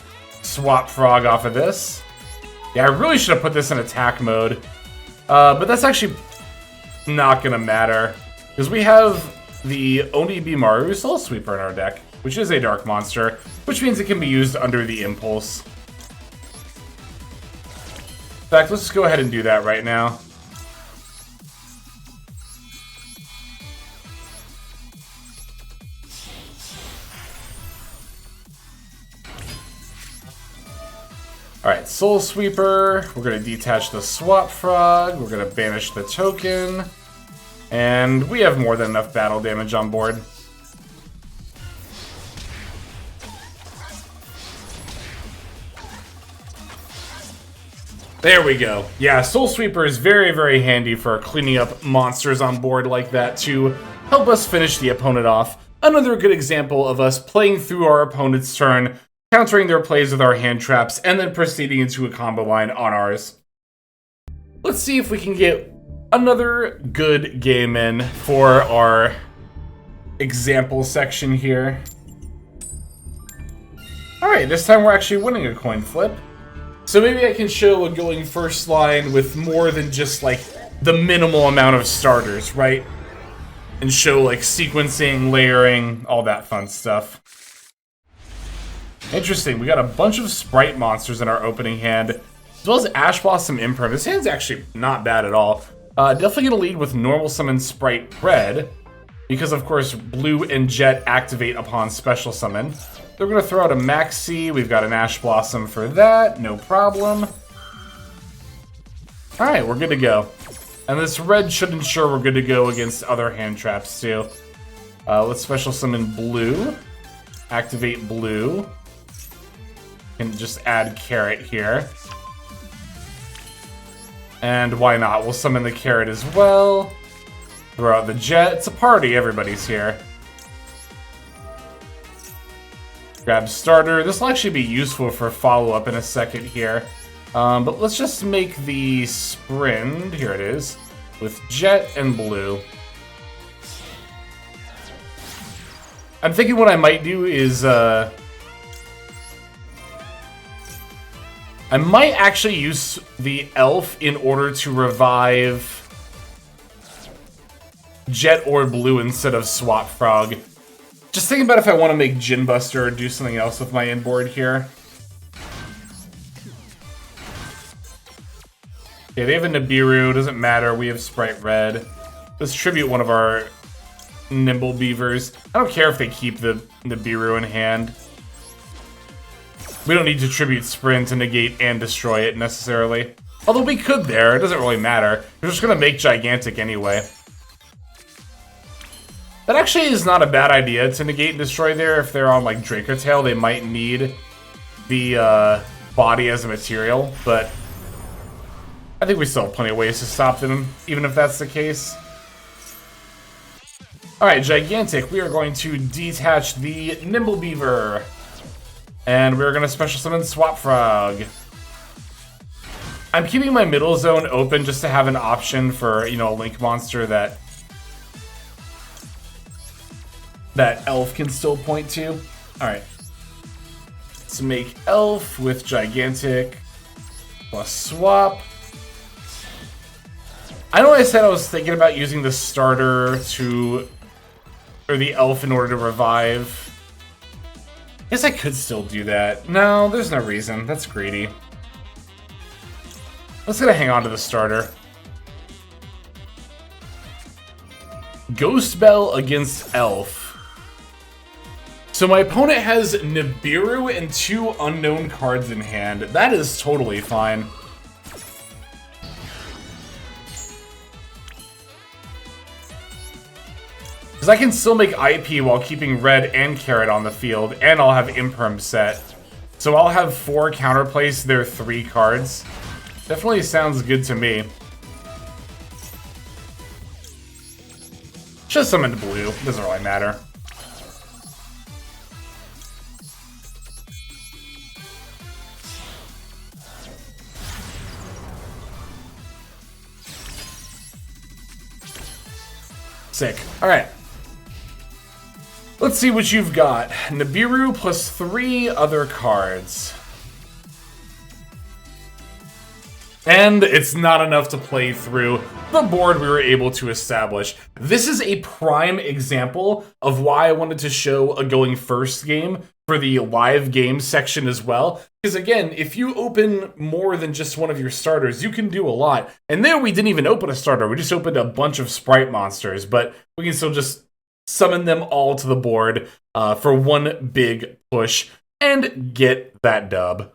Swap Frog off of this. Yeah, I really should have put this in attack mode. But that's actually not gonna matter, because we have the Onibimaru Soul Sweeper in our deck, which is a dark monster, which means it can be used under the Impulse. In fact, let's just go ahead and do that right now. Alright, Soul Sweeper, we're going to detach the Swap Frog, we're going to banish the token, and we have more than enough battle damage on board. There we go. Yeah, Soul Sweeper is very, very handy for cleaning up monsters on board like that to help us finish the opponent off. another good example of us playing through our opponent's turn, countering their plays with our hand traps, and then proceeding into a combo line on ours. Let's see if we can get another good game in for our example section here. Alright, this time we're actually winning a coin flip. So maybe I can show a going first line with more than just like the minimal amount of starters, right? And show like sequencing, layering, all that fun stuff. Interesting, we got a bunch of Sprite monsters in our opening hand, as well as Ash Blossom Imperm. This hand's actually not bad at all. Definitely gonna lead with normal summon Sprite Red, because of course Blue and Jet activate upon special summon. They're gonna throw out a Maxi, we've got an Ash Blossom for that, no problem. Alright, we're good to go. And this red should ensure we're good to go against other hand traps too. Let's special summon Blue, activate Blue, and just add Carrot here. And why not? We'll summon the Carrot as well. Throw out the Jet. It's a party, everybody's here. Grab starter. This will actually be useful for follow-up in a second here. But let's just make the Sprind, here it is, with Jet and Blue. I'm thinking what I might do is, I might actually use the Elf in order to revive Jet or Blue instead of Swap Frog. Just thinking about if I want to make Gin Buster or do something else with my inboard here. Okay, they have a Nibiru, doesn't matter, we have Sprite Red. Let's tribute one of our Nimble Beavers. I don't care if they keep the Nibiru in hand. We don't need to tribute Sprint to negate and destroy it necessarily. Although we could there, it doesn't really matter. We're just gonna make Gigantic anyway. That actually is not a bad idea to negate and destroy there. If they're on like Draco Tail, they might need the body as a material, but I think we still have plenty of ways to stop them, even if that's the case. Alright, Gigantic, we are going to detach the Nimble Beaver. And we're going to special summon Swap Frog. I'm keeping my middle zone open just to have an option for, you know, a Link monster that Elf can still point to. Alright. Let's make Elf with Gigantic plus Swap. I know I said I was thinking about using the starter or the Elf in order to revive. Guess I could still do that. No, there's no reason. That's greedy. Let's gotta hang on to the starter. Ghost Bell against Elf. So my opponent has Nibiru and 2 unknown cards in hand. That is totally fine. Because I can still make IP while keeping Red and Carrot on the field, and I'll have Imperm set. So I'll have 4 counterplays their 3 cards. Definitely sounds good to me. Just summon Blue, doesn't really matter. Sick. Alright. Let's see what you've got. Nibiru plus 3 other cards. And it's not enough to play through the board we were able to establish. This is a prime example of why I wanted to show a going first game for the live game section as well. Because again, if you open more than just one of your starters, you can do a lot. And there we didn't even open a starter, we just opened a bunch of Sprite monsters, but we can still just summon them all to the board for one big push and get that dub.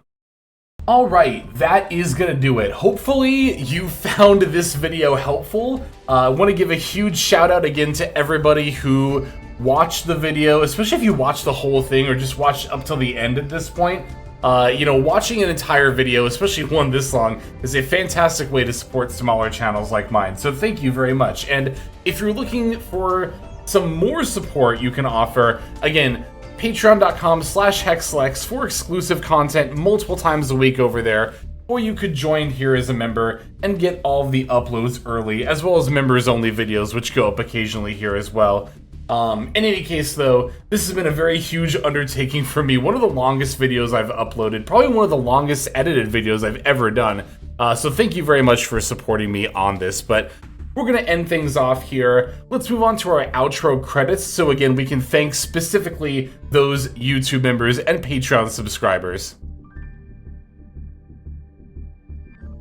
Alright, that is gonna do it. Hopefully you found this video helpful. I want to give a huge shout out again to everybody who watched the video, especially if you watched the whole thing or just watched up till the end at this point. You know, watching an entire video, especially one this long, is a fantastic way to support smaller channels like mine. So thank you very much. And if you're looking for some more support you can offer. Again, patreon.com/hexlex for exclusive content multiple times a week over there. Or you could join here as a member and get all of the uploads early, as well as members-only videos, which go up occasionally here as well. In any case, though, this has been a very huge undertaking for me. One of the longest videos I've uploaded, probably one of the longest edited videos I've ever done. So thank you very much for supporting me on this, but we're going to end things off here. Let's move on to our outro credits, so again, we can thank specifically those YouTube members and Patreon subscribers.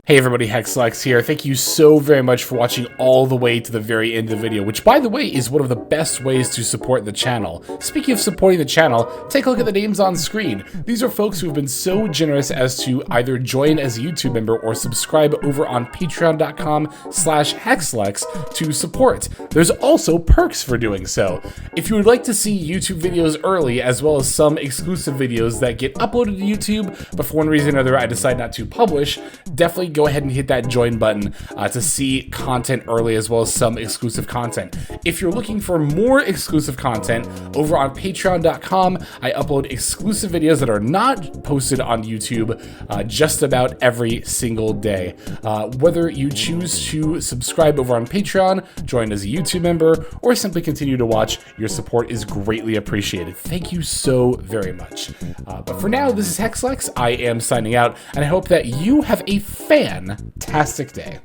Hey everybody, Hexlex here. Thank you so very much for watching all the way to the very end of the video, which by the way is one of the best ways to support the channel. Speaking of supporting the channel, take a look at the names on screen. These are folks who have been so generous as to either join as a YouTube member or subscribe over on patreon.com/hexlex to support. There's also perks for doing so. If you would like to see YouTube videos early, as well as some exclusive videos that get uploaded to YouTube, but for one reason or another I decide not to publish, definitely go ahead and hit that join button to see content early, as well as some exclusive content. If you're looking for more exclusive content, over on patreon.com, I upload exclusive videos that are not posted on YouTube just about every single day. Whether you choose to subscribe over on Patreon, join as a YouTube member, or simply continue to watch, your support is greatly appreciated. Thank you so very much. But for now, this is Hexlex. I am signing out, and I hope that you have a fantastic day.